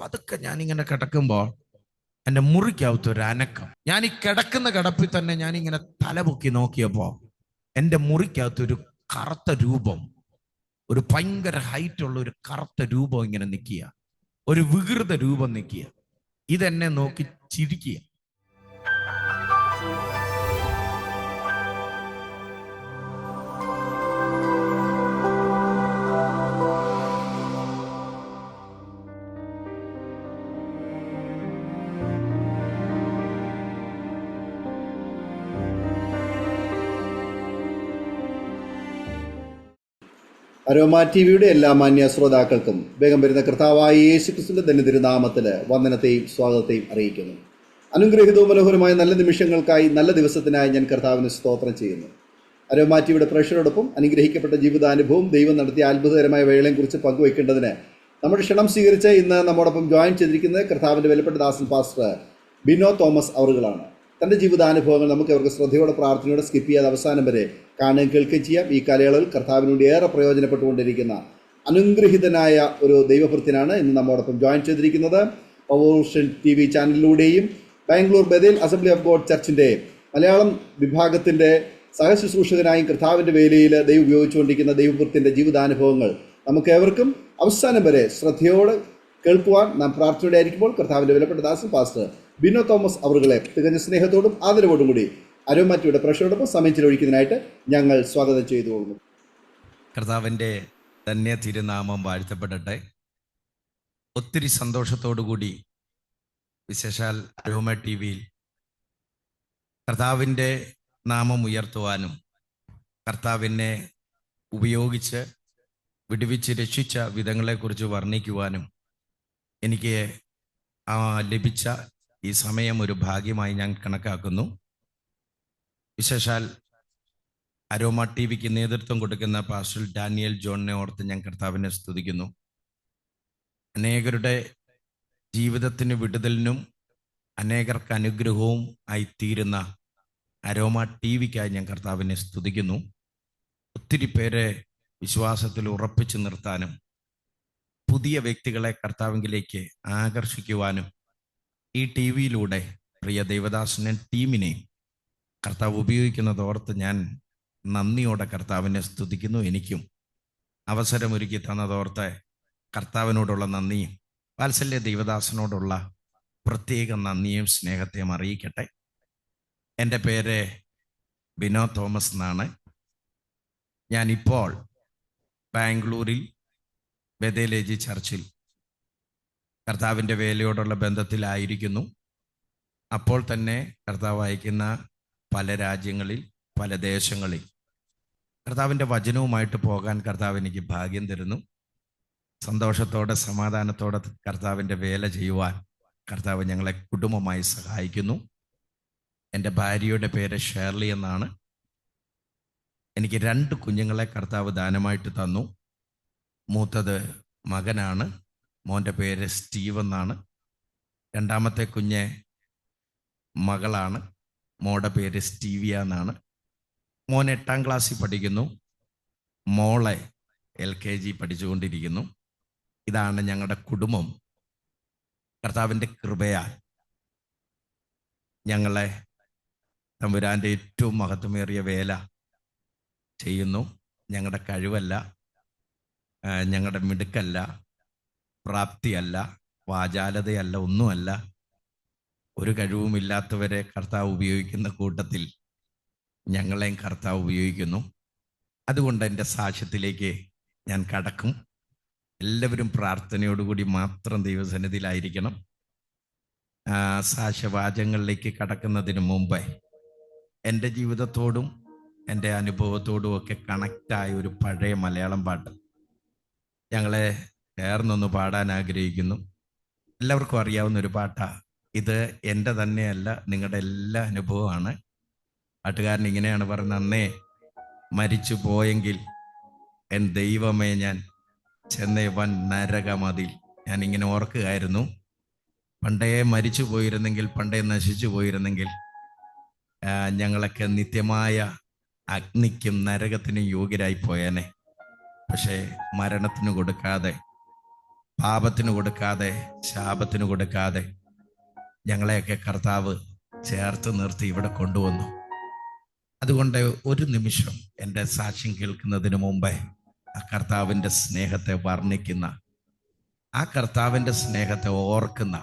പതുക്കെ ഞാനിങ്ങനെ കിടക്കുമ്പോൾ എൻ്റെ മുറിക്കകത്തൊരു അനക്കം. ഞാൻ ഈ കിടക്കുന്ന കിടപ്പിൽ തന്നെ ഞാനിങ്ങനെ തലപൊക്കി നോക്കിയപ്പോൾ എൻ്റെ മുറിക്കകത്തൊരു കറുത്ത രൂപം, ഒരു ഭയങ്കര ഹൈറ്റ് ഉള്ള ഒരു കറുത്ത രൂപം ഇങ്ങനെ നിൽക്കുക, ഒരു വികൃത രൂപം നിൽക്കുക. ഇതെന്നെ നോക്കി ചിരിക്കുക. അരോമ ടി വിയുടെ എല്ലാ മാന്യ ശ്രോതാക്കൾക്കും വേഗം വരുന്ന കർത്താവായ യേശുക്രിസ്തുവിന്റെ തന്നെ തിരുനാമത്തിൽ വന്ദനത്തെയും സ്വാഗതത്തെയും അറിയിക്കുന്നു. അനുഗ്രഹീതവും മനോഹരമായ നല്ല നിമിഷങ്ങൾക്കായി, നല്ല ദിവസത്തിനായി ഞാൻ കർത്താവിന് സ്തോത്രം ചെയ്യുന്നു. അരോമ ടി വിയുടെ പ്രേക്ഷകരോടൊപ്പം അനുഗ്രഹിക്കപ്പെട്ട ജീവിതാനുഭവം, ദൈവം നടത്തിയ അത്ഭുതകരമായ വേളയെ കുറിച്ച് പങ്കുവയ്ക്കേണ്ടതിന് നമ്മുടെ ക്ഷണം സ്വീകരിച്ച് ഇന്ന് നമ്മോടൊപ്പം ജോയിൻ ചെയ്തിരിക്കുന്നത് കർത്താവിൻ്റെ വിലപ്പെട്ട ദാസൻ പാസ്റ്റർ ബിനോ തോമസ് അവറുകളാണ്. തൻ്റെ ജീവിതാനുഭവങ്ങൾ നമുക്ക് അവർക്ക് ശ്രദ്ധയോടെ പ്രാർത്ഥനയോടെ സ്കിപ്പ് ചെയ്യാതെ അവസാനം വരെ കാണുകയും കേൾക്കുകയും ചെയ്യാം. ഈ കാലയളവിൽ കർത്താവിനോട് ഏറെ പ്രയോജനപ്പെട്ടുകൊണ്ടിരിക്കുന്ന അനുഗ്രഹീതനായ ഒരു ദൈവഭൃത്യനാണ് ഇന്ന് നമ്മോടൊപ്പം ജോയിൻ ചെയ്തിരിക്കുന്നത്. പവർഷൻ TV ചാനലിലൂടെയും Bangalore Bethel assembly of God ചർച്ചിൻ്റെ മലയാളം വിഭാഗത്തിൻ്റെ സഹശുശ്രൂഷകനായും കർത്താവിൻ്റെ വേലയിൽ ദൈവം ഉപയോഗിച്ചുകൊണ്ടിരിക്കുന്ന ദൈവഭൃത്യൻ്റെ ജീവിതാനുഭവങ്ങൾ നമുക്ക് ഏവർക്കും അവസാനം വരെ ശ്രദ്ധയോടെ കേൾക്കുവാൻ നാം പ്രാർത്ഥനയോടെ ആയിരിക്കുമ്പോൾ കർത്താവിൻ്റെ വിലപ്പെട്ട ദാസൻ പാസ്റ്റർ ബിനോ തോമസ് അവറുകളെ തികഞ്ഞ സ്നേഹത്തോടും ആദരവോടും കൂടി അരോമ ടി വിയുടെ പ്രേക്ഷകരോടൊപ്പം സമയം ചിലവഴിക്കുന്നതിനായിട്ട് ഞങ്ങൾ സ്വാഗതം ചെയ്തു കൊള്ളുന്നു. കർത്താവിൻ്റെ ധന്യ തിരുനാമം വാഴ്ത്തപ്പെടട്ടെ. ഒത്തിരി സന്തോഷത്തോടു കൂടി വിശേഷാൽ അരോമ ടി വിയിൽ കർത്താവിൻ്റെ നാമം ഉയർത്തുവാനും കർത്താവിനെ ഉപയോഗിച്ച് വിടുവിച്ച് രക്ഷിച്ച വിധങ്ങളെക്കുറിച്ച് വർണ്ണിക്കുവാനും എനിക്ക് ലഭിച്ച ഈ സമയം ഒരു ഭാഗ്യമായി ഞാൻ കണക്കാക്കുന്നു. വിശേഷാൽ അരോമ ടി വിക്ക് നേതൃത്വം കൊടുക്കുന്ന പാസ്റ്റർ ഡാനിയൽ ജോണിനെ ഓർത്ത് ഞാൻ കർത്താവിനെ സ്തുതിക്കുന്നു. അനേകരുടെ ജീവിതത്തിന് വിടുതലിനും അനേകർക്ക് അനുഗ്രഹവും ആയിത്തീരുന്ന അരോമ ടി വിക്കായി ഞാൻ കർത്താവിനെ സ്തുതിക്കുന്നു. ഒത്തിരി പേരെ വിശ്വാസത്തിൽ ഉറപ്പിച്ചു നിർത്താനും പുതിയ വ്യക്തികളെ കർത്താവിലേക്ക് ആകർഷിക്കുവാനും ഈ ടി വിയിലൂടെ പ്രിയ ദൈവദാസനെ ടീമിനെയും കർത്താവ് ഉപയോഗിക്കുന്നതോർത്ത് ഞാൻ നന്ദിയോടെ കർത്താവിനെ സ്തുതിക്കുന്നു. എനിക്കും അവസരമൊരുക്കി തന്നതോർത്ത് കർത്താവിനോടുള്ള നന്ദിയും വാത്സല്യ ദൈവദാസനോടുള്ള പ്രത്യേക നന്ദിയും സ്നേഹത്തെയും അറിയിക്കട്ടെ. എൻ്റെ പേര് ബിനോ തോമസ് എന്നാണ്. ഞാനിപ്പോൾ ബാംഗ്ലൂരിൽ ബദേലേജി ചർച്ചിൽ കർത്താവിൻ്റെ വേലയോടുള്ള ബന്ധത്തിലായിരിക്കുന്നു. അപ്പോൾ തന്നെ കർത്താവ് അയക്കുന്ന പല രാജ്യങ്ങളിൽ, പല ദേശങ്ങളിൽ കർത്താവിൻ്റെ വചനവുമായിട്ട് പോകാൻ കർത്താവ് എനിക്ക് ഭാഗ്യം തരുന്നു. സന്തോഷത്തോടെ സമാധാനത്തോടെ കർത്താവിൻ്റെ വേല ചെയ്യുവാൻ കർത്താവ് ഞങ്ങളെ കുടുംബമായി സഹായിക്കുന്നു. എൻ്റെ ഭാര്യയുടെ പേര് ഷേർലി എന്നാണ്. എനിക്ക് 2 കുഞ്ഞുങ്ങളെ കർത്താവ് ദാനമായിട്ട് തന്നു. മൂത്തത് മകനാണ്, മോൻ്റെ പേര് സ്റ്റീവ് എന്നാണ്. രണ്ടാമത്തെ കുഞ്ഞ് മകളാണ്, മോളുടെ പേര് സ്റ്റീവിയ എന്നാണ്. മോൻ 8ാം ക്ലാസ്സിൽ പഠിക്കുന്നു, മോളെ LKG പഠിച്ചുകൊണ്ടിരിക്കുന്നു. ഇതാണ് ഞങ്ങളുടെ കുടുംബം. കർത്താവിൻ്റെ കൃപയാൽ ഞങ്ങളെ തമ്പുരാൻ്റെ ഏറ്റവും മഹത്വമേറിയ വേല ചെയ്യുന്നു. ഞങ്ങളുടെ കഴിവല്ല, ഞങ്ങളുടെ മിടുക്കല്ല, പ്രാപ്തിയല്ല, വാചാലതയല്ല, ഒന്നുമല്ല. ഒരു കഴിവുമില്ലാത്തവരെ കർത്താവ് ഉപയോഗിക്കുന്ന കൂട്ടത്തിൽ ഞങ്ങളെയും കർത്താവ് ഉപയോഗിക്കുന്നു. അതുകൊണ്ട് എൻ്റെ സാക്ഷ്യത്തിലേക്ക് ഞാൻ കടക്കും. എല്ലാവരും പ്രാർത്ഥനയോടുകൂടി മാത്രം ദൈവസന്നിധിയിലായിരിക്കണം. സാക്ഷ്യവാചകങ്ങളിലേക്ക് കടക്കുന്നതിന് മുമ്പേ എൻ്റെ ജീവിതത്തോടും എൻ്റെ അനുഭവത്തോടും ഒക്കെ കണക്റ്റായ ഒരു പഴയ മലയാളം പാട്ട് ഞങ്ങളെ ചേർന്നൊന്ന് പാടാൻ ആഗ്രഹിക്കുന്നു. എല്ലാവർക്കും അറിയാവുന്ന ഒരു പാട്ടാണ് ഇത്. എൻ്റെ തന്നെയല്ല, നിങ്ങളുടെ എല്ലാ അനുഭവമാണ്. പാട്ടുകാരൻ ഇങ്ങനെയാണ് പറയുന്നത്: അന്നേ മരിച്ചു പോയെങ്കിൽ എൻ ദൈവമേ ഞാൻ ചെന്നൈ വൻ നരകമതിൽ. ഞാനിങ്ങനെ ഓർക്കുകയായിരുന്നു, പണ്ടേ മരിച്ചു പോയിരുന്നെങ്കിൽ, പണ്ടേ നശിച്ചു പോയിരുന്നെങ്കിൽ ഞങ്ങളൊക്കെ നിത്യമായ അഗ്നിക്കും നരകത്തിനും യോഗ്യരായി പോയേനെ. പക്ഷേ മരണത്തിന് കൊടുക്കാതെ പാപത്തിന് കൊടുക്കാതെ, ശാപത്തിന് കൊടുക്കാതെ ഞങ്ങളെയൊക്കെ കർത്താവ് ചേർത്ത് നിർത്തി ഇവിടെ കൊണ്ടുവന്നു. അതുകൊണ്ട് ഒരു നിമിഷം എൻ്റെ സാക്ഷ്യം കേൾക്കുന്നതിന് മുമ്പേ ആ കർത്താവിൻ്റെ സ്നേഹത്തെ വർണ്ണിക്കുന്ന, ആ കർത്താവിൻ്റെ സ്നേഹത്തെ ഓർക്കുന്ന,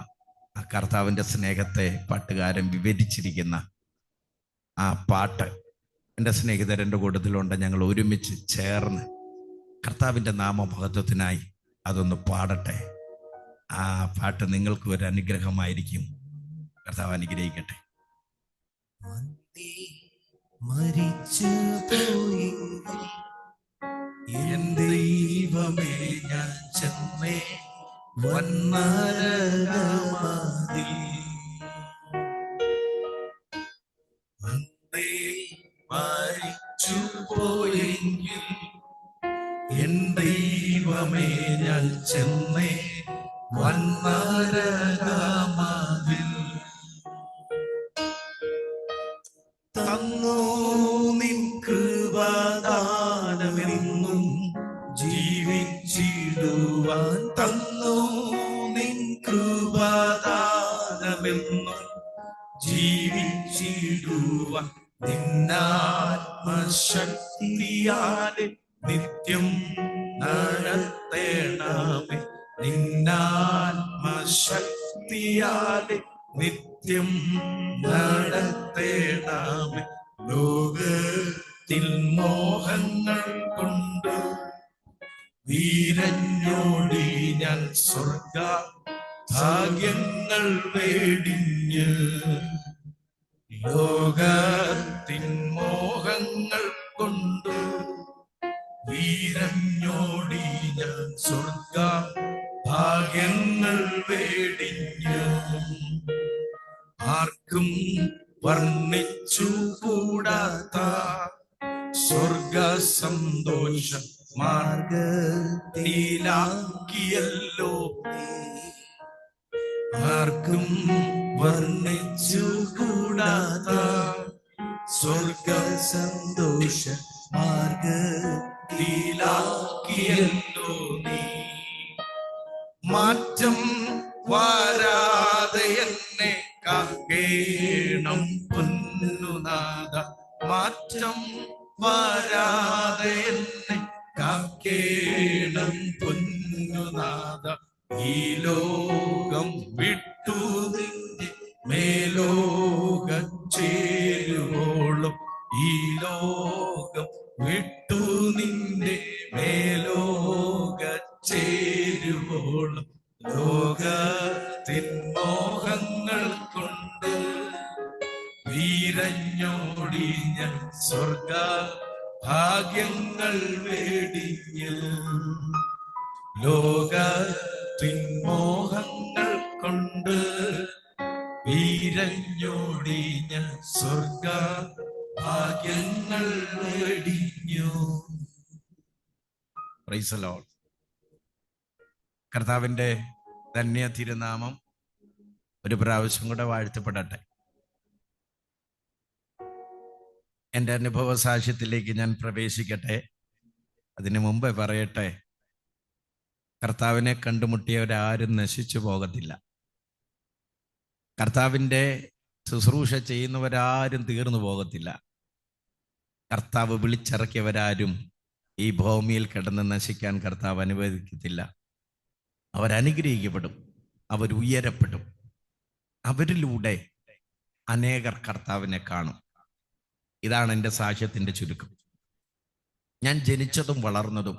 ആ കർത്താവിൻ്റെ സ്നേഹത്തെ പാട്ടുകാരൻ വിവരിച്ചിരിക്കുന്ന ആ പാട്ട് എൻ്റെ സ്നേഹിതരൻ്റെ കൂട്ടത്തിലുണ്ട്. ഞങ്ങൾ ഒരുമിച്ച് ചേർന്ന് കർത്താവിൻ്റെ നാമമഹത്വത്തിനായി അതൊന്ന് പാടട്ടെ. ആ പാട്ട് നിങ്ങൾക്ക് ഒരു അനുഗ്രഹമായിരിക്കും. കർത്താവ് അനുഗ്രഹിക്കട്ടെ. മരിച്ചു പോയി എൻ ദൈവമേ, ഞാൻ ചെന്നേ വന്നരകമതിൽ. അന്നേ മരിച്ചു പോയെങ്കിൽ എൻ ദൈവമേ, ഞാൻ ചെന്നേ വന്നരകമതിൽ. തന്നോ നിൻ കൃപാദാനമെന്നും ജീവിച്ചിടുവാൻ. തന്നോ നിൻ കൃപാദാനമെന്നും ജീവിച്ചിടുവാൻ. നിന്നാത്മശക്തിയാലെ നിത്യം നടത്തേണമേ. നിന്നാത്മശക്തിയാലെ നിത്യം നടത്തേണമേ. ലോകത്തിൽ മോഹങ്ങൾ കൊണ്ട് വീരഞ്ഞോടി ഞാൻ സ്വർഗ ഭാഗ്യങ്ങൾ വേടിഞ്ഞ്. ലോകത്തിൻ മോഹങ്ങൾ കൊണ്ട് വീരഞ്ഞോടി ഞാൻ സ്വർഗ ഭാഗ്യങ്ങൾ വേടിഞ്ഞു. ആർക്കും വർണ്ണിച്ചു കൂടാത്ത സ്വർഗ സന്തോഷ മാർഗത്തിലാക്കിയല്ലോ. ആർക്കും വർണ്ണിച്ചു കൂടാത്ത സ്വർഗ സന്തോഷ മാർഗത്തിലാക്കിയല്ലോ നീ. മാറ്റം വാരാതെ എന്നെ കാക്കേണം പൊന്നുനാഥ. മാറ്റം വാരാതെ എന്നെ കാക്കേണം പൊന്നുനാഥ. ഈ ലോകം വിട്ടു നിന്റെ മേലോക ചേരുവോളും. ഈ ലോകം വിട്ടു നിന്റെ മേലോക ചേരുവോളും. ലോകത്തിൻ മോഹങ്ങൾ കൊണ്ട് വീരഞ്ഞോടി ഞാൻ സ്വർഗ ഭാഗ്യങ്ങൾ വേടിഞ്ഞു. ലോകത്തിൻ മോഹങ്ങൾ കൊണ്ട് വീരഞ്ഞോടി ഞാൻ സ്വർഗ ഭാഗ്യങ്ങൾ വേടിഞ്ഞു. Praise the lord. കർത്താവിൻ്റെ ധന്യ തിരുനാമം ഒരു പ്രാവശ്യം കൂടെ വാഴ്ത്തപ്പെടട്ടെ. എൻ്റെ അനുഭവ സാക്ഷ്യത്തിലേക്ക് ഞാൻ പ്രവേശിക്കട്ടെ. അതിനു മുമ്പേ പറയട്ടെ, കർത്താവിനെ കണ്ടുമുട്ടിയവരാരും നശിച്ചു പോകത്തില്ല. കർത്താവിൻ്റെ ശുശ്രൂഷ ചെയ്യുന്നവരാരും തീർന്നു പോകത്തില്ല. കർത്താവ് വിളിച്ചിറക്കിയവരാരും ഈ ഭൂമിയിൽ കിടന്ന് നശിക്കാൻ കർത്താവ് അനുവദിക്കത്തില്ല. അവരനുഗ്രഹിക്കപ്പെടും, അവരുയരപ്പെടും. അവരിലൂടെ അനേകർ കർത്താവിനെ കാണും. ഇതാണ് എൻ്റെ സാക്ഷ്യത്തിൻ്റെ ചുരുക്കം. ഞാൻ ജനിച്ചതും വളർന്നതും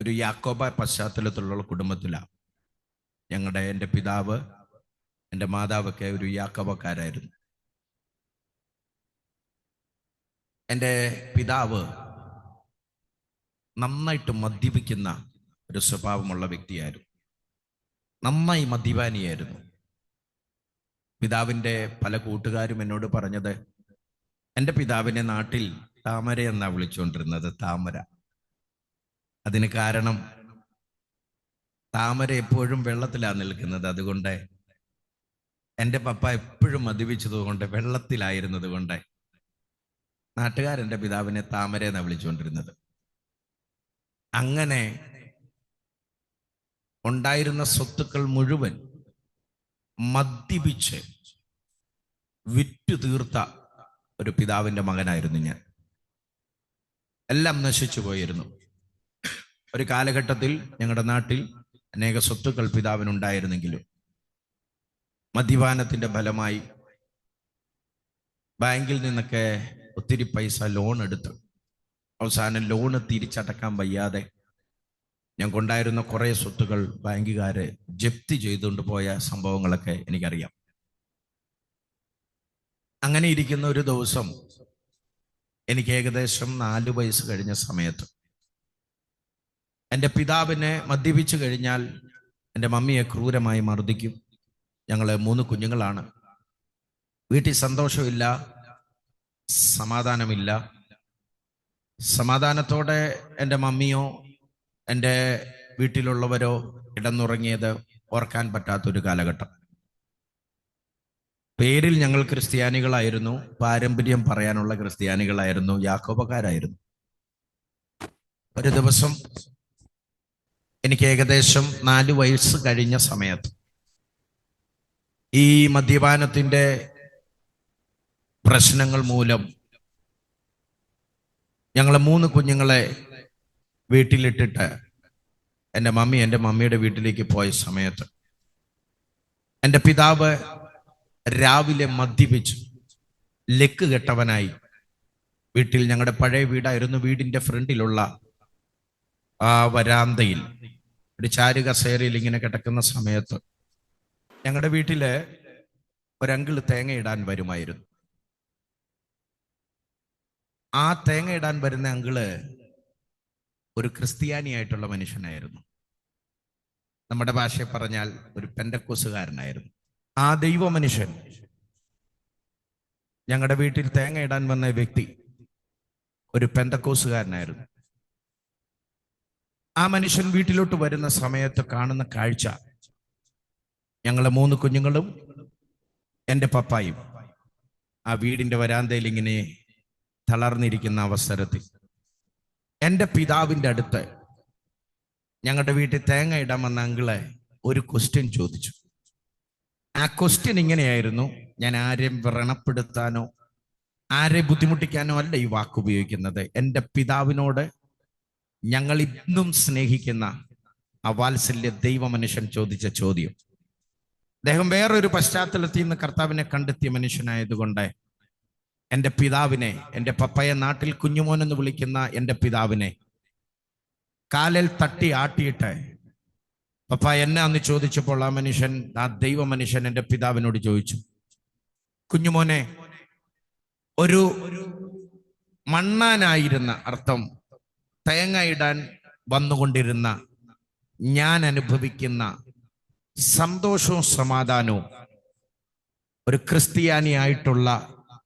ഒരു യാക്കോബ പശ്ചാത്തലത്തിലുള്ള കുടുംബത്തിലാണ്. എൻ്റെ പിതാവ്, എൻ്റെ മാതാവൊക്കെ ഒരു യാക്കോബക്കാരായിരുന്നു. എൻ്റെ പിതാവ് നന്നായിട്ട് മദ്യപിക്കുന്ന ഒരു സ്വഭാവമുള്ള വ്യക്തിയായിരുന്നു. നന്നായി മദ്യപാനിയായിരുന്നു. പിതാവിൻ്റെ പല കൂട്ടുകാരും എന്നോട് പറഞ്ഞത്, എൻ്റെ പിതാവിനെ നാട്ടിൽ താമര എന്നാ വിളിച്ചുകൊണ്ടിരുന്നത്. താമര. അതിന് കാരണം താമര എപ്പോഴും വെള്ളത്തിലാണ് നിൽക്കുന്നത്. അതുകൊണ്ട് എൻ്റെ പപ്പ എപ്പോഴും മദ്യപിച്ചത് കൊണ്ട്, വെള്ളത്തിലായിരുന്നത് കൊണ്ട് നാട്ടുകാരെൻ്റെ പിതാവിനെ താമര എന്നാ വിളിച്ചുകൊണ്ടിരുന്നത്. അങ്ങനെ ഉണ്ടായിരുന്ന സ്വത്തുക്കൾ മുഴുവൻ മദ്യപിച്ച് വിറ്റു തീർത്ത ഒരു പിതാവിന്റെ മകനായിരുന്നു ഞാൻ. എല്ലാം നശിച്ചു പോയിരുന്നു. ഒരു കാലഘട്ടത്തിൽ ഞങ്ങളുടെ നാട്ടിൽ അനേക സ്വത്തുക്കൾ പിതാവിനുണ്ടായിരുന്നെങ്കിലും മദ്യപാനത്തിന്റെ ഫലമായി ബാങ്കിൽ നിന്നൊക്കെ ഒത്തിരി പൈസ ലോൺ എടുത്ത് അവസാനം ലോണ് തിരിച്ചടക്കാൻ വയ്യാതെ ഞങ്ങൾക്കുണ്ടായിരുന്ന കുറേ സ്വത്തുക്കൾ ബാങ്കുകാര് ജപ്തി ചെയ്തുകൊണ്ട് പോയ സംഭവങ്ങളൊക്കെ എനിക്കറിയാം. അങ്ങനെ ഇരിക്കുന്ന ഒരു ദിവസം എനിക്ക് ഏകദേശം 4 വയസ്സ് കഴിഞ്ഞ സമയത്ത് എൻ്റെ പിതാവിനെ മദ്യപിച്ചു കഴിഞ്ഞാൽ എൻ്റെ മമ്മിയെ ക്രൂരമായി മർദ്ദിക്കും. ഞങ്ങൾ 3 കുഞ്ഞുങ്ങളാണ്. വീട്ടിൽ സന്തോഷമില്ല, സമാധാനമില്ല. സമാധാനത്തോടെ എൻ്റെ മമ്മിയോ എൻ്റെ വീട്ടിലുള്ളവരോ കിടന്നുറങ്ങിയത് ഓർക്കാൻ പറ്റാത്തൊരു കാലഘട്ടം. പേരിൽ ഞങ്ങൾ ക്രിസ്ത്യാനികളായിരുന്നു, പാരമ്പര്യം പറയാനുള്ള ക്രിസ്ത്യാനികളായിരുന്നു, യാക്കോബക്കാരായിരുന്നു. ഒരു ദിവസം എനിക്ക് ഏകദേശം 4 വയസ്സ് കഴിഞ്ഞ സമയത്ത് ഈ മദ്യപാനത്തിൻ്റെ പ്രശ്നങ്ങൾ മൂലം ഞങ്ങൾ 3 കുഞ്ഞുങ്ങളെ വീട്ടിലിട്ടിട്ട് എൻ്റെ മമ്മിയുടെ വീട്ടിലേക്ക് പോയ സമയത്ത് എൻ്റെ പിതാവ് രാവിലെ മദ്യപിച്ച് ലെക്ക് കെട്ടവനായി വീട്ടിൽ, ഞങ്ങളുടെ പഴയ വീടായിരുന്നു, വീടിൻ്റെ ഫ്രണ്ടിലുള്ള ആ വരാന്തയിൽ ഒരു ചാരുകസേരയിൽ ഇങ്ങനെ കിടക്കുന്ന സമയത്ത് ഞങ്ങളുടെ വീട്ടില് ഒരങ്കിള് തേങ്ങയിടാൻ വരുമായിരുന്നു. ആ തേങ്ങയിടാൻ വരുന്ന അങ്കിള് ഒരു ക്രിസ്ത്യാനിയായിട്ടുള്ള മനുഷ്യനായിരുന്നു. നമ്മുടെ ഭാഷയിൽ പറഞ്ഞാൽ ഒരു പെന്തക്കോസുകാരനായിരുന്നു. ആ ദൈവ മനുഷ്യൻ, ഞങ്ങളുടെ വീട്ടിൽ തേങ്ങയിടാൻ വന്ന വ്യക്തി ഒരു പെന്തക്കോസുകാരനായിരുന്നു. ആ മനുഷ്യൻ വീട്ടിലോട്ട് വരുന്ന സമയത്ത് കാണുന്ന കാഴ്ച, ഞങ്ങളെ 3 കുഞ്ഞുങ്ങളും എൻ്റെ പപ്പായും ആ വീടിൻ്റെ വരാന്തയിൽ ഇങ്ങനെ തളർന്നിരിക്കുന്ന അവസരത്തിൽ എൻ്റെ പിതാവിൻ്റെ അടുത്ത് ഞങ്ങളുടെ വീട്ടിൽ തേങ്ങ ഇടാൻ വന്ന അങ്കിളെ ഒരു ക്വസ്റ്റ്യൻ ചോദിച്ചു. ആ ക്വസ്റ്റ്യൻ ഇങ്ങനെയായിരുന്നു. ഞാൻ ആരെയും വ്രണപ്പെടുത്താനോ ആരെ ബുദ്ധിമുട്ടിക്കാനോ അല്ല ഈ വാക്ക് ഉപയോഗിക്കുന്നത്. എൻ്റെ പിതാവിനോട് ഞങ്ങൾ ഇന്നും സ്നേഹിക്കുന്ന ആ വാത്സല്യ ദൈവ മനുഷ്യൻ ചോദിച്ച ചോദ്യം. അദ്ദേഹം വേറൊരു പശ്ചാത്തലത്തിൽ നിന്ന് കർത്താവിനെ കണ്ടെത്തിയ മനുഷ്യനായതുകൊണ്ട് എൻ്റെ പിതാവിനെ, എൻ്റെ പപ്പയെ നാട്ടിൽ കുഞ്ഞുമോൻ എന്ന് വിളിക്കുന്ന എൻ്റെ പിതാവിനെ കാലിൽ തട്ടി ആട്ടിയിട്ട് പപ്പ എന്നെ അന്ന് ചോദിച്ചപ്പോൾ ആ ദൈവ മനുഷ്യൻ എൻ്റെ പിതാവിനോട് ചോദിച്ചു, കുഞ്ഞുമോനെ, ഒരു മണ്ണാനായിരുന്ന അർത്ഥം തേങ്ങ ഇടാൻ വന്നുകൊണ്ടിരുന്ന ഞാൻ അനുഭവിക്കുന്ന സന്തോഷവും സമാധാനവും ഒരു ക്രിസ്ത്യാനിയായിട്ടുള്ള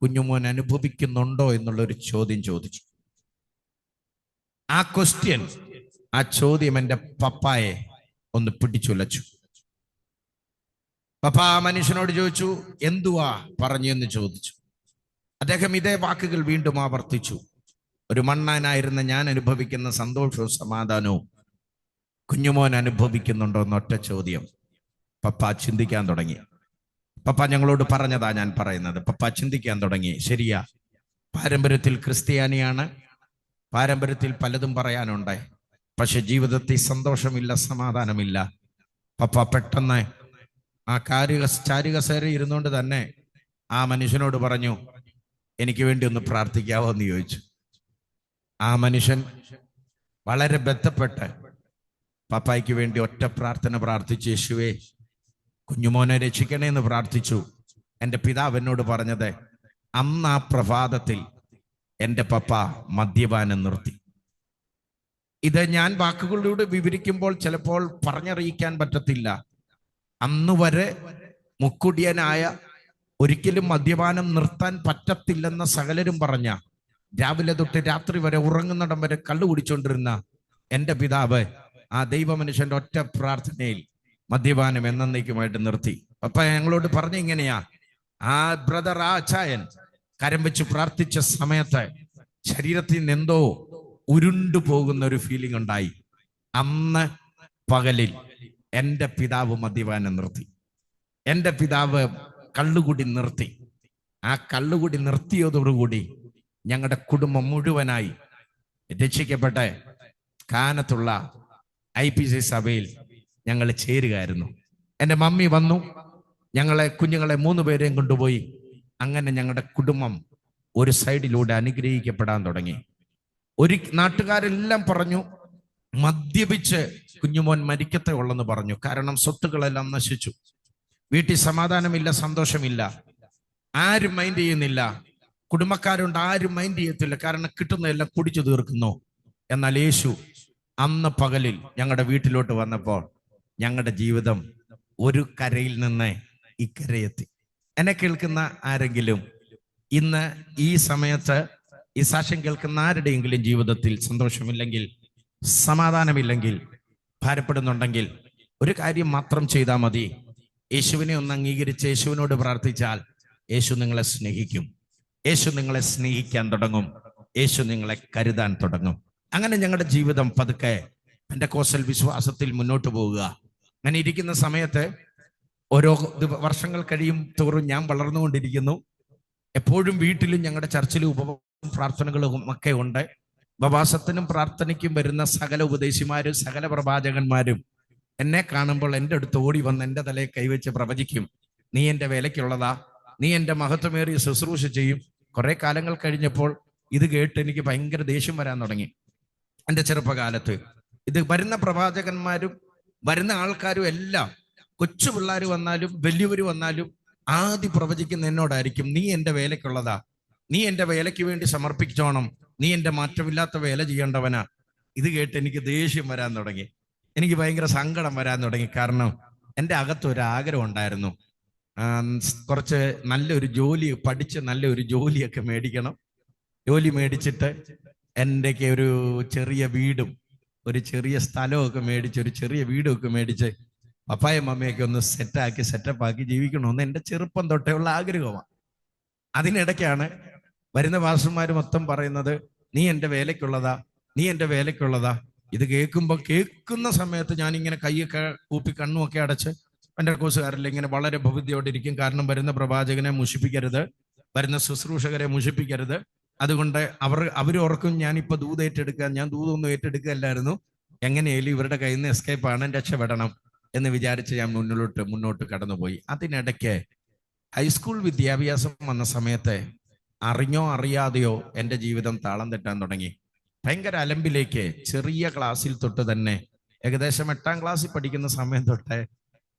കുഞ്ഞുമോൻ അനുഭവിക്കുന്നുണ്ടോ എന്നുള്ളൊരു ചോദ്യം ചോദിച്ചു. ആ ചോദ്യം എൻ്റെ പപ്പായെ ഒന്ന് പിടിച്ചുലച്ചു. പപ്പ ആ മനുഷ്യനോട് ചോദിച്ചു, എന്തുവാ പറഞ്ഞു എന്ന് ചോദിച്ചു. അദ്ദേഹം ഇതേ വാക്കുകൾ വീണ്ടും ആവർത്തിച്ചു. ഒരു മണ്ണാനായിരുന്ന ഞാൻ അനുഭവിക്കുന്ന സന്തോഷവും സമാധാനവും കുഞ്ഞുമോൻ അനുഭവിക്കുന്നുണ്ടോ എന്നൊറ്റ ചോദ്യം. പപ്പ ചിന്തിക്കാൻ തുടങ്ങി. പപ്പ ഞങ്ങളോട് പറഞ്ഞതാ ഞാൻ പറയുന്നത്. പപ്പ ചിന്തിക്കാൻ തുടങ്ങി. ശരിയാ, പാരമ്പര്യത്തിൽ ക്രിസ്ത്യാനിയാണ്, പാരമ്പര്യത്തിൽ പലതും പറയാനുണ്ട്, പക്ഷെ ജീവിതത്തിൽ സന്തോഷമില്ല, സമാധാനമില്ല. പപ്പ പെട്ടെന്ന് ആ ചാരുകസേര ഇരുന്നുകൊണ്ട് തന്നെ ആ മനുഷ്യനോട് പറഞ്ഞു, എനിക്ക് വേണ്ടി ഒന്ന് പ്രാർത്ഥിക്കാവോ എന്ന് ചോദിച്ചു. ആ മനുഷ്യൻ വളരെ ബന്ധപ്പെട്ട് പപ്പായ്ക്ക് വേണ്ടി ഒറ്റ പ്രാർത്ഥന പ്രാർത്ഥിച്ചു. യേശുവേ, കുഞ്ഞുമോനെ രക്ഷിക്കണേ എന്ന് പ്രാർത്ഥിച്ചു. എൻ്റെ പിതാവ് എന്നോട് പറഞ്ഞത്, അന്ന് ആ പ്രഭാതത്തിൽ എൻ്റെ പപ്പ മദ്യപാനം നിർത്തി. ഇത് ഞാൻ വാക്കുകളിലൂടെ വിവരിക്കുമ്പോൾ ചിലപ്പോൾ പറഞ്ഞറിയിക്കാൻ പറ്റത്തില്ല. അന്ന് വരെ മുക്കുടിയനായ, ഒരിക്കലും മദ്യപാനം നിർത്താൻ പറ്റത്തില്ലെന്ന സകലരും പറഞ്ഞ, രാവിലെ തൊട്ട് രാത്രി വരെ ഉറങ്ങുന്നിടം വരെ കള്ളു കുടിച്ചോണ്ടിരുന്ന എൻ്റെ പിതാവ് ആ ദൈവ മനുഷ്യന്റെ ഒറ്റ പ്രാർത്ഥനയിൽ മദ്യപാനം എന്നേക്കുമായിട്ട് നിർത്തി. പപ്പ ഞങ്ങളോട് പറഞ്ഞ ഇങ്ങനെയാ, ആ ബ്രദർ, ആ അച്ചായൻ കരം വെച്ച് പ്രാർത്ഥിച്ച സമയത്ത് ശരീരത്തിൽ നിന്ന് എന്തോ ഉരുണ്ടു പോകുന്ന ഒരു ഫീലിംഗ് ഉണ്ടായി. അന്ന് പകലിൽ എൻ്റെ പിതാവ് മദ്യപാനം നിർത്തി, എൻ്റെ പിതാവ് കള്ളുകുടി നിർത്തി. ആ കള്ളുകുടി നിർത്തിയതോടുകൂടി ഞങ്ങളുടെ കുടുംബം മുഴുവനായി രക്ഷിക്കപ്പെട്ട കാനത്തുള്ള IPC സഭയിൽ ഞങ്ങൾ ചേരുകയായിരുന്നു. എൻ്റെ മമ്മി വന്നു, കുഞ്ഞുങ്ങളെ 3 പേരെയും കൊണ്ടുപോയി. അങ്ങനെ ഞങ്ങളുടെ കുടുംബം ഒരു സൈഡിലൂടെ അനുഗ്രഹിക്കപ്പെടാൻ തുടങ്ങി. ഒരു നാട്ടുകാരെല്ലാം പറഞ്ഞു, മദ്യപിച്ച് കുഞ്ഞുമോൻ മരിക്കത്തേ ഉള്ളെന്ന് പറഞ്ഞു. കാരണം സ്വത്തുക്കളെല്ലാം നശിച്ചു, വീട്ടിൽ സമാധാനമില്ല, സന്തോഷമില്ല, ആരും മൈൻഡ് ചെയ്യുന്നില്ല. കുടുംബക്കാരുണ്ട്, ആരും മൈൻഡ് ചെയ്യത്തില്ല, കാരണം കിട്ടുന്നതെല്ലാം കുടിച്ചു തീർക്കുന്നു. എന്നാൽ യേശു അന്ന് പകലിൽ ഞങ്ങളുടെ വീട്ടിലോട്ട് വന്നപ്പോൾ ഞങ്ങളുടെ ജീവിതം ഒരു കരയിൽ നിന്ന് ഇക്കരയെത്തി. എന്നെ കേൾക്കുന്ന ആരെങ്കിലും ഇന്ന് ഈ സമയത്ത് ഈ സാക്ഷ്യം കേൾക്കുന്ന ആരുടെയെങ്കിലും ജീവിതത്തിൽ സന്തോഷമില്ലെങ്കിൽ, സമാധാനമില്ലെങ്കിൽ, ഭാരപ്പെടുന്നുണ്ടെങ്കിൽ ഒരു കാര്യം മാത്രം ചെയ്താൽ മതി. യേശുവിനെ ഒന്ന് അംഗീകരിച്ച് യേശുവിനോട് പ്രാർത്ഥിച്ചാൽ യേശു നിങ്ങളെ സ്നേഹിക്കും, യേശു നിങ്ങളെ സ്നേഹിക്കാൻ തുടങ്ങും, യേശു നിങ്ങളെ കരുതാൻ തുടങ്ങും. അങ്ങനെ ഞങ്ങളുടെ ജീവിതം പതുക്കെ പെന്തക്കോസ്തൽ വിശ്വാസത്തിൽ മുന്നോട്ട് പോവുക. അങ്ങനെ ഇരിക്കുന്ന സമയത്ത് ഓരോ വർഷങ്ങൾ കഴിയും തോറും ഞാൻ വളർന്നുകൊണ്ടിരിക്കുന്നു. എപ്പോഴും വീട്ടിലും ഞങ്ങളുടെ ചർച്ചിലും ഉപവാസവും പ്രാർത്ഥനകളും ഒക്കെ ഉണ്ട്. ഉപവാസത്തിനും പ്രാർത്ഥനയ്ക്കും വരുന്ന സകല ഉപദേശിമാരും സകല പ്രവാചകന്മാരും എന്നെ കാണുമ്പോൾ എൻ്റെ അടുത്ത് ഓടി വന്ന് എൻ്റെ തലയെ കൈവച്ച് പ്രവചിക്കും, നീ എൻ്റെ വേലയ്ക്കുള്ളതാ, നീ എൻ്റെ മഹത്വമേറിയ ശുശ്രൂഷ ചെയ്യും. കുറെ കാലങ്ങൾ കഴിഞ്ഞപ്പോൾ ഇത് കേട്ട് എനിക്ക് ഭയങ്കര ദേഷ്യം വരാൻ തുടങ്ങി. എൻ്റെ ചെറുപ്പകാലത്ത് ഇത് വരുന്ന പ്രവാചകന്മാരും വരുന്ന ആൾക്കാരും എല്ലാം, കൊച്ചു പിള്ളേർ വന്നാലും വലിയവർ വന്നാലും ആദ്യം പ്രവചിക്കുന്ന എന്നോടായിരിക്കും, നീ എൻ്റെ വേലയ്ക്കുള്ളതാ, നീ എൻ്റെ വേലയ്ക്ക് വേണ്ടി സമർപ്പിച്ചോണം, നീ എൻ്റെ മാറ്റമില്ലാത്ത വേല ചെയ്യേണ്ടവനാ. ഇത് കേട്ട് എനിക്ക് ദേഷ്യം വരാൻ തുടങ്ങി, എനിക്ക് ഭയങ്കര സങ്കടം വരാൻ തുടങ്ങി. കാരണം എൻ്റെ അകത്തൊരു ആഗ്രഹം ഉണ്ടായിരുന്നു, കുറച്ച് നല്ലൊരു ജോലി പഠിച്ച് നല്ലൊരു ജോലിയൊക്കെ മേടിക്കണം. ജോലി മേടിച്ചിട്ട് എൻ്റെയൊക്കെ ഒരു ചെറിയ വീടും ഒരു ചെറിയ സ്ഥലമൊക്കെ മേടിച്ച് ഒരു ചെറിയ വീടൊക്കെ മേടിച്ച് പപ്പായും മമ്മയൊക്കെ ഒന്ന് സെറ്റപ്പാക്കി ജീവിക്കണമെന്ന് എൻ്റെ ചെറുപ്പം തൊട്ടേ ഉള്ള ആഗ്രഹമാണ്. അതിനിടയ്ക്കാണ് വരുന്ന പാസ്റ്റർമാർ മൊത്തം പറയുന്നത്, നീ എൻ്റെ വേലയ്ക്കുള്ളതാ, നീ എൻ്റെ വേലയ്ക്കുള്ളതാ. ഇത് കേൾക്കുന്ന സമയത്ത് ഞാനിങ്ങനെ കൈയൊക്കെ കൂപ്പി കണ്ണുമൊക്കെ അടച്ച് പെന്തക്കോസ്തുകാരിൽ ഇങ്ങനെ വളരെ ഭവ്യതയോടെ ഇരിക്കും. കാരണം വരുന്ന പ്രവാചകനെ മുഷിപ്പിക്കരുത്, വരുന്ന ശുശ്രൂഷകരെ മുഷിപ്പിക്കരുത്. അതുകൊണ്ട് അവർ ഓർക്കും ഞാനിപ്പോൾ ഞാൻ ദൂതൊന്നും ഏറ്റെടുക്കുകയല്ലായിരുന്നു, എങ്ങനെയായാലും ഇവരുടെ കയ്യിൽ നിന്ന് എസ്കേപ്പാണ്, രക്ഷപ്പെടണം എന്ന് വിചാരിച്ച് ഞാൻ മുന്നോട്ട് കടന്നുപോയി. അതിനിടയ്ക്ക് ഹൈസ്കൂൾ വിദ്യാഭ്യാസം വന്ന സമയത്ത് അറിഞ്ഞോ അറിയാതെയോ എൻ്റെ ജീവിതം താളം തെറ്റാൻ തുടങ്ങി. ഭയങ്കര അലമ്പിലേക്ക് ചെറിയ ക്ലാസ്സിൽ തൊട്ട് തന്നെ, ഏകദേശം 8ാം ക്ലാസ്സിൽ പഠിക്കുന്ന സമയം തൊട്ട്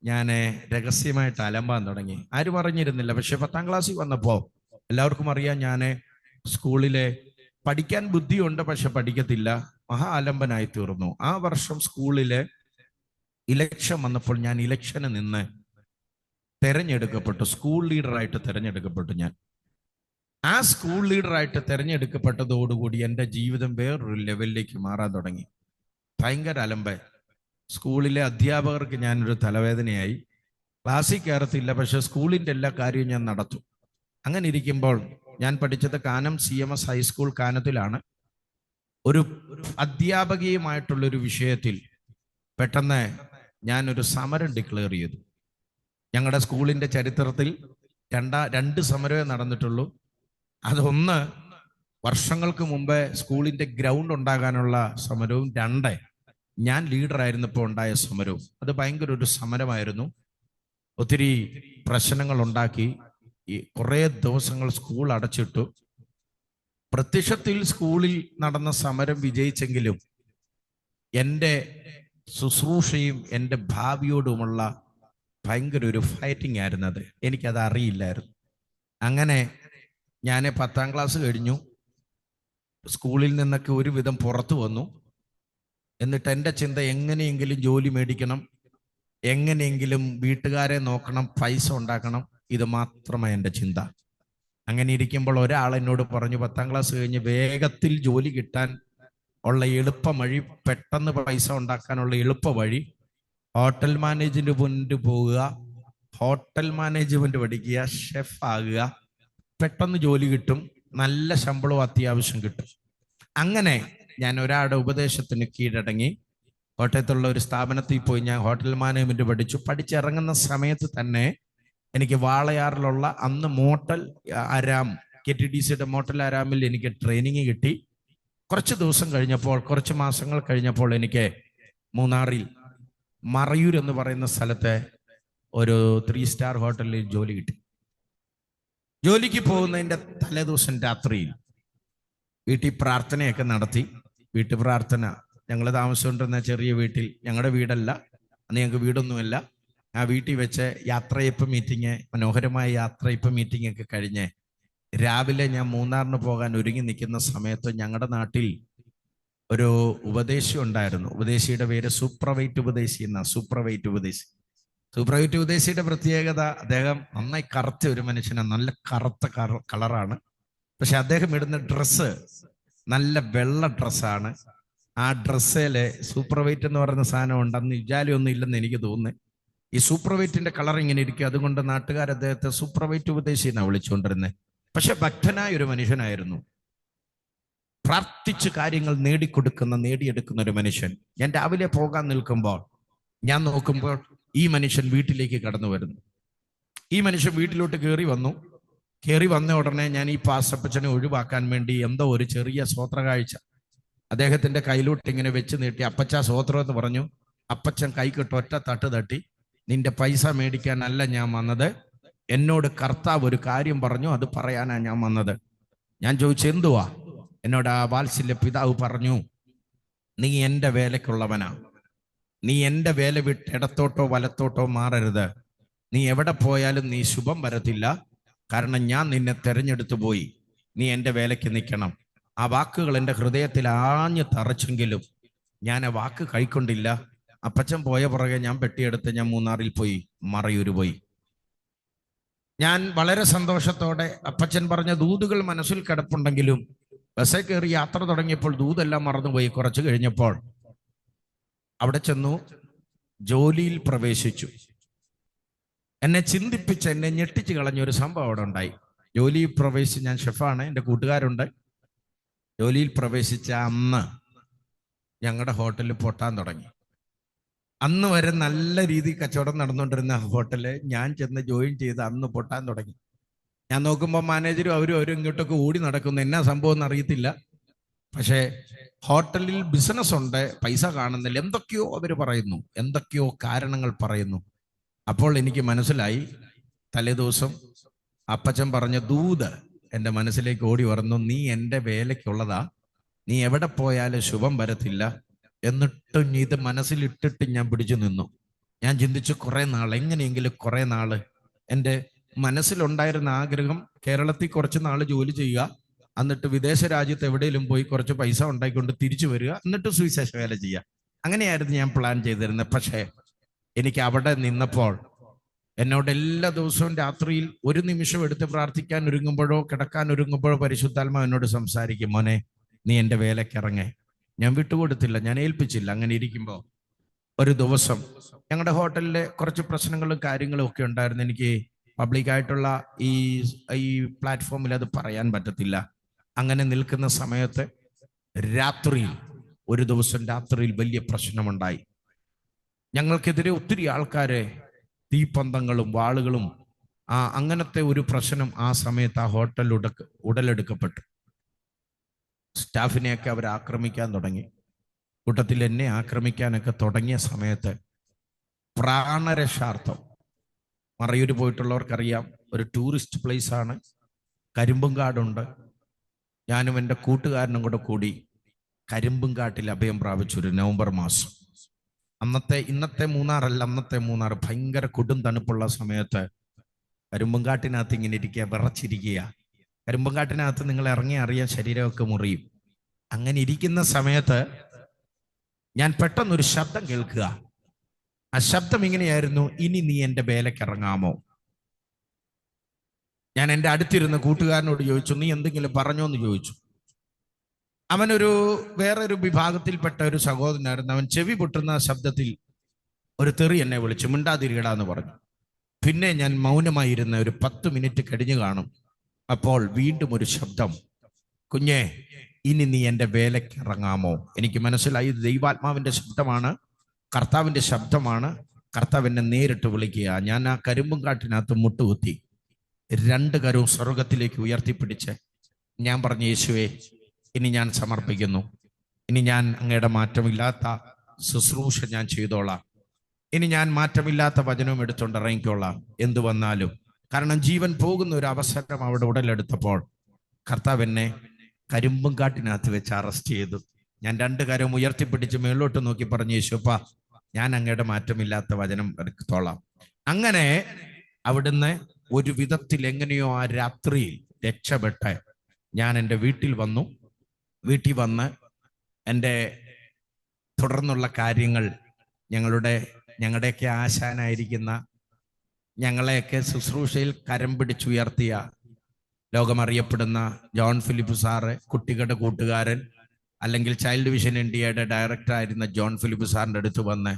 ഞാൻ രഹസ്യമായിട്ട് അലമ്പാൻ തുടങ്ങി. ആരും അറിഞ്ഞിരുന്നില്ല. പക്ഷെ 10ാം ക്ലാസ്സിൽ വന്നപ്പോൾ എല്ലാവർക്കും അറിയാം, ഞാൻ സ്കൂളിലെ പഠിക്കാൻ ബുദ്ധിയുണ്ട് പക്ഷെ പഠിക്കത്തില്ല, മഹാ അലമ്പനായി തീർന്നു. ആ വർഷം സ്കൂളിലെ ഇലക്ഷൻ വന്നപ്പോൾ ഞാൻ ഇലക്ഷന് നിന്ന് തെരഞ്ഞെടുക്കപ്പെട്ടു, സ്കൂൾ ലീഡറായിട്ട് തെരഞ്ഞെടുക്കപ്പെട്ടു. ഞാൻ ആ സ്കൂൾ ലീഡറായിട്ട് തെരഞ്ഞെടുക്കപ്പെട്ടതോടുകൂടി എൻ്റെ ജീവിതം വേറൊരു ലെവലിലേക്ക് മാറാൻ തുടങ്ങി. ഭയങ്കര അലമ്പ്. സ്കൂളിലെ അധ്യാപകർക്ക് ഞാനൊരു തലവേദനയായി. ക്ലാസ്സിൽ കയറത്തില്ല, പക്ഷെ സ്കൂളിൻ്റെ എല്ലാ കാര്യവും ഞാൻ നടത്തും. അങ്ങനെ ഇരിക്കുമ്പോൾ ഞാൻ പഠിച്ചത് കാനം CMS ഹൈസ്കൂൾ കാനത്തിലാണ്. ഒരു അധ്യാപകീയമായിട്ടുള്ളൊരു വിഷയത്തിൽ പെട്ടെന്ന് ഞാനൊരു സമരം ഡിക്ലെയർ ചെയ്തു. ഞങ്ങളുടെ സ്കൂളിൻ്റെ ചരിത്രത്തിൽ രണ്ട് സമരമേ നടന്നിട്ടുള്ളൂ. അതൊന്ന് വർഷങ്ങൾക്ക് മുമ്പേ സ്കൂളിൻ്റെ ഗ്രൗണ്ട് ഉണ്ടാകാനുള്ള സമരവും, 2 ഞാൻ ലീഡറായിരുന്നപ്പോൾ ഉണ്ടായ സമരവും. അത് ഭയങ്കര ഒരു സമരമായിരുന്നു. ഒത്തിരി പ്രശ്നങ്ങൾ ഉണ്ടാക്കി. കുറേ ദിവസങ്ങൾ സ്കൂൾ അടച്ചിട്ടു. പ്രത്യക്ഷത്തിൽ സ്കൂളിൽ നടന്ന സമരം വിജയിച്ചെങ്കിലും എൻ്റെ ശുശ്രൂഷയും എൻ്റെ ഭാവിയോടുമുള്ള ഭയങ്കര ഒരു ഫൈറ്റിംഗ് ആയിരുന്നത്. എനിക്കത് അറിയില്ലായിരുന്നു. അങ്ങനെ ഞാൻ 10ാം ക്ലാസ് കഴിഞ്ഞു. സ്കൂളിൽ നിന്നൊക്കെ ഒരുവിധം പുറത്തു വന്നു. എന്നിട്ട് എൻ്റെ ചിന്ത എങ്ങനെയെങ്കിലും ജോലി മേടിക്കണം, എങ്ങനെയെങ്കിലും വീട്ടുകാരെ നോക്കണം, പൈസ ഉണ്ടാക്കണം. ഇത് മാത്രമാണ് എൻ്റെ ചിന്ത. അങ്ങനെ ഇരിക്കുമ്പോൾ ഒരാൾ എന്നോട് പറഞ്ഞു, 10ാം ക്ലാസ് കഴിഞ്ഞ് വേഗത്തിൽ ജോലി കിട്ടാൻ ഉള്ള എളുപ്പ വഴി, പെട്ടെന്ന് പൈസ ഉണ്ടാക്കാനുള്ള എളുപ്പ വഴി, ഹോട്ടൽ മാനേജ്മെന്റ് പോവുക, ഹോട്ടൽ മാനേജ്മെന്റ് പഠിക്കുക, ഷെഫ് ആകുക, പെട്ടെന്ന് ജോലി കിട്ടും, നല്ല ശമ്പളവും അത്യാവശ്യം കിട്ടും. അങ്ങനെ ഞാൻ ഒരാളുടെ ഉപദേശത്തിന് കീഴടങ്ങി. കോട്ടയത്തുള്ള ഒരു സ്ഥാപനത്തിൽ പോയി ഞാൻ ഹോട്ടൽ മാനേജ്മെന്റ് പഠിച്ചിറങ്ങുന്ന സമയത്ത് തന്നെ എനിക്ക് വാളയാറിലുള്ള അന്ന് മോട്ടൽ ആരാം KTDCയുടെ മോട്ടൽ ആരാമിൽ എനിക്ക് ട്രെയിനിങ് കിട്ടി. കുറച്ച് മാസങ്ങൾ കഴിഞ്ഞപ്പോൾ എനിക്ക് മൂന്നാറിൽ മറയൂർ എന്ന് പറയുന്ന സ്ഥലത്തെ ഒരു 3 സ്റ്റാർ ഹോട്ടലിൽ ജോലി കിട്ടി. ജോലിക്ക് പോകുന്നതിൻ്റെ തലേദിവസം രാത്രിയിൽ വീട്ടിൽ പ്രാർത്ഥനയൊക്കെ നടത്തി. വീട്ടു പ്രാർത്ഥന, ഞങ്ങൾ താമസിച്ചുകൊണ്ടിരുന്ന ചെറിയ വീട്ടിൽ, ഞങ്ങളുടെ വീടല്ല, അന്ന് ഞങ്ങൾക്ക് വീടൊന്നുമില്ല, ആ വീട്ടിൽ വെച്ച് യാത്രയപ്പ് മീറ്റിംഗ്, മനോഹരമായ യാത്രയപ്പ് മീറ്റിംഗ് ഒക്കെ കഴിഞ്ഞ് രാവിലെ ഞാൻ മൂന്നാറിന് പോകാൻ ഒരുങ്ങി നിൽക്കുന്ന സമയത്ത് ഞങ്ങളുടെ നാട്ടിൽ ഒരു ഉപദേശി ഉണ്ടായിരുന്നു. ഉപദേശിയുടെ പേര് സൂപ്രവൈറ്റ് ഉപദേശി എന്ന. സൂപ്രവൈറ്റ് ഉപദേശിയുടെ പ്രത്യേകത, അദ്ദേഹം നന്നായി കറുത്ത ഒരു മനുഷ്യനാണ്. നല്ല കറുത്ത കളറാണ്. പക്ഷെ അദ്ദേഹം ഇടുന്ന ഡ്രസ്സ് നല്ല വെള്ള ഡ്രസ്സാണ്. ആ ഡ്രസ്സില് സൂപ്പർവൈറ്റ് എന്ന് പറയുന്ന സാധനം ഉണ്ട്. അന്ന് ഇജാലി ഒന്നും ഇല്ലെന്ന് എനിക്ക് തോന്നുന്നു. ഈ സൂപ്പർവൈറ്റിന്റെ കളർ ഇങ്ങനെ ഇരിക്കും. അതുകൊണ്ട് നാട്ടുകാർ അദ്ദേഹത്തെ സൂപ്പർവൈറ്റ് ഉപദേശി എന്നാണ് വിളിച്ചുകൊണ്ടിരുന്നത്. പക്ഷെ ഭക്തനായ ഒരു മനുഷ്യനായിരുന്നു. പ്രാർത്ഥിച്ച് കാര്യങ്ങൾ നേടിയെടുക്കുന്ന ഒരു മനുഷ്യൻ. ഞാൻ രാവിലെ പോകാൻ നിൽക്കുമ്പോൾ ഞാൻ നോക്കുമ്പോൾ ഈ മനുഷ്യൻ വീട്ടിലേക്ക് കടന്നു വരുന്നു. ഈ മനുഷ്യൻ വീട്ടിലോട്ട് കയറി വന്ന ഉടനെ ഞാൻ ഈ പാസ്റ്റപ്പച്ചനെ ഒഴിവാക്കാൻ വേണ്ടി എന്തോ ഒരു ചെറിയ സ്വോത്ര കാഴ്ച അദ്ദേഹത്തിന്റെ കയ്യിലോട്ട് ഇങ്ങനെ വെച്ച് നീട്ടി. അപ്പച്ച സ്വോത്രം എന്ന് പറഞ്ഞു. അപ്പച്ചൻ കൈക്കിട്ട് ഒറ്റ തട്ട് തട്ടി, നിന്റെ പൈസ മേടിക്കാനല്ല ഞാൻ വന്നത്, എന്നോട് കർത്താവ് ഒരു കാര്യം പറഞ്ഞു, അത് പറയാനാ ഞാൻ വന്നത്. ഞാൻ ചോദിച്ചു എന്തുവാ? എന്നോട് ആ വാത്സല്യ പിതാവ് പറഞ്ഞു, നീ എൻ്റെ വേലയ്ക്കുള്ളവനാ, നീ എൻ്റെ വേല വിട്ട് ഇടത്തോട്ടോ വലത്തോട്ടോ മാറരുത്, നീ എവിടെ പോയാലും നീ ശുഭം വരത്തില്ല, കാരണം ഞാൻ നിന്നെ തെരഞ്ഞെടുത്തു പോയി, നീ എൻ്റെ വേലയ്ക്ക് നിൽക്കണം. ആ വാക്കുകൾ എൻ്റെ ഹൃദയത്തിൽ ആഞ്ഞു തറച്ചെങ്കിലും ഞാൻ ആ വാക്ക് കൈക്കൊണ്ടില്ല. അപ്പച്ചൻ പോയ പുറകെ ഞാൻ പെട്ടിയെടുത്ത് ഞാൻ മൂന്നാറിൽ പോയി, മറയൂർ പോയി. ഞാൻ വളരെ സന്തോഷത്തോടെ, അപ്പച്ചൻ പറഞ്ഞ ദൂതുകൾ മനസ്സിൽ കിടപ്പുണ്ടെങ്കിലും ബസ്സിൽ കയറി യാത്ര തുടങ്ങിയപ്പോൾ ദൂതെല്ലാം മറന്നുപോയി. കുറച്ച് കഴിഞ്ഞപ്പോൾ അവിടെ ചെന്നു, ജോലിയിൽ പ്രവേശിച്ചു. എന്നെ ചിന്തിപ്പിച്ച് എന്നെ ഞെട്ടിച്ച് കളഞ്ഞൊരു സംഭവം അവിടെ ഉണ്ടായി. ജോലിയിൽ പ്രവേശിച്ച്, ഞാൻ ഷെഫാണ്, എൻ്റെ കൂട്ടുകാരുണ്ട്. ജോലിയിൽ പ്രവേശിച്ച അന്ന് ഞങ്ങളുടെ ഹോട്ടലിൽ പൊട്ടാൻ തുടങ്ങി. അന്ന് വരെ നല്ല രീതിയിൽ കച്ചവടം നടന്നുകൊണ്ടിരുന്ന ഹോട്ടല് ഞാൻ ചെന്ന് ജോയിൻ ചെയ്ത് അന്ന് പൊട്ടാൻ തുടങ്ങി. ഞാൻ നോക്കുമ്പോൾ മാനേജരും അവരും ഇങ്ങോട്ടൊക്കെ ഓടി നടക്കുന്നു. എന്നാ സംഭവം എന്ന് അറിയത്തില്ല. പക്ഷേ ഹോട്ടലിൽ ബിസിനസ് ഉണ്ട്, പൈസ കാണുന്നില്ല, എന്തൊക്കെയോ അവർ പറയുന്നു, എന്തൊക്കെയോ കാരണങ്ങൾ പറയുന്നു. അപ്പോൾ എനിക്ക് മനസ്സിലായി, തലേദിവസം അപ്പച്ചൻ പറഞ്ഞ ദൂത് എൻ്റെ മനസ്സിലേക്ക് ഓടി വന്നു. നീ എൻ്റെ വേലയ്ക്കുള്ളതാ, നീ എവിടെ പോയാലും ശുഭം വരത്തില്ല. എന്നിട്ടും ഇത് മനസ്സിലിട്ടിട്ട് ഞാൻ പിടിച്ചു നിന്നു. ഞാൻ ചിന്തിച്ചു, എങ്ങനെയെങ്കിലും കുറെ നാള് എൻ്റെ മനസ്സിലുണ്ടായിരുന്ന ആഗ്രഹം, കേരളത്തിൽ കുറച്ച് നാൾ ജോലി ചെയ്യുക, എന്നിട്ട് വിദേശ രാജ്യത്ത് എവിടെയെങ്കിലും പോയി കുറച്ച് പൈസ ഉണ്ടാക്കിക്കൊണ്ട് തിരിച്ചു വരിക, എന്നിട്ട് സുവിശേഷ വേല ചെയ്യുക. അങ്ങനെയായിരുന്നു ഞാൻ പ്ലാൻ ചെയ്തിരുന്നത്. പക്ഷേ എനിക്ക് അവിടെ നിന്നപ്പോൾ എന്നോട് എല്ലാ ദിവസവും രാത്രിയിൽ ഒരു നിമിഷം എടുത്ത് പ്രാർത്ഥിക്കാൻ ഒരുങ്ങുമ്പോഴോ കിടക്കാൻ ഒരുങ്ങുമ്പോഴോ പരിശുദ്ധാത്മാവ് എന്നോട് സംസാരിക്കും, മോനെ നീ എൻ്റെ വേലക്കിറങ്ങേ. ഞാൻ വിട്ടുകൊടുത്തില്ല, ഞാൻ ഏൽപ്പിച്ചില്ല. അങ്ങനെ ഇരിക്കുമ്പോൾ ഒരു ദിവസം ഞങ്ങളുടെ ഹോട്ടലിലെ കുറച്ച് പ്രശ്നങ്ങളും കാര്യങ്ങളും ഒക്കെ ഉണ്ടായിരുന്നു. എനിക്ക് പബ്ലിക്കായിട്ടുള്ള ഈ പ്ലാറ്റ്ഫോമിൽ അത് പറയാൻ പറ്റത്തില്ല. അങ്ങനെ നിൽക്കുന്ന സമയത്ത് ഒരു ദിവസം രാത്രിയിൽ വലിയ പ്രശ്നമുണ്ടായി. ഞങ്ങൾക്കെതിരെ ഒത്തിരി ആൾക്കാരെ തീപ്പന്തങ്ങളും വാളുകളും അങ്ങനത്തെ ഒരു പ്രശ്നം ആ സമയത്ത് ആ ഹോട്ടൽ ഉടലെടുക്കപ്പെട്ടു. സ്റ്റാഫിനെയൊക്കെ അവർ ആക്രമിക്കാൻ തുടങ്ങി. കൂട്ടത്തിൽ എന്നെ ആക്രമിക്കാനൊക്കെ തുടങ്ങിയ സമയത്ത് പ്രാണരക്ഷാർത്ഥം, മറയൂർ പോയിട്ടുള്ളവർക്കറിയാം, ഒരു ടൂറിസ്റ്റ് പ്ലേസ് ആണ്, കരിമ്പുംകാടുണ്ട്. ഞാനും എൻ്റെ കൂട്ടുകാരനും കൂടെ കൂടി കരിമ്പുംകാട്ടിൽ അഭയം പ്രാപിച്ചൊരു നവംബർ മാസം. ഇന്നത്തെ മൂന്നാറല്ല, അന്നത്തെ മൂന്നാർ ഭയങ്കര കൊടും തണുപ്പുള്ള സമയത്ത് കരിമ്പുംകാട്ടിനകത്ത് ഇങ്ങനെ ഇരിക്കുക, വിറച്ചിരിക്കുക. കരിമ്പുംകാട്ടിനകത്ത് നിങ്ങൾ ഇറങ്ങി അറിയാൻ ശരീരമൊക്കെ മുറിയും. അങ്ങനെ ഇരിക്കുന്ന സമയത്ത് ഞാൻ പെട്ടെന്നൊരു ശബ്ദം കേൾക്കുക. ആ ശബ്ദം ഇങ്ങനെയായിരുന്നു, ഇനി നീ എൻ്റെ വേലക്കിറങ്ങാമോ? ഞാൻ എൻ്റെ അടുത്തിരുന്ന കൂട്ടുകാരനോട് ചോദിച്ചു, നീ എന്തെങ്കിലും പറഞ്ഞോ എന്ന് ചോദിച്ചു. അവനൊരു വേറൊരു വിഭാഗത്തിൽപ്പെട്ട ഒരു സഹോദരനായിരുന്നു. അവൻ ചെവി പൊട്ടുന്ന ശബ്ദത്തിൽ ഒരു തെറി എന്നെ വിളിച്ചു, മിണ്ടാതിരികടാന്ന് പറഞ്ഞു. പിന്നെ ഞാൻ മൗനമായിരുന്ന ഒരു 10 മിനിറ്റ് കഴിഞ്ഞു കാണും. അപ്പോൾ വീണ്ടും ഒരു ശബ്ദം, കുഞ്ഞേ ഇനി നീ എൻ്റെ വേലയ്ക്ക് ഇറങ്ങാമോ? എനിക്ക് മനസ്സിലായി ദൈവാത്മാവിന്റെ ശബ്ദമാണ്. കർത്താവിൻ്റെ ശബ്ദമാണ്. കർത്താവ് എന്നെ നേരിട്ട് വിളിക്കുക. ഞാൻ ആ കരിമ്പും കാട്ടിനകത്ത് മുട്ടുകുത്തി 2 കരവും സ്വർഗത്തിലേക്ക് ഉയർത്തിപ്പിടിച്ച് ഞാൻ പറഞ്ഞു, യേശുവേ, ഇനി ഞാൻ സമർപ്പിക്കുന്നു. ഇനി ഞാൻ അങ്ങയുടെ മാറ്റമില്ലാത്ത ശുശ്രൂഷ ഞാൻ ചെയ്തോളാം. ഇനി ഞാൻ മാറ്റമില്ലാത്ത വചനവും എടുത്തുകൊണ്ട് ഇറങ്ങിക്കോളാം, എന്തു വന്നാലും. കാരണം ജീവൻ പോകുന്ന ഒരു അവസരം അവിടെ ഉടലെടുത്തപ്പോൾ കർത്താവ് എന്നെ കരിമ്പും കാട്ടിനകത്ത് വെച്ച് അറസ്റ്റ് ചെയ്തു. ഞാൻ 2 കരവും ഉയർത്തിപ്പിടിച്ച് മേളിലോട്ട് നോക്കി പറഞ്ഞു, യേശുപ്പാ, ഞാൻ അങ്ങയുടെ മാറ്റമില്ലാത്ത വചനം എടുത്തോളാം. അങ്ങനെ അവിടുന്ന് ഒരു വിധത്തിൽ എങ്ങനെയോ ആ രാത്രിയിൽ രക്ഷപ്പെട്ട് ഞാൻ എൻ്റെ വീട്ടിൽ വന്നു. വീട്ടിൽ വന്ന് എൻ്റെ തുടർന്നുള്ള കാര്യങ്ങൾ ഞങ്ങളുടെയൊക്കെ ആശാനായിരിക്കുന്ന, ഞങ്ങളെയൊക്കെ ശുശ്രൂഷയിൽ കരം പിടിച്ചുയർത്തിയ ലോകമറിയപ്പെടുന്ന ജോൺ ഫിലിപ്പ് സാറ്, കുട്ടികളുടെ കൂട്ടുകാരൻ, അല്ലെങ്കിൽ ചൈൽഡ് വിഷൻ ഇന്ത്യയുടെ ഡയറക്ടറായിരുന്ന ജോൺ ഫിലിപ്പ് സാറിൻ്റെ അടുത്ത് വന്ന്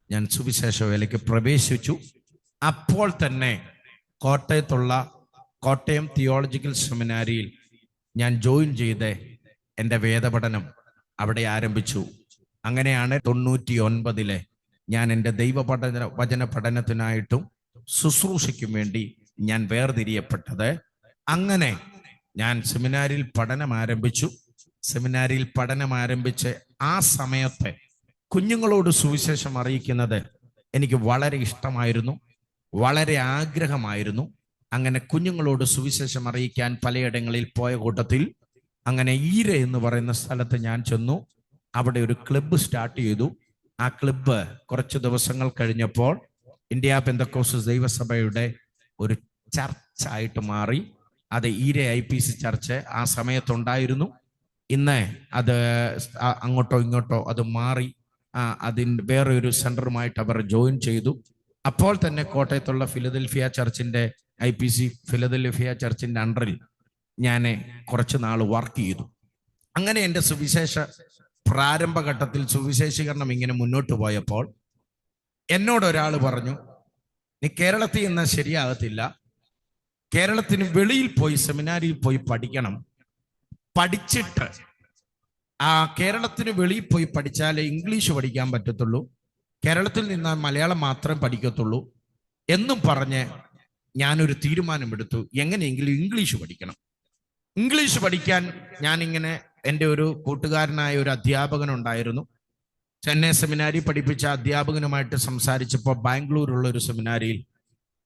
ഞാൻ സുവിശേഷ വേലയ്ക്ക് പ്രവേശിച്ചു. അപ്പോൾ തന്നെ കോട്ടയം തിയോളജിക്കൽ സെമിനാരിയിൽ ഞാൻ ജോയിൻ ചെയ്ത് എൻ്റെ വേദപഠനം അവിടെ ആരംഭിച്ചു. അങ്ങനെയാണ് 99 ഞാൻ എൻ്റെ വചന പഠനത്തിനായിട്ടും ശുശ്രൂഷയ്ക്കും വേണ്ടി ഞാൻ വേർതിരിയപ്പെട്ടത്. അങ്ങനെ ഞാൻ സെമിനാരിയിൽ പഠനം ആരംഭിച്ചു. സെമിനാരിയിൽ പഠനം ആരംഭിച്ച് ആ സമയത്ത് കുഞ്ഞുങ്ങളോട് സുവിശേഷം അറിയിക്കുന്നത് എനിക്ക് വളരെ ഇഷ്ടമായിരുന്നു, വളരെ ആഗ്രഹമായിരുന്നു. അങ്ങനെ കുഞ്ഞുങ്ങളോട് സുവിശേഷം അറിയിക്കാൻ പലയിടങ്ങളിൽ പോയ കൂട്ടത്തിൽ അങ്ങനെ ഈര എന്ന് പറയുന്ന സ്ഥലത്ത് ഞാൻ ചെന്നു. അവിടെ ഒരു ക്ലബ്ബ് സ്റ്റാർട്ട് ചെയ്തു. ആ ക്ലബ്ബ് കുറച്ച് ദിവസങ്ങൾ കഴിഞ്ഞപ്പോൾ ഇന്ത്യ പെന്തക്കോസ്ത് ദൈവസഭയുടെ ഒരു ചർച്ചായിട്ട് മാറി. അത് ഈര IPC ചർച്ച് ആ സമയത്തുണ്ടായിരുന്നു. ഇന്ന് അത് അങ്ങോട്ടോ ഇങ്ങോട്ടോ അത് മാറി അതിൻ്റെ വേറെ ഒരു സെന്ററുമായിട്ട് അവർ ജോയിൻ ചെയ്തു. അപ്പോൾ തന്നെ കോട്ടയത്തുള്ള ഫിലദൽഫിയ ചർച്ചിൻ്റെ IPC ഫിലദൽഫിയ ചർച്ചിൻ്റെ അണ്ടറിൽ ഞാൻ കുറച്ച് നാൾ വർക്ക് ചെയ്തു. അങ്ങനെ എൻ്റെ സുവിശേഷ പ്രാരംഭഘട്ടത്തിൽ സുവിശേഷീകരണം ഇങ്ങനെ മുന്നോട്ട് പോയപ്പോൾ എന്നോട് ഒരാൾ പറഞ്ഞു, നീ കേരളത്തിൽ നിന്നാൽ ശരിയാകത്തില്ല, കേരളത്തിന് വെളിയിൽ പോയി സെമിനാരിയിൽ പോയി പഠിക്കണം. പഠിച്ചിട്ട് കേരളത്തിന് വെളിയിൽ പോയി പഠിച്ചാലേ ഇംഗ്ലീഷ് പഠിക്കാൻ പറ്റത്തുള്ളൂ, കേരളത്തിൽ നിന്നാൽ മലയാളം മാത്രം പഠിക്കത്തുള്ളൂ എന്നും പറഞ്ഞ് ഞാനൊരു തീരുമാനമെടുത്തു. എങ്ങനെയെങ്കിലും ഇംഗ്ലീഷ് പഠിക്കണം. ഇംഗ്ലീഷ് പഠിക്കാൻ ഞാനിങ്ങനെ എൻ്റെ ഒരു കൂട്ടുകാരനായ ഒരു അധ്യാപകനുണ്ടായിരുന്നു. ചെന്നൈ സെമിനാരി പഠിപ്പിച്ച അധ്യാപകനുമായിട്ട് സംസാരിച്ചപ്പോൾ ബാംഗ്ലൂരുള്ള ഒരു സെമിനാരിയിൽ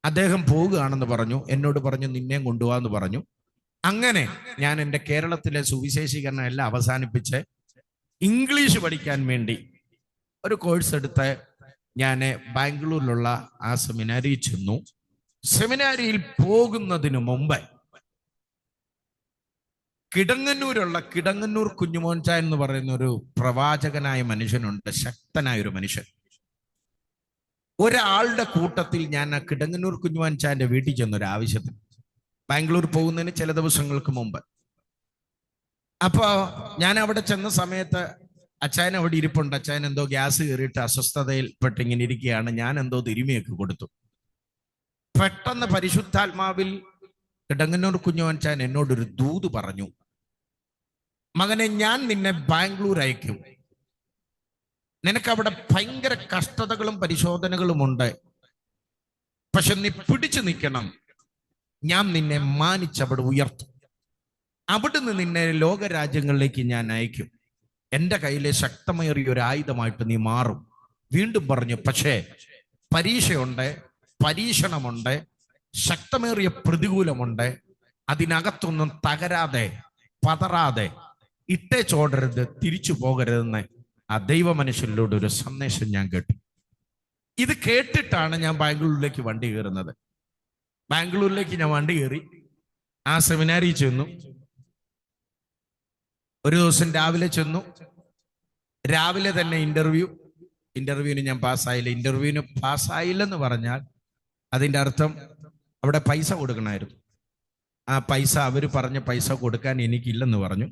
അദ്ദേഹം പോവുകയാണെന്ന് പറഞ്ഞു. എന്നോട് പറഞ്ഞു, നിന്നെയും കൊണ്ടുപോകാമെന്ന് പറഞ്ഞു. അങ്ങനെ ഞാൻ എൻ്റെ കേരളത്തിലെ സുവിശേഷീകരണം എല്ലാം അവസാനിപ്പിച്ച് ഇംഗ്ലീഷ് പഠിക്കാൻ വേണ്ടി ഒരു കോഴ്സ് എടുത്ത് ഞാൻ ബാംഗ്ലൂരിലുള്ള ആ സെമിനാരിയിൽ ചെന്നു. സെമിനാരിയിൽ പോകുന്നതിന് മുമ്പ് കിടങ്ങന്നൂർ കുഞ്ഞുമോൻചാൻ എന്ന് പറയുന്ന ഒരു പ്രവാചകനായ മനുഷ്യനുണ്ട്, ശക്തനായ ഒരു മനുഷ്യൻ. ഒരാളുടെ കൂട്ടത്തിൽ ഞാൻ ആ കിടങ്ങന്നൂർ കുഞ്ഞുമോൻചാന്റെ വീട്ടിൽ ചെന്നൊരു ആവശ്യത്തിന്, ബാംഗ്ലൂർ പോകുന്നതിന് ചില ദിവസങ്ങൾക്ക് മുമ്പ്. അപ്പോ ഞാൻ അവിടെ ചെന്ന സമയത്ത് അച്ചായൻ അവിടെ ഇരിപ്പുണ്ട്. അച്ചായൻ എന്തോ ഗ്യാസ് കയറിയിട്ട് അസ്വസ്ഥതയിൽപ്പെട്ട് ഇങ്ങനെ ഇരിക്കുകയാണ്. ഞാൻ എന്തോ തിരുമിയൊക്കെ കൊടുത്തു. പെട്ടെന്ന് പരിശുദ്ധാത്മാവിൽ കിടങ്ങന്നൂർ കുഞ്ഞുമോൻചാൻ എന്നോടൊരു ദൂത് പറഞ്ഞു, മകനെ, ഞാൻ നിന്നെ ബാംഗ്ലൂർ അയക്കും. നിനക്കവിടെ ഭയങ്കര കഷ്ടതകളും പരിശോധനകളും ഉണ്ട്, പക്ഷെ നീ പിടിച്ചു നിൽക്കണം. ഞാൻ നിന്നെ മാനിച്ചവിടെ ഉയർത്തും. അവിടുന്ന് നിന്നെ ലോകരാജ്യങ്ങളിലേക്ക് ഞാൻ അയക്കും. എൻ്റെ കയ്യിലെ ശക്തമേറിയ ഒരു ആയുധമായിട്ട് നീ മാറും. വീണ്ടും പറഞ്ഞു, പക്ഷേ പരീക്ഷയുണ്ട്, പരീക്ഷണമുണ്ട്, ശക്തമേറിയ പ്രതികൂലമുണ്ട്. അതിനകത്തൊന്നും തകരാതെ പതറാതെ ഇട്ടേച്ചോടരുത്, തിരിച്ചു പോകരുതെന്ന് ആ ദൈവ മനുഷ്യരിലൂടെ ഒരു സന്ദേശം ഞാൻ കേട്ടു. ഇത് കേട്ടിട്ടാണ് ഞാൻ ബാംഗ്ലൂരിലേക്ക് വണ്ടി കയറുന്നത്. ബാംഗ്ലൂരിലേക്ക് ഞാൻ വണ്ടി കയറി ആ സെമിനാരിയിൽ ചെന്നു. ഒരു ദിവസം രാവിലെ ചെന്നു. രാവിലെ തന്നെ ഇന്റർവ്യൂവിന് ഞാൻ പാസ്സായില്ല. ഇന്റർവ്യൂവിന് പാസ്സായില്ലെന്ന് പറഞ്ഞാൽ അതിൻ്റെ അർത്ഥം അവിടെ പൈസ കൊടുക്കണമായിരുന്നു. ആ പൈസ അവർ പറഞ്ഞ പൈസ കൊടുക്കാൻ എനിക്കില്ലെന്ന് പറഞ്ഞു.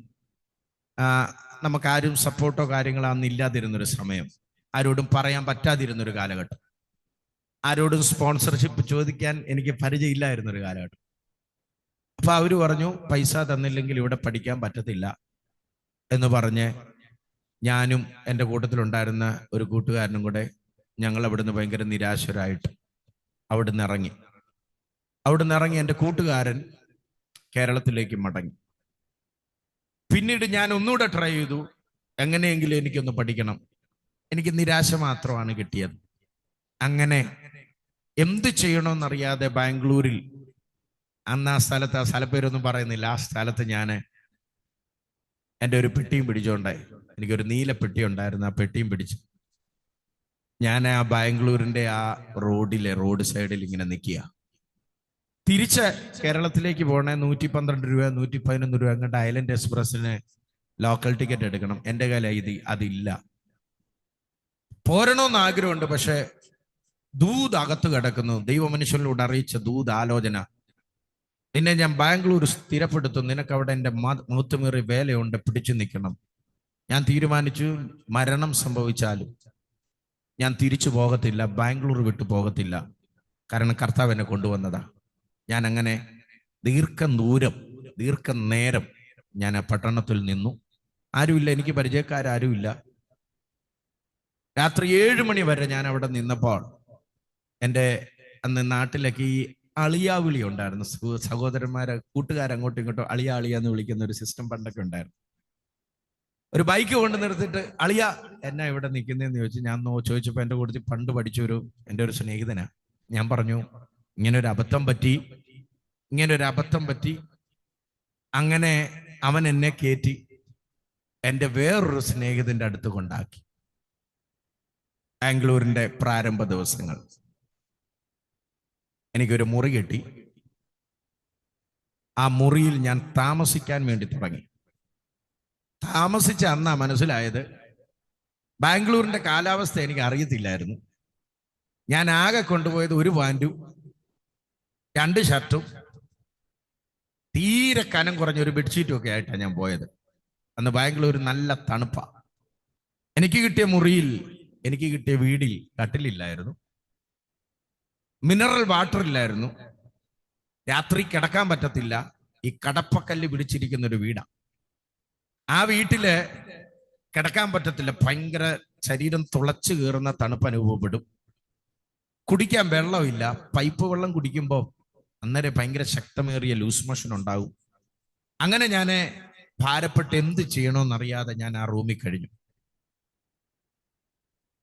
നമുക്കാരും സപ്പോർട്ടോ കാര്യങ്ങളോ അന്ന് ഇല്ലാതിരുന്നൊരു സമയം, ആരോടും പറയാൻ പറ്റാതിരുന്നൊരു കാലഘട്ടം, ആരോടും സ്പോൺസർഷിപ്പ് ചോദിക്കാൻ എനിക്ക് പരിചയമില്ലായിരുന്നൊരു കാലഘട്ടം. അപ്പൊ അവര് പറഞ്ഞു, പൈസ തന്നില്ലെങ്കിൽ ഇവിടെ പഠിക്കാൻ പറ്റത്തില്ല എന്ന് പറഞ്ഞ് ഞാനും എൻ്റെ കൂട്ടത്തിലുണ്ടായിരുന്ന ഒരു കൂട്ടുകാരനും കൂടെ ഞങ്ങൾ അവിടുന്ന് ഭയങ്കര നിരാശരായിട്ട് അവിടുന്ന് ഇറങ്ങി എൻ്റെ കൂട്ടുകാരൻ കേരളത്തിലേക്ക് മടങ്ങി. പിന്നീട് ഞാൻ ഒന്നുകൂടെ ട്രൈ ചെയ്തു, എങ്ങനെയെങ്കിലും എനിക്കൊന്ന് പഠിക്കണം. എനിക്ക് നിരാശ മാത്രമാണ് കിട്ടിയത്. അങ്ങനെ എന്ത് ചെയ്യണമെന്നറിയാതെ ബാംഗ്ലൂരിൽ, അന്ന് ആ സ്ഥലപ്പേരൊന്നും പറയുന്നില്ല, ആ സ്ഥലത്ത് ഞാൻ എൻ്റെ ഒരു പെട്ടിയും പിടിച്ചോണ്ടായി. എനിക്കൊരു നീല പെട്ടി ഉണ്ടായിരുന്നു, ആ പെട്ടിയും പിടിച്ച് ഞാൻ ആ ബാംഗ്ലൂരിൻ്റെ ആ റോഡ് സൈഡിൽ ഇങ്ങനെ നിൽക്കുക. തിരിച്ച് കേരളത്തിലേക്ക് പോകണേ 112 രൂപ 111 രൂപ അങ്ങോട്ട് ഐലൻഡ് എക്സ്പ്രസ്സിന് ലോക്കൽ ടിക്കറ്റ് എടുക്കണം. എൻ്റെ കയ്യിൽ അതില്ല. പോരണമെന്ന് ആഗ്രഹമുണ്ട്, പക്ഷെ ദൂത് അകത്ത് കിടക്കുന്നു. ദൈവമനുഷ്യനിലൂടെ അറിയിച്ച ദൂത് ആലോചന, നിന്നെ ഞാൻ ബാംഗ്ലൂർ സ്ഥിരപ്പെടുത്തും, നിനക്ക് അവിടെ എൻ്റെ മുഖത്തുമേറിയ വേലയുണ്ട്, പിടിച്ചു നിൽക്കണം. ഞാൻ തീരുമാനിച്ചു, മരണം സംഭവിച്ചാലും ഞാൻ തിരിച്ചു പോകത്തില്ല, ബാംഗ്ലൂർ വിട്ടു പോകത്തില്ല. കാരണം കർത്താവ് എന്നെ കൊണ്ടുവന്നതാ. ഞാൻ അങ്ങനെ ദീർഘനേരം ഞാൻ ആ പട്ടണത്തിൽ നിന്നു. ആരുമില്ല, എനിക്ക് പരിചയക്കാരുമില്ല. രാത്രി 7 മണി വരെ ഞാൻ അവിടെ നിന്നപ്പോൾ എൻ്റെ അന്ന് നാട്ടിലേക്ക് ഈ അളിയാവിളി ഉണ്ടായിരുന്നു. സഹോദരന്മാരെ, കൂട്ടുകാരങ്ങോട്ടും ഇങ്ങോട്ടും അളിയ എന്ന് വിളിക്കുന്ന ഒരു സിസ്റ്റം പണ്ടൊക്കെ ഉണ്ടായിരുന്നു. ഒരു ബൈക്ക് കൊണ്ട് നിർത്തിയിട്ട്, അളിയ എന്നാ ഇവിടെ നിൽക്കുന്നതെന്ന് ചോദിച്ചു. ഞാൻ ചോദിച്ചപ്പോൾ എൻ്റെ കൂട്ടത്തിൽ പണ്ട് പഠിച്ചൊരു എൻ്റെ ഒരു സ്നേഹിതനാ. ഞാൻ പറഞ്ഞു, ഇങ്ങനൊരു അബദ്ധം പറ്റി. അങ്ങനെ അവൻ എന്നെ കയറ്റി എൻ്റെ വേറൊരു സ്നേഹിതന്റെ അടുത്ത് കൊണ്ടാക്കി. ബാംഗ്ലൂരിന്റെ പ്രാരംഭ ദിവസങ്ങൾ എനിക്കൊരു മുറി കിട്ടി. ആ മുറിയിൽ ഞാൻ താമസിക്കാൻ വേണ്ടി തുടങ്ങി. താമസിച്ച അന്നാ മനസ്സിലായത്, ബാംഗ്ലൂരിന്റെ കാലാവസ്ഥ എനിക്ക് അറിയത്തില്ലായിരുന്നു. ഞാൻ ആകെ കൊണ്ടുപോയത് ഒരു പാൻറ്റും 2 ഷർട്ടും തീരെ കനം കുറഞ്ഞ ഒരു ബെഡ്ഷീറ്റും ഒക്കെ ആയിട്ടാണ് ഞാൻ പോയത്. അന്ന് ബാംഗ്ലൂർ നല്ല തണുപ്പാ. എനിക്ക് കിട്ടിയ വീടിൽ കട്ടിലില്ലായിരുന്നു, മിനറൽ വാട്ടർ ഇല്ലായിരുന്നു, രാത്രി കിടക്കാൻ പറ്റത്തില്ല. ഈ കടപ്പക്കല്ല് പിടിച്ചിരിക്കുന്ന ഒരു വീടാ. ആ വീട്ടില് കിടക്കാൻ പറ്റത്തില്ല, ഭയങ്കര ശരീരം തുളച്ചു കയറുന്ന തണുപ്പ് അനുഭവപ്പെടും. കുടിക്കാൻ വെള്ളമില്ല, പൈപ്പ് വെള്ളം കുടിക്കുമ്പോൾ അന്നേരം ഭയങ്കര ശക്തമേറിയ ലൂസ് മോഷൻ ഉണ്ടാവും. അങ്ങനെ ഞാൻ ഭാരപ്പെട്ട് എന്ത് ചെയ്യണമെന്നറിയാതെ ഞാൻ ആ റൂമിൽ കഴിഞ്ഞു.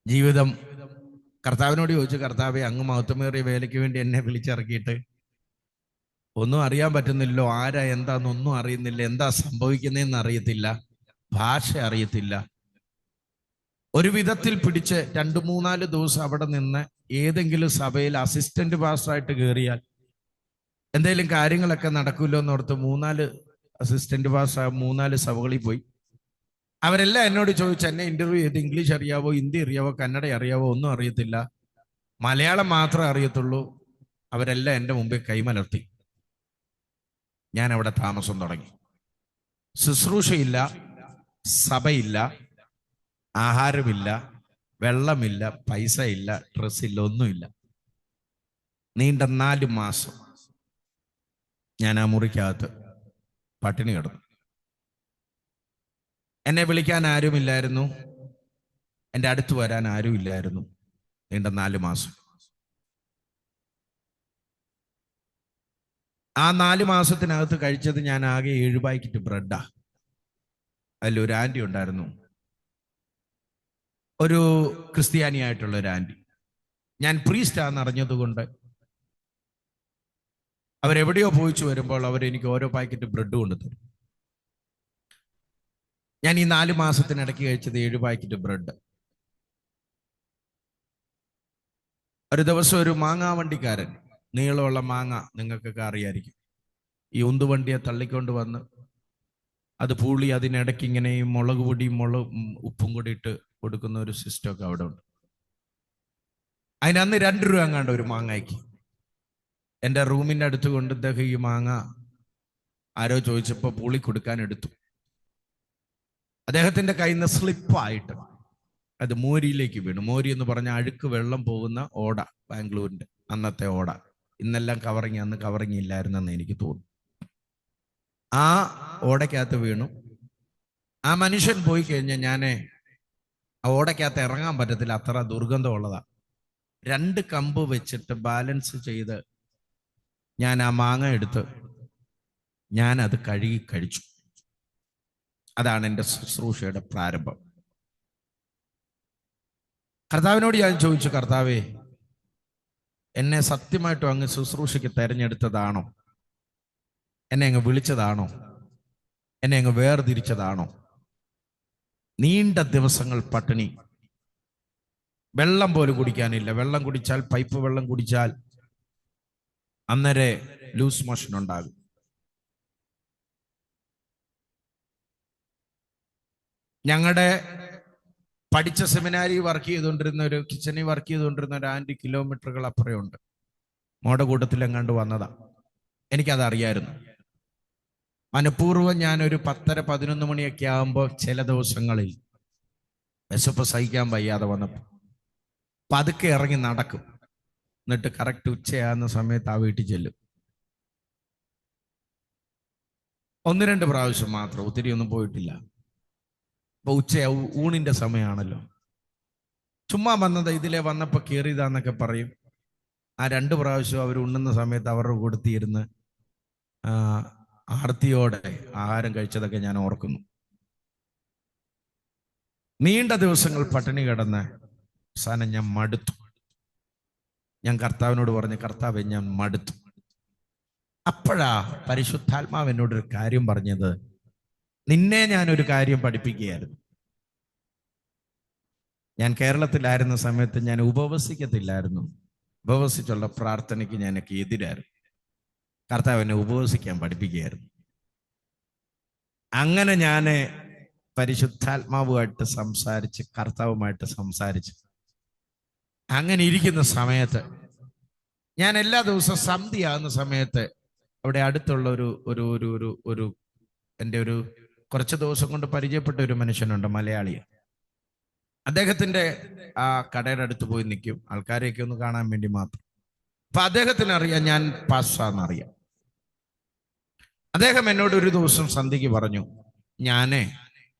ജീവിതം കർത്താവിനോട് ചോദിച്ചു, കർത്താവെ, അങ്ങ് മഹത്വമേറിയ വേലയ്ക്ക് വേണ്ടി എന്നെ വിളിച്ചിറക്കിയിട്ട് ഒന്നും അറിയാൻ പറ്റുന്നില്ലോ, ആരാ എന്താന്നൊന്നും അറിയുന്നില്ല, എന്താ സംഭവിക്കുന്നതെന്ന് അറിയത്തില്ല, ഭാഷ അറിയത്തില്ല. ഒരു വിധത്തിൽ പിടിച്ച് 2-3 ദിവസം അവിടെ നിന്ന് ഏതെങ്കിലും സഭയിൽ അസിസ്റ്റന്റ് പാസ്റ്ററായിട്ട് കയറിയാൽ എന്തെങ്കിലും കാര്യങ്ങളൊക്കെ നടക്കുമല്ലോ എന്നോർത്ത് 3-4 അസിസ്റ്റന്റ് പാസ്റ്റർ 3-4 സഭകളിൽ പോയി. അവരെല്ലാം എന്നോട് ചോദിച്ചു, എന്നെ ഇന്റർവ്യൂ ചെയ്ത്, ഇംഗ്ലീഷ് അറിയാവോ, ഹിന്ദി അറിയാവോ, കന്നഡ അറിയാവോ, ഒന്നും അറിയത്തില്ല, മലയാളം മാത്രമേ അറിയത്തുള്ളൂ. അവരെല്ലാം എൻ്റെ മുമ്പിൽ കൈമലർത്തി. ഞാൻ അവിടെ താമസം തുടങ്ങി. ശുശ്രൂഷയില്ല, സഭയില്ല, ആഹാരമില്ല, വെള്ളമില്ല, പൈസ ഇല്ല, ഡ്രസ്സില്ല, ഒന്നുമില്ല. നീണ്ട 4 മാസം ഞാൻ ആ മുറിക്കകത്ത് പട്ടിണി കിടന്നു. എന്നെ വിളിക്കാൻ ആരുമില്ലായിരുന്നു, എൻ്റെ അടുത്ത് വരാൻ ആരുമില്ലായിരുന്നു. നീണ്ട 4 മാസം. ആ 4 മാസത്തിനകത്ത് കഴിച്ചത് ഞാൻ ആകെ 7 പാക്കറ്റ് ബ്രെഡാ. അതിലൊരു ആൻറ്റി ഉണ്ടായിരുന്നു, ഒരു ക്രിസ്ത്യാനിയായിട്ടുള്ള ഒരു ആൻറ്റി. ഞാൻ പ്രീസ്റ്റാന്ന് അറിഞ്ഞതുകൊണ്ട് അവരെവിടെയോ പോയിച്ചു വരുമ്പോൾ അവരെനിക്ക് ഓരോ പാക്കറ്റ് ബ്രെഡ് കൊണ്ടുതരും. ഞാൻ ഈ 4 മാസത്തിനിടയ്ക്ക് കഴിച്ചത് 7 പാക്കറ്റ് ബ്രെഡ്. ഒരു ദിവസം ഒരു മാങ്ങാ വണ്ടിക്കാരൻ, നീളമുള്ള മാങ്ങ നിങ്ങൾക്കൊക്കെ അറിയായിരിക്കും, ഈ ഉന്തുവണ്ടിയെ തള്ളിക്കൊണ്ട് വന്ന് അത് പൂളി അതിനിടയ്ക്ക് ഇങ്ങനെ ഈ മുളക് പൊടിയും ഉപ്പും കൂടി ഇട്ട് കൊടുക്കുന്ന ഒരു സിസ്റ്റമൊക്കെ അവിടെ ഉണ്ട്. അതിനന്ന് 2 രൂപ എങ്ങാണ്ട് ഒരു മാങ്ങയ്ക്ക്. എൻ്റെ റൂമിൻ്റെ അടുത്ത് കൊണ്ട് ഇദ്ദേഹം ഈ മാങ്ങ ആരോ ചോദിച്ചപ്പോൾ പൂളി കൊടുക്കാൻ എടുത്തു. അദ്ദേഹത്തിൻ്റെ കയ്യിൽ നിന്ന് സ്ലിപ്പായിട്ട് അത് മോരിയിലേക്ക് വീണു. മോരി എന്ന് പറഞ്ഞാൽ അഴുക്ക് വെള്ളം പോകുന്ന ഓട, ബാംഗ്ലൂരിൻ്റെ അന്നത്തെ ഓട. ഇന്നെല്ലാം കവറിങ്, അന്ന് കവറിങ് ഇല്ലായിരുന്നെന്ന് എനിക്ക് തോന്നുന്നു. ആ ഓടയ്ക്കകത്ത് വീണു. ആ മനുഷ്യൻ പോയി കഴിഞ്ഞാൽ ഞാൻ ആ ഓടയ്ക്കകത്ത് ഇറങ്ങാൻ പറ്റത്തില്ല, അത്ര ദുർഗന്ധമുള്ളതാ. 2 കമ്പ് വെച്ചിട്ട് ബാലൻസ് ചെയ്ത് ഞാൻ ആ മാങ്ങ എടുത്ത് ഞാൻ അത് കഴുകി കഴിച്ചു. അതാണ് എൻ്റെ ശുശ്രൂഷയുടെ പ്രാരംഭം. കർത്താവിനോട് ഞാൻ ചോദിച്ചു, കർത്താവേ, എന്നെ സത്യമായിട്ടും അങ്ങ് ശുശ്രൂഷയ്ക്ക് തെരഞ്ഞെടുത്തതാണോ? എന്നെ അങ്ങ് വിളിച്ചതാണോ? എന്നെ അങ്ങ് വേർതിരിച്ചതാണോ? നീണ്ട ദിവസങ്ങൾ പട്ടിണി, വെള്ളം പോലും കുടിക്കാനില്ല. വെള്ളം കുടിച്ചാൽ, പൈപ്പ് വെള്ളം കുടിച്ചാൽ അന്നേരെ ലൂസ് മോഷൻ ഉണ്ടാകും. ഞങ്ങളുടെ പഠിച്ച സെമിനാരി വർക്ക് ചെയ്തുകൊണ്ടിരുന്ന ഒരു കിച്ചണിൽ വർക്ക് ചെയ്തുകൊണ്ടിരുന്ന ഒരു ആൻറ്റി കിലോമീറ്ററുകൾ അപ്പുറമുണ്ട്. മോടെ കൂട്ടത്തിൽ എങ്ങാണ്ട് വന്നതാ. എനിക്കത് അറിയായിരുന്നു. മനഃപൂർവ്വം ഞാനൊരു 10:30-11 മണിയൊക്കെ ആകുമ്പോൾ ചില ദിവസങ്ങളിൽ വിശപ്പ് സഹിക്കാൻ വയ്യാതെ വന്നപ്പോൾ പതുക്കെ ഇറങ്ങി നടക്കും. എന്നിട്ട് കറക്റ്റ് ഉച്ചയാകുന്ന സമയത്ത് ആ വീട്ടിൽ ചെല്ലും. 1-2 പ്രാവശ്യം മാത്രം, ഒത്തിരി ഒന്നും പോയിട്ടില്ല. അപ്പൊ ഊണിന്റെ സമയമാണല്ലോ. ചുമ്മാ വന്നത്, ഇതിലെ വന്നപ്പോ കയറിയതാന്നൊക്കെ പറയും. ആ 2 പ്രാവശ്യം അവർ ഉണ്ണുന്ന സമയത്ത് അവരുടെ കൊടുത്തിരുന്ന് ആർത്തിയോടെ ആഹാരം കഴിച്ചതൊക്കെ ഞാൻ ഓർക്കുന്നു. നീണ്ട ദിവസങ്ങൾ പട്ടിണി കിടന്ന് അവസാനം ഞാൻ മടുത്തു. ഞാൻ കർത്താവിനോട് പറഞ്ഞു, കർത്താവേ, ഞാൻ മടുത്തു. അപ്പോഴാ പരിശുദ്ധാത്മാവ് എന്നോടൊരു കാര്യം പറഞ്ഞത്. നിന്നെ ഞാനൊരു കാര്യം പഠിപ്പിക്കുകയായിരുന്നു. ഞാൻ കേരളത്തിലായിരുന്ന സമയത്ത് ഞാൻ ഉപവസിക്കത്തില്ലായിരുന്നു. ഉപവസിച്ചുള്ള പ്രാർത്ഥനയ്ക്ക് ഞാനൊക്കെ എതിരായിരുന്നു. കർത്താവ് എന്നെ ഉപവസിക്കാൻ പഠിപ്പിക്കുകയായിരുന്നു. അങ്ങനെ ഞാൻ പരിശുദ്ധാത്മാവുമായിട്ട് സംസാരിച്ച്, കർത്താവുമായിട്ട് സംസാരിച്ച് അങ്ങനെ ഇരിക്കുന്ന സമയത്ത് ഞാൻ എല്ലാ ദിവസവും സന്ധ്യയാകുന്ന സമയത്ത് അവിടെ അടുത്തുള്ള ഒരു എൻ്റെ ഒരു കുറച്ച് ദിവസം കൊണ്ട് പരിചയപ്പെട്ട ഒരു മനുഷ്യനുണ്ട്, മലയാളിയാണ്. അദ്ദേഹത്തിന്റെ ആ കടയുടെ അടുത്ത് പോയി നിൽക്കും, ആൾക്കാരെയൊക്കെ ഒന്ന് കാണാൻ വേണ്ടി മാത്രം. അപ്പൊ അദ്ദേഹത്തിന് അറിയാം ഞാൻ പാസ്റ്ററാന്നറിയാം. അദ്ദേഹം എന്നോട് ഒരു ദിവസം സന്ധ്യയ്ക്ക് പറഞ്ഞു, ഞാനേ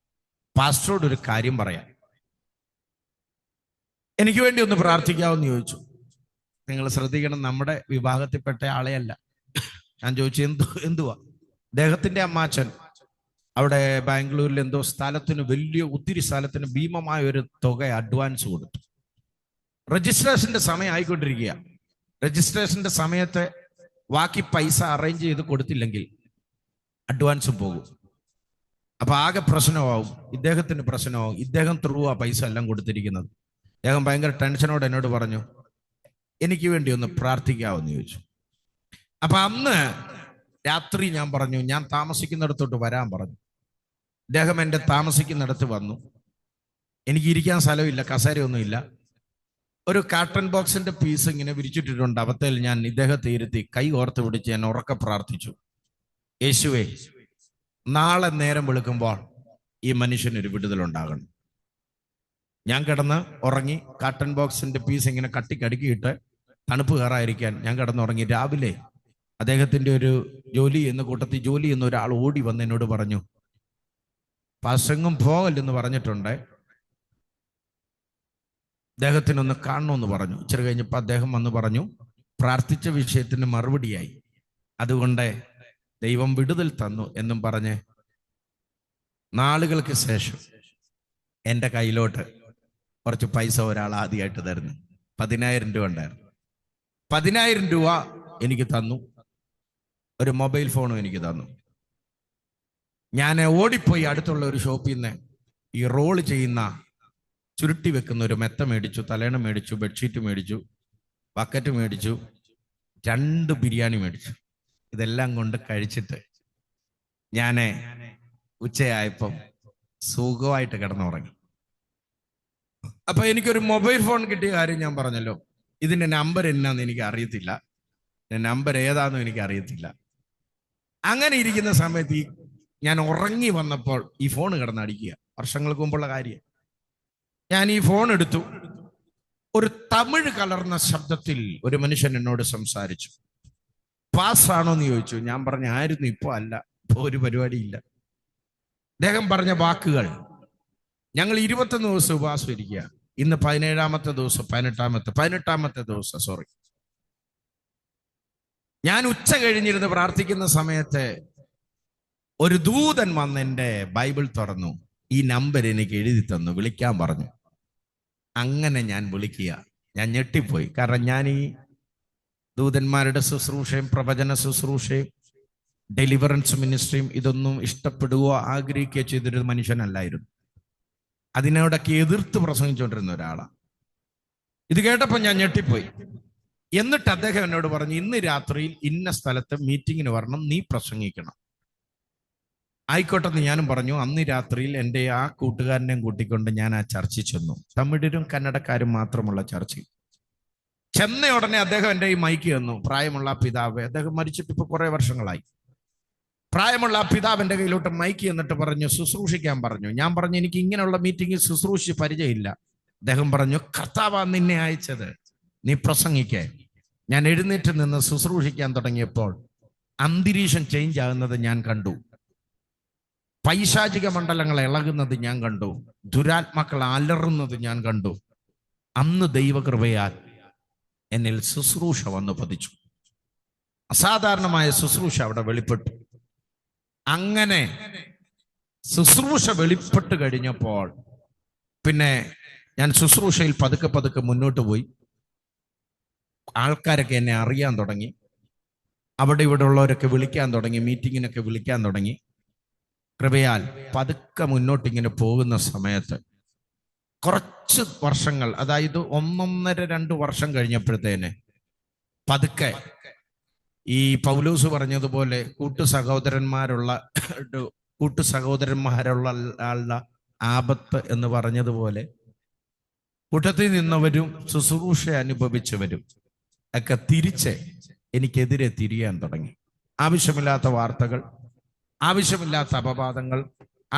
പാസ്റ്ററോട് ഒരു കാര്യം പറയാം, എനിക്ക് വേണ്ടി ഒന്ന് പ്രാർത്ഥിക്കാമെന്ന് ചോദിച്ചു. നിങ്ങൾ ശ്രദ്ധിക്കണം, നമ്മുടെ വിഭാഗത്തിൽപ്പെട്ട ആളെയല്ല. ഞാൻ ചോദിച്ചു, എന്തുവാ? അദ്ദേഹത്തിന്റെ അമ്മാച്ചൻ അവിടെ ബാംഗ്ലൂരിൽ എന്തോ സ്ഥലത്തിന്, ഒത്തിരി സ്ഥലത്തിന് ഭീമമായ ഒരു തുക അഡ്വാൻസ് കൊടുത്തു. രജിസ്ട്രേഷന്റെ സമയം ആയിക്കൊണ്ടിരിക്കുക. രജിസ്ട്രേഷന്റെ സമയത്ത് ബാക്കി പൈസ അറേഞ്ച് ചെയ്ത് കൊടുത്തില്ലെങ്കിൽ അഡ്വാൻസും പോകും. അപ്പൊ ആകെ പ്രശ്നമാവും, ഇദ്ദേഹത്തിന് പ്രശ്നമാവും. ഇദ്ദേഹം ത്രൂ ആ പൈസ എല്ലാം കൊടുത്തിരിക്കുന്നത്. അദ്ദേഹം ഭയങ്കര ടെൻഷനോടെ എന്നോട് പറഞ്ഞു, എനിക്ക് വേണ്ടി ഒന്ന് പ്രാർത്ഥിക്കാമെന്ന് ചോദിച്ചു. അപ്പൊ അന്ന് രാത്രി ഞാൻ പറഞ്ഞു, ഞാൻ താമസിക്കുന്നിടത്തോട്ട് വരാൻ പറഞ്ഞു. അദ്ദേഹം എൻ്റെ താമസിക്കുന്നിടത്ത് വന്നു. എനിക്ക് ഇരിക്കാൻ സ്ഥലമില്ല, കസേരയൊന്നുമില്ല. ഒരു കാർട്ടൺ ബോക്സിന്റെ പീസ് ഇങ്ങനെ വിരിച്ചിട്ടിട്ടുണ്ട്. അവത്തേൽ ഞാൻ ഇദ്ദേഹത്തെ ഇരുത്തി കൈ ഓർത്ത് പിടിച്ച് ഞാൻ ഉറക്കെ പ്രാർത്ഥിച്ചു, യേശുവേ, നാളെ നേരം വെളുക്കുമ്പോൾ ഈ മനുഷ്യനൊരു വിടുതലുണ്ടാകണം. ഞാൻ കിടന്ന് ഉറങ്ങി. കാർട്ടൺ ബോക്സിന്റെ പീസ് ഇങ്ങനെ കട്ടിക്കടുക്കിയിട്ട് തണുപ്പ് കയറാതിരിക്കാൻ ഞാൻ കിടന്നുറങ്ങി. രാവിലെ അദ്ദേഹത്തിന്റെ ഒരു ജോലി ചെയ്യുന്ന ഒരാൾ ഓടി വന്ന് എന്നോട് പറഞ്ഞു, പാസ്റ്ററെങ്ങും പോകല്ലെന്ന് പറഞ്ഞിട്ടുണ്ട്, അദ്ദേഹത്തിനൊന്ന് കാണണമെന്ന് പറഞ്ഞു. ഇച്ചിരി കഴിഞ്ഞപ്പോൾ അദ്ദേഹം വന്ന് പറഞ്ഞു, പ്രാർത്ഥിച്ച വിഷയത്തിന് മറുപടിയായി, അതുകൊണ്ട് ദൈവം വിടുതൽ തന്നു എന്നും പറഞ്ഞ് നാളുകൾക്ക് ശേഷം എൻ്റെ കയ്യിലോട്ട് കുറച്ച് പൈസ ഒരാൾ ആദ്യമായിട്ട് തരുന്നു. 10,000 രൂപ ഉണ്ടായിരുന്നു. 10,000 രൂപ എനിക്ക് തന്നു. ഒരു മൊബൈൽ ഫോണും എനിക്ക് തന്നു. ഞാൻ ഓടിപ്പോയി അടുത്തുള്ള ഒരു ഷോപ്പിൽ നിന്ന് ഈ റോള് ചെയ്യുന്ന, ചുരുട്ടി വെക്കുന്ന ഒരു മെത്ത മേടിച്ചു, തലേണ മേടിച്ചു, ബെഡ്ഷീറ്റ് മേടിച്ചു, ബക്കറ്റ് മേടിച്ചു, 2 ബിരിയാണി മേടിച്ചു. ഇതെല്ലാം കൊണ്ട് കഴിച്ചിട്ട് ഞാൻ ഉച്ചയായപ്പം സുഖമായിട്ട് കിടന്നുറങ്ങി. അപ്പൊ എനിക്കൊരു മൊബൈൽ ഫോൺ കിട്ടിയ കാര്യം ഞാൻ പറഞ്ഞല്ലോ. ഇതിന്റെ നമ്പർ എന്നാന്ന് എനിക്ക് അറിയത്തില്ല, നമ്പർ ഏതാന്നും എനിക്ക് അറിയത്തില്ല. അങ്ങനെ ഇരിക്കുന്ന സമയത്ത് ഞാൻ ഉറങ്ങി വന്നപ്പോൾ ഈ ഫോൺ കിടന്നടിക്കുക. വർഷങ്ങൾക്ക് മുമ്പുള്ള കാര്യം. ഞാൻ ഈ ഫോൺ എടുത്തു. ഒരു തമിഴ് കലർന്ന ശബ്ദത്തിൽ ഒരു മനുഷ്യൻ എന്നോട് സംസാരിച്ചു. പാസ്സാണോ എന്ന് ചോദിച്ചു. ഞാൻ പറഞ്ഞ ആയിരുന്നു, ഇപ്പൊ അല്ല, ഇപ്പൊ ഒരു പരിപാടിയില്ല. അദ്ദേഹം പറഞ്ഞ വാക്കുകൾ, ഞങ്ങൾ 21 ദിവസം ഉപവാസം ഇരിക്കുക. ഇന്ന് 17ാമത്തെ ദിവസം, 18ാമത്തെ ദിവസം, സോറി. ഞാൻ ഉച്ച കഴിഞ്ഞിരുന്ന് പ്രാർത്ഥിക്കുന്ന സമയത്ത് ഒരു ദൂതൻ വന്ന് എൻ്റെ ബൈബിൾ തുറന്നു. ഈ നമ്പർ എനിക്ക് എഴുതി തന്നു, വിളിക്കാൻ പറഞ്ഞു. അങ്ങനെ ഞാൻ വിളിക്കുക. ഞാൻ ഞെട്ടിപ്പോയി. കാരണം ഞാൻ ഈ ദൂതന്മാരുടെ ശുശ്രൂഷയും പ്രവചന ശുശ്രൂഷയും ഡെലിവറൻസ് മിനിസ്ട്രിയും ഇതൊന്നും ഇഷ്ടപ്പെടുകയോ ആഗ്രഹിക്കുകയോ ചെയ്തൊരു മനുഷ്യനല്ലായിരുന്നു. അതിനോടൊക്കെ എതിർത്ത് പ്രസംഗിച്ചുകൊണ്ടിരുന്ന ഒരാളാണ്. ഇത് കേട്ടപ്പോൾ ഞാൻ ഞെട്ടിപ്പോയി. എന്നിട്ട് അദ്ദേഹം എന്നോട് പറഞ്ഞു, ഇന്ന് രാത്രിയിൽ ഇന്ന സ്ഥലത്ത് മീറ്റിങ്ങിന് വരണം, നീ പ്രസംഗിക്കണം. ആയിക്കോട്ടെന്ന് ഞാനും പറഞ്ഞു. അന്ന് രാത്രിയിൽ എൻ്റെ ആ കൂട്ടുകാരനെയും കൂട്ടിക്കൊണ്ട് ഞാൻ ആ ചർച്ചിൽ ചെന്നു. തമിഴരും കന്നഡക്കാരും മാത്രമുള്ള ചർച്ചിൽ ചെന്ന ഉടനെ അദ്ദേഹം എൻ്റെ ഈ മൈക്ക് തന്നു. പ്രായമുള്ള പിതാവ്, അദ്ദേഹം മരിച്ചിട്ട് ഇപ്പോൾ കുറെ വർഷങ്ങളായി. പ്രായമുള്ള ആ പിതാവ് എൻ്റെ കയ്യിലോട്ട് മൈക്ക് എന്നിട്ട് പറഞ്ഞു, ശുശ്രൂഷിക്കാൻ പറഞ്ഞു. ഞാൻ പറഞ്ഞു, എനിക്ക് ഇങ്ങനെയുള്ള മീറ്റിങ്ങിൽ ശുശ്രൂഷിച്ച് പരിചയമില്ല. അദ്ദേഹം പറഞ്ഞു, കർത്താവാ നിന്നെ അയച്ചത്, നീ പ്രസംഗിക്കേ. ഞാൻ എഴുന്നേറ്റ് നിന്ന് ശുശ്രൂഷിക്കാൻ തുടങ്ങിയപ്പോൾ അന്തരീക്ഷം ചേഞ്ച് ആകുന്നത് ഞാൻ കണ്ടു. പൈശാചിക മണ്ഡലങ്ങൾ ഇളകുന്നത് ഞാൻ കണ്ടു. ദുരാത്മാക്കൾ അലറുന്നത് ഞാൻ കണ്ടു. അന്ന് ദൈവകൃപയാൽ എന്നിൽ ശുശ്രൂഷ വന്നു പതിച്ചു. അസാധാരണമായ ശുശ്രൂഷ അവിടെ വെളിപ്പെട്ടു. അങ്ങനെ ശുശ്രൂഷ വെളിപ്പെട്ട് കഴിഞ്ഞപ്പോൾ പിന്നെ ഞാൻ ശുശ്രൂഷയിൽ പതുക്കെ പതുക്കെ മുന്നോട്ട് പോയി. ആൾക്കാരൊക്കെ എന്നെ അറിയാൻ തുടങ്ങി. അവിടെ ഇവിടെ ഉള്ളവരൊക്കെ വിളിക്കാൻ തുടങ്ങി, മീറ്റിങ്ങിനൊക്കെ വിളിക്കാൻ തുടങ്ങി. കൃപയാൽ പതുക്കെ മുന്നോട്ടിങ്ങനെ പോകുന്ന സമയത്ത് കുറച്ച് വർഷങ്ങൾ, അതായത് 1.5-2 വർഷം കഴിഞ്ഞപ്പോഴത്തേനെ പതുക്കെ ഈ പൗലോസ് പറഞ്ഞതുപോലെ കൂട്ടുസഹോദരന്മാരുള്ള ആപത്ത് എന്ന് പറഞ്ഞതുപോലെ കൂട്ടത്തിൽ നിന്നവരും ശുശ്രൂഷ അനുഭവിച്ചവരും ഒക്കെ തിരിച്ച് എനിക്കെതിരെ തിരിയാൻ തുടങ്ങി. ആവശ്യമില്ലാത്ത വാർത്തകൾ, ആവശ്യമില്ലാത്ത അപവാദങ്ങൾ,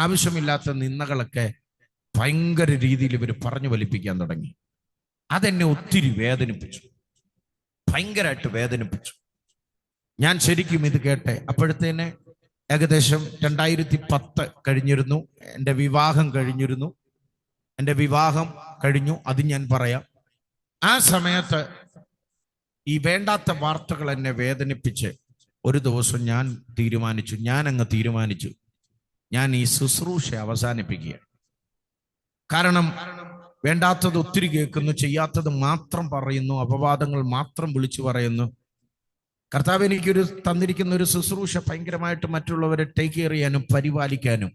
ആവശ്യമില്ലാത്ത നിന്ദകളൊക്കെ ഭയങ്കര രീതിയിൽ ഇവർ പറഞ്ഞു വലിപ്പിക്കാൻ തുടങ്ങി. അതെന്നെ ഒത്തിരി വേദനിപ്പിച്ചു, ഭയങ്കരമായിട്ട് വേദനിപ്പിച്ചു. ഞാൻ ശരിക്കും ഇത് കേട്ടെ. അപ്പോഴത്തേനെ ഏകദേശം 2010 കഴിഞ്ഞിരുന്നു. എൻ്റെ വിവാഹം കഴിഞ്ഞു. അത് ഞാൻ പറയാം. ആ സമയത്ത് ഈ വേണ്ടാത്ത വാർത്തകൾ എന്നെ വേദനിപ്പിച്ച് ഒരു ദിവസം ഞാൻ തീരുമാനിച്ചു ഞാൻ ഈ ശുശ്രൂഷ അവസാനിപ്പിക്കുക. കാരണം വേണ്ടാത്തത് ഒത്തിരി കേൾക്കുന്നു, ചെയ്യാത്തത് മാത്രം പറയുന്നു, അപവാദങ്ങൾ മാത്രം വിളിച്ചു പറയുന്നു. കർത്താവ് എനിക്കൊരു തന്നിരിക്കുന്ന ഒരു ശുശ്രൂഷ ഭയങ്കരമായിട്ട് മറ്റുള്ളവരെ ടേക്ക് കെയർ ചെയ്യാനും പരിപാലിക്കാനും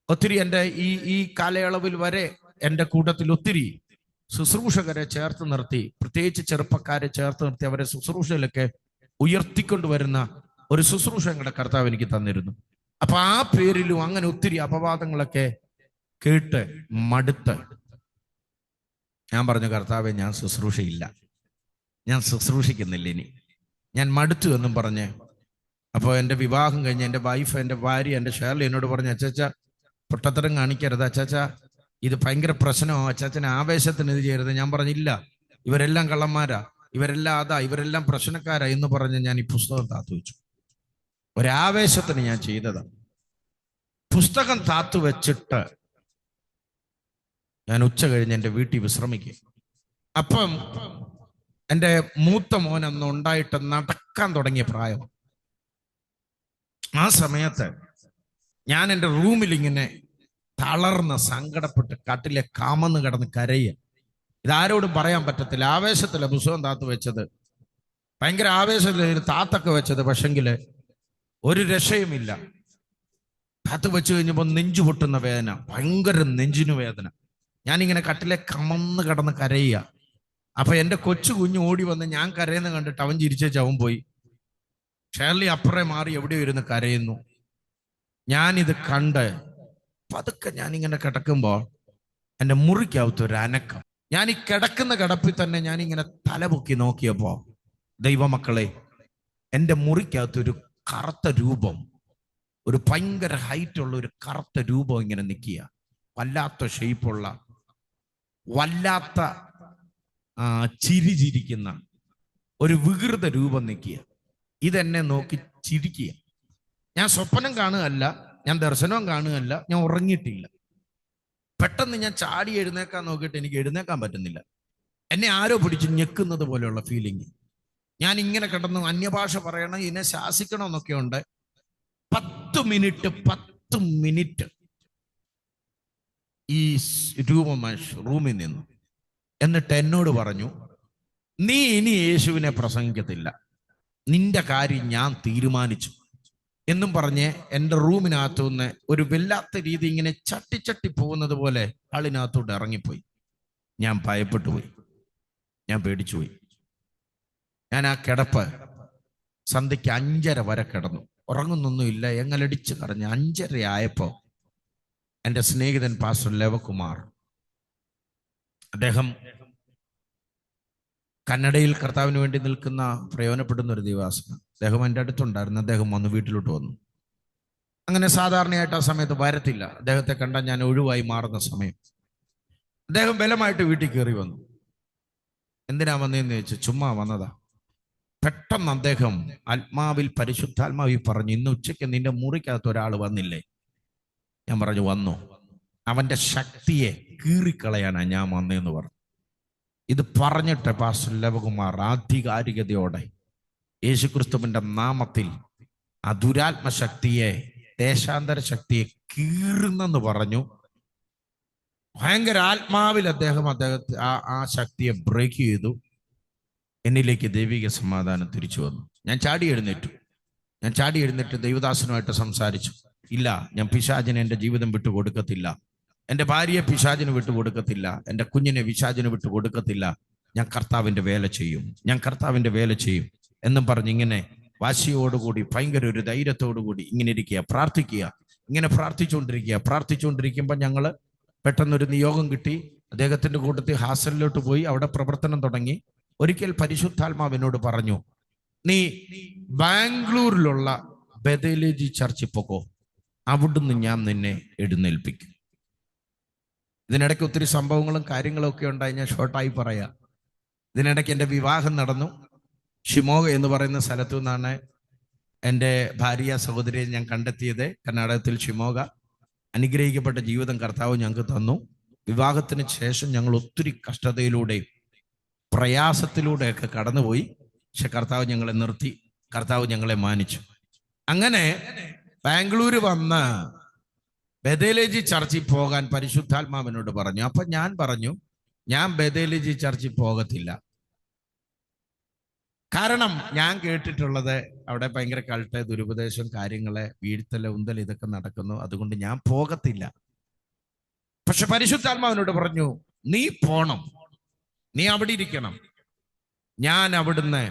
ഒത്തിരി എൻ്റെ ഈ കാലയളവിൽ വരെ എൻ്റെ കൂട്ടത്തിൽ ഒത്തിരി ശുശ്രൂഷകരെ ചേർത്ത് നിർത്തി, പ്രത്യേകിച്ച് ചെറുപ്പക്കാരെ ചേർത്ത് നിർത്തി അവരെ ശുശ്രൂഷയിലൊക്കെ ഉയർത്തിക്കൊണ്ടുവരുന്ന ഒരു ശുശ്രൂഷ ഞങ്ങളുടെ കർത്താവ് എനിക്ക് തന്നിരുന്നു. അപ്പൊ ആ പേരിലും അങ്ങനെ ഒത്തിരി അപവാദങ്ങളൊക്കെ കേട്ട് മടുത്ത് ഞാൻ പറഞ്ഞു, കർത്താവെ ഞാൻ ശുശ്രൂഷിക്കുന്നില്ല ഇനി, ഞാൻ മടുത്തു എന്നും പറഞ്ഞ്. അപ്പോൾ എൻ്റെ വിവാഹം കഴിഞ്ഞ് എൻ്റെ വൈഫ്, എൻ്റെ ഭാര്യ, എൻ്റെ ഷേർലി എന്നോട് പറഞ്ഞു, അച്ചാച്ച പൊട്ടത്തരം കാണിക്കരുത്, അച്ചാച്ച ഇത് ഭയങ്കര പ്രശ്നമോ, അച്ചാച്ചന് ആവേശത്തിന് ഇത് ചെയ്യരുത്. ഞാൻ പറഞ്ഞില്ല, ഇവരെല്ലാം കള്ളന്മാരാ, ഇവരെല്ലാം പ്രശ്നക്കാരാ എന്ന് പറഞ്ഞ് ഞാൻ ഈ പുസ്തകം താത്തു വെച്ചു. ഒരാവേശത്തിന് ഞാൻ ചെയ്തതാണ്. പുസ്തകം താത്തു വെച്ചിട്ട് ഞാൻ ഉച്ച കഴിഞ്ഞ് എൻ്റെ വീട്ടിൽ വിശ്രമിക്കുക. അപ്പം എൻ്റെ മൂത്ത മോൻ അന്ന് ഉണ്ടായിട്ട് നടക്കാൻ തുടങ്ങിയ പ്രായം. ആ സമയത്ത് ഞാൻ എൻ്റെ റൂമിൽ ഇങ്ങനെ തളർന്ന് സങ്കടപ്പെട്ട് കട്ടിലെ കാമന്ന് കിടന്ന് കരയുക. ഇതാരോടും പറയാൻ പറ്റത്തില്ല. ആവേശത്തില പുസ്തകം താത്തു വെച്ചത്, ഭയങ്കര ആവേശത്തിൽ താത്തൊക്കെ വെച്ചത്. പക്ഷെങ്കില് ഒരു രക്ഷയുമില്ല. താത്തു വെച്ച് കഴിഞ്ഞപ്പോൾ നെഞ്ചു പൊട്ടുന്ന വേദന, ഭയങ്കര നെഞ്ചിനു വേദന. ഞാനിങ്ങനെ കട്ടിലെ കമന്ന് കിടന്ന് കരയുക. അപ്പൊ എൻ്റെ കൊച്ചു കുഞ്ഞ് ഓടി വന്ന് ഞാൻ കരയുന്ന കണ്ടിട്ട് അവൻ ചിരിച്ചവൻ പോയി. ഷേർലി അപ്പുറേ മാറി എവിടെയോ ഇരുന്ന് കരയുന്നു. ഞാനിത് കണ്ട് പതുക്കെ ഞാനിങ്ങനെ കിടക്കുമ്പോൾ എൻ്റെ മുറിക്കകത്തൊരു അനക്കം. ഞാൻ ഈ കിടക്കുന്ന കിടപ്പിൽ തന്നെ ഞാനിങ്ങനെ തലപൊക്കി നോക്കിയപ്പോ ദൈവമക്കളെ, എൻ്റെ മുറിക്കകത്തൊരു കറുത്ത രൂപം, ഒരു ഭയങ്കര ഹൈറ്റുള്ള ഒരു കറുത്ത രൂപം ഇങ്ങനെ നിൽക്കുക. വല്ലാത്ത ഷേപ്പുള്ള, വല്ലാത്ത ചിരിക്കുന്ന ഒരു വികൃത രൂപം നിൽക്കുക. ഇതെന്നെ നോക്കി ചിരിക്കുക. ഞാൻ സ്വപ്നം കാണുകയല്ല, ഞാൻ ദർശനവും കാണുകയല്ല, ഞാൻ ഉറങ്ങിയിട്ടില്ല. പെട്ടെന്ന് ഞാൻ ചാടി എഴുന്നേക്കാൻ നോക്കിയിട്ട് എനിക്ക് എഴുന്നേക്കാൻ പറ്റുന്നില്ല. എന്നെ ആരോ പിടിച്ച് ഞെക്കുന്നത് പോലെയുള്ള ഫീലിംഗ്. ഞാൻ ഇങ്ങനെ കിടന്നു അന്യഭാഷ പറയണം, ഇതിനെ ശാസിക്കണം എന്നൊക്കെ ഉണ്ട്. 10 മിനിറ്റ് ഈ റൂമിൽ നിന്നു. എന്നിട്ട് എന്നോട് പറഞ്ഞു, നീ ഇനി യേശുവിനെ പ്രസംഗിക്കത്തില്ല, നിന്റെ കാര്യം ഞാൻ തീരുമാനിച്ചു എന്നും പറഞ്ഞ് എൻ്റെ റൂമിനകത്തു നിന്ന് ഒരു വല്ലാത്ത രീതി ഇങ്ങനെ ചട്ടി പോകുന്നത് പോലെ ആളിനകത്തോട്ട് ഇറങ്ങിപ്പോയി. ഞാൻ ഭയപ്പെട്ടു പോയി, ഞാൻ പേടിച്ചുപോയി. ഞാൻ ആ കിടപ്പ് സന്ധ്യയ്ക്ക് 5:30 വരെ കിടന്നു, ഉറങ്ങുന്നൊന്നുമില്ല, എങ്ങലടിച്ച് കറഞ്ഞ് 5:30 ആയപ്പോൾ എൻ്റെ സ്നേഹിതൻ പാസ്റ്റർ ലേവകുമാർ, അദ്ദേഹം കന്നഡയിൽ കർത്താവിന് വേണ്ടി നിൽക്കുന്ന പ്രയോജനപ്പെടുന്ന ഒരു ദിവസം, അദ്ദേഹം എൻ്റെ അടുത്തുണ്ടായിരുന്നു. അദ്ദേഹം വന്ന് വീട്ടിലോട്ട് വന്നു. അങ്ങനെ സാധാരണയായിട്ട് ആ സമയത്ത് വരത്തില്ല, അദ്ദേഹത്തെ കണ്ടാൽ ഞാൻ ഒഴിവായി മാറുന്ന സമയം. അദ്ദേഹം ബലമായിട്ട് വീട്ടിൽ കയറി വന്നു. എന്തിനാ വന്നതെന്ന് ചോദിച്ചു. ചുമ്മാ വന്നതാ. പെട്ടെന്ന് അദ്ദേഹം ആത്മാവിൽ, പരിശുദ്ധാത്മാവിൽ പറഞ്ഞു, ഇന്ന് ഉച്ചയ്ക്ക് നിന്റെ മുറിക്കകത്ത് ഒരാൾ വന്നില്ലേ? ഞാൻ പറഞ്ഞു, വന്നു. അവന്റെ ശക്തിയെ കീറിക്കളയാനാ ഞാൻ വന്നതെന്ന് പറഞ്ഞു. ഇത് പറഞ്ഞിട്ട് പാസ്റ്റർ ലേവകുമാർ ആധികാരികതയോടെ യേശുക്രിസ്തുവിന്റെ നാമത്തിൽ ആ ദുരാത്മശക്തിയെ, ദേശാന്തര ശക്തിയെ കീറുന്നെന്ന് പറഞ്ഞു. ഭയങ്കര ആത്മാവിൽ അദ്ദേഹത്തെ ആ ശക്തിയെ ബ്രേക്ക് ചെയ്തു. എന്നിലേക്ക് ദൈവിക സമാധാനം തിരിച്ചു വന്നു. ഞാൻ ചാടി എഴുന്നേറ്റ് ദൈവദാസനുമായിട്ട് സംസാരിച്ചു. ഇല്ല, ഞാൻ പിശാചിനെ എൻ്റെ ജീവിതം വിട്ടു കൊടുക്കത്തില്ല, എൻ്റെ ഭാര്യയെ പിശാചിന് വിട്ടു കൊടുക്കത്തില്ല, എൻ്റെ കുഞ്ഞിനെ പിശാചിന് വിട്ടു കൊടുക്കത്തില്ല. ഞാൻ കർത്താവിൻ്റെ വേല ചെയ്യും എന്നും പറഞ്ഞ് ഇങ്ങനെ വാശിയോടുകൂടി, ഭയങ്കര ഒരു ധൈര്യത്തോടുകൂടി ഇങ്ങനെ ഇരിക്കുക, പ്രാർത്ഥിക്കുക. ഇങ്ങനെ പ്രാർത്ഥിച്ചുകൊണ്ടിരിക്കുമ്പോൾ ഞങ്ങൾ പെട്ടെന്നൊരു നിയോഗം കിട്ടി. അദ്ദേഹത്തിൻ്റെ കൂട്ടത്തിൽ ഹാസലിലോട്ട് പോയി അവിടെ പ്രവർത്തനം തുടങ്ങി. ഒരിക്കൽ പരിശുദ്ധാത്മാവിനോട് പറഞ്ഞു, നീ ബാംഗ്ലൂരിലുള്ള ബദേലേജി ചർച്ചിൽ പോകോ, അവിടുന്ന് ഞാൻ നിന്നെ എഴുന്നേൽപ്പിക്കും. ഇതിനിടയ്ക്ക് ഒത്തിരി സംഭവങ്ങളും കാര്യങ്ങളും ഒക്കെ ഉണ്ടായി. ഞാൻ ഷോർട്ടായി പറയാം. ഇതിനിടയ്ക്ക് എൻ്റെ വിവാഹം നടന്നു. ഷിമോഗ എന്ന് പറയുന്ന സ്ഥലത്തു നിന്നാണ് എൻ്റെ ഭാര്യ സഹോദരിയെ ഞാൻ കണ്ടെത്തിയത്. കർണാടകത്തിൽ ഷിമോഗ. അനുഗ്രഹിക്കപ്പെട്ട ജീവിതം കർത്താവ് ഞങ്ങൾക്ക് തന്നു. വിവാഹത്തിന് ശേഷം ഞങ്ങൾ ഒത്തിരി കഷ്ടതയിലൂടെയും പ്രയാസത്തിലൂടെയൊക്കെ കടന്നുപോയി. പക്ഷെ കർത്താവ് ഞങ്ങളെ നിർത്തി, കർത്താവ് ഞങ്ങളെ മാനിച്ചു. അങ്ങനെ ബാംഗ്ലൂർ വന്ന് ബദേലേജി ചർച്ചിൽ പോകാൻ പരിശുദ്ധാത്മാവിനോട് പറഞ്ഞു. അപ്പൊ ഞാൻ പറഞ്ഞു, ഞാൻ ബദേലേജി ചർച്ചിൽ പോകത്തില്ല. കാരണം ഞാൻ കേട്ടിട്ടുള്ളത് അവിടെ ഭയങ്കര കൾട്ട്, ദുരുപദേശം, കാര്യങ്ങളെ വീഴ്ത്തല, ഉന്തൽ, ഇതൊക്കെ നടക്കുന്നു. അതുകൊണ്ട് ഞാൻ പോകത്തില്ല. പക്ഷെ പരിശുദ്ധാത്മാവിനോട് പറഞ്ഞു, നീ പോണം, നീ അവിടെ ഇരിക്കണം, ഞാൻ അവിടുന്ന്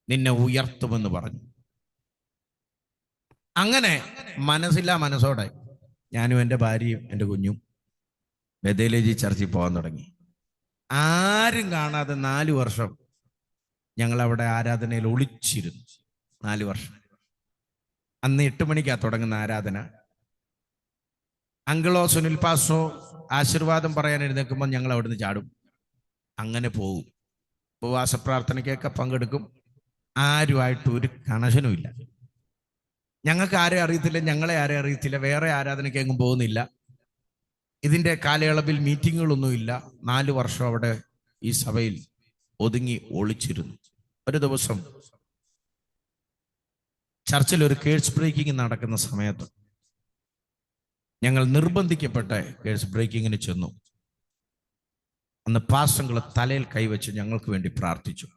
നിന്നെ ഉയർത്തുമെന്ന് പറഞ്ഞു. അങ്ങനെ മനസ്സോടെ ഞാനും എൻ്റെ ഭാര്യയും എൻ്റെ കുഞ്ഞും ബദേലേജി ചർച്ചിൽ പോകാൻ തുടങ്ങി. ആരും കാണാതെ 4 വർഷം ഞങ്ങൾ അവിടെ ആരാധനയിൽ ഒളിച്ചിരുന്നു. 4 വർഷം. അന്ന് 8 മണിക്കാ തുടങ്ങുന്ന ആരാധന. അങ്കിളോ സുനിൽ പാസ്റ്റോ ആശീർവാദം പറയാൻ എഴുന്നേൽക്കുമ്പോൾ ഞങ്ങൾ അവിടുന്ന് ചാടും. അങ്ങനെ പോകും. ഉപവാസ പ്രാർത്ഥനയ്ക്കൊക്കെ പങ്കെടുക്കും. ആരുമായിട്ട് ഒരു കണക്ഷനും ഇല്ല. ഞങ്ങൾക്ക് ആരെ അറിയത്തില്ല, ഞങ്ങളെ ആരെ അറിയത്തില്ല, വേറെ ആരാധനയ്ക്ക് എങ്ങും പോകുന്നില്ല. ഇതിൻ്റെ കാലയളവിൽ മീറ്റിങ്ങുകളൊന്നുമില്ല. 4 വർഷം അവിടെ ഈ സഭയിൽ ഒതുങ്ങി ഒളിച്ചിരുന്നു. ഒരു ദിവസം ചർച്ചിൽ ഒരു കേഴ്സ് ബ്രേക്കിംഗ് നടക്കുന്ന സമയത്ത് ഞങ്ങൾ നിർബന്ധിക്കപ്പെട്ട കേഴ്സ് ബ്രേക്കിങ്ങിന് ചെന്നു. അന്ന് പാസ്റ്റങ്ങൾ തലയിൽ കൈവച്ച് ഞങ്ങൾക്ക് വേണ്ടി പ്രാർത്ഥിച്ചു.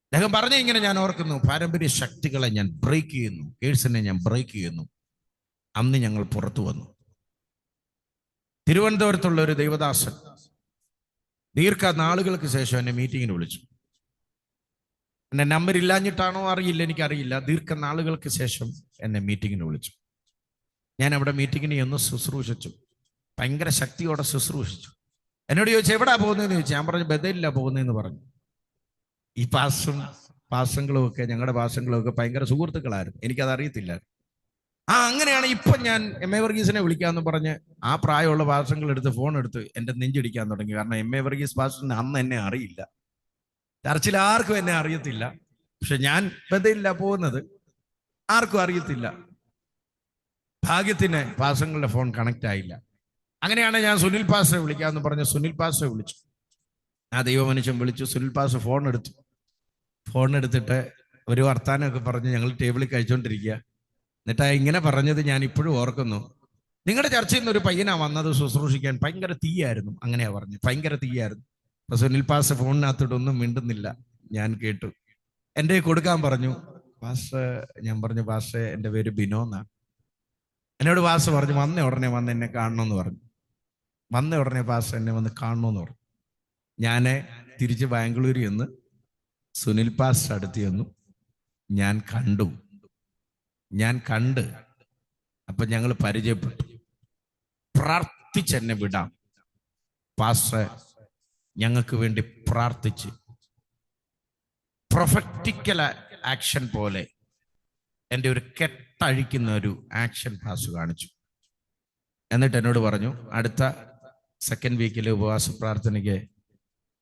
അദ്ദേഹം പറഞ്ഞ ഇങ്ങനെ ഞാൻ ഓർക്കുന്നു, പാരമ്പര്യ ശക്തികളെ ഞാൻ ബ്രേക്ക് ചെയ്യുന്നു, കേഴ്സിനെ ഞാൻ ബ്രേക്ക് ചെയ്യുന്നു. അന്ന് ഞങ്ങൾ പുറത്തു വന്നു. തിരുവനന്തപുരത്തുള്ള ഒരു ദൈവദാസൻ ദീർഘനാളുകൾക്ക് ശേഷം എന്നെ മീറ്റിങ്ങിന് വിളിച്ചു. എന്നെ നമ്പർ ഇല്ലാഞ്ഞിട്ടാണോ അറിയില്ല, എനിക്കറിയില്ല. ദീർഘനാളുകൾക്ക് ശേഷം എന്നെ മീറ്റിങ്ങിന് വിളിച്ചു. ഞാൻ അവിടെ മീറ്റിങ്ങിന് ഒന്ന് ശുശ്രൂഷിച്ചു, ഭയങ്കര ശക്തിയോടെ ശുശ്രൂഷിച്ചു. എന്നോട് ചോദിച്ചു, എവിടാ പോകുന്നതെന്ന് ചോദിച്ചു. ഞാൻ പറഞ്ഞു, ബദലില്ല പോകുന്നതെന്ന് പറഞ്ഞു. ഈ പാസങ്ങളും ഒക്കെ, ഞങ്ങളുടെ പാസങ്ങളും ഒക്കെ ഭയങ്കര സുഹൃത്തുക്കളായിരുന്നു. എനിക്കത് അറിയത്തില്ല. അങ്ങനെയാണ് ഇപ്പം ഞാൻ MA വർഗീസിനെ വിളിക്കാമെന്ന് പറഞ്ഞ് ആ പ്രായമുള്ള പാസങ്ങൾ എടുത്ത് ഫോൺ എടുത്ത് എൻ്റെ നെഞ്ചിടിക്കാൻ തുടങ്ങി. കാരണം MA വർഗീസ് പാസ്റ്ററിന് അന്ന് എന്നെ അറിയില്ല, ചർച്ചിൽ ആർക്കും എന്നെ അറിയത്തില്ല. പക്ഷെ ഞാൻ ബദലില്ല പോകുന്നത്, ആർക്കും അറിയത്തില്ല. ഭാഗ്യത്തിന് പാസങ്ങളുടെ ഫോൺ കണക്റ്റ് ആയില്ല. അങ്ങനെയാണ് ഞാൻ സുനിൽ പാസ്റ്ററെ വിളിക്കാമെന്ന് പറഞ്ഞ് സുനിൽ പാസ്റ്ററെ വിളിച്ചു. ആ ദൈവമനുഷ്യൻ വിളിച്ചു. സുനിൽ പാസ്റ്റർ ഫോൺ എടുത്തിട്ട് ഒരു വർത്താനമൊക്കെ പറഞ്ഞ് ഞങ്ങൾ ടേബിളിൽ കഴിച്ചുകൊണ്ടിരിക്കുക. എന്നിട്ട് ഇങ്ങനെ പറഞ്ഞത് ഞാൻ ഇപ്പോഴും ഓർക്കുന്നു. നിങ്ങളുടെ ചർച്ചയിൽ നിന്ന് ഒരു പയ്യനാ വന്നത് ശുശ്രൂഷിക്കാൻ, ഭയങ്കര തീയായിരുന്നു. അങ്ങനെയാ പറഞ്ഞു, ഭയങ്കര തീയായിരുന്നു. അപ്പൊ സുനിൽ പാസ്റ്റർ ഫോണിനകത്തോട്ടൊന്നും മിണ്ടുന്നില്ല. ഞാൻ കേട്ടു. എൻ്റെ കൊടുക്കാൻ പറഞ്ഞു. പാസ്റ്റർ, ഞാൻ പറഞ്ഞു പാസ്റ്റർ എൻ്റെ പേര് ബിനോ എന്നാണ്. എന്നോട് പാസ്റ്റർ പറഞ്ഞു വന്ന ഉടനെ വന്ന് എന്നെ കാണണമെന്ന് പറഞ്ഞു. വന്ന ഉടനെ പാസ്റ്റർ എന്നെ വന്ന് കാണണമെന്ന് പറഞ്ഞു. ഞാൻ തിരിച്ച് ബാംഗ്ലൂരിൽ നിന്ന് സുനിൽ പാസ്റ്റർ അടുത്ത് ചെന്നു. ഞാൻ കണ്ട് അപ്പൊ ഞങ്ങൾ പരിചയപ്പെട്ടു. പ്രാർത്ഥിച്ചെന്നെ വിടാം പാസ്റ്റർ, ഞങ്ങൾക്ക് വേണ്ടി പ്രാർത്ഥിച്ച് പ്രൊഫറ്റിക്കൽ ആക്ഷൻ പോലെ എൻ്റെ ഒരു കെട്ടഴിക്കുന്ന ഒരു ആക്ഷൻ പാസ് കാണിച്ചു. എന്നിട്ട് എന്നോട് പറഞ്ഞു അടുത്ത സെക്കൻഡ് വീക്കിലെ ഉപവാസ പ്രാർത്ഥനയ്ക്ക്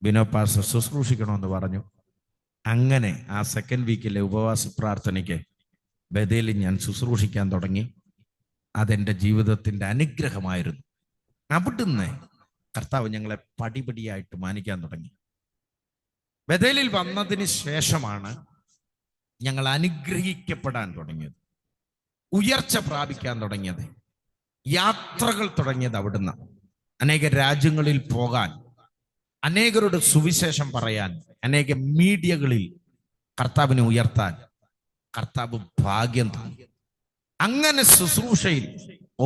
ബിനോ പാസ്റ്റർ ശുശ്രൂഷിക്കണമെന്ന് പറഞ്ഞു. അങ്ങനെ ആ സെക്കൻഡ് വീക്കിലെ ഉപവാസ പ്രാർത്ഥനയ്ക്ക് ബഥേലിൽ ഞാൻ ശുശ്രൂഷിക്കാൻ തുടങ്ങി. അതെൻ്റെ ജീവിതത്തിൻ്റെ അനുഗ്രഹമായിരുന്നു. അവിടുന്ന് കർത്താവ് ഞങ്ങളെ പടിപടിയായിട്ട് മാനിക്കാൻ തുടങ്ങി. ബഥേലിൽ വന്നതിന് ശേഷമാണ് ഞങ്ങൾ അനുഗ്രഹിക്കപ്പെടാൻ തുടങ്ങിയത്, ഉയർച്ച പ്രാപിക്കാൻ തുടങ്ങിയത്, യാത്രകൾ തുടങ്ങിയത് അവിടുന്ന്. അനേക രാജ്യങ്ങളിൽ പോകാൻ, അനേകരുടെ സുവിശേഷം പറയാൻ, അനേക മീഡിയകളിൽ കർത്താവിനെ ഉയർത്താൻ കർത്താവ് ഭാഗ്യം തന്നു. അങ്ങനെ ശുശ്രൂഷയിൽ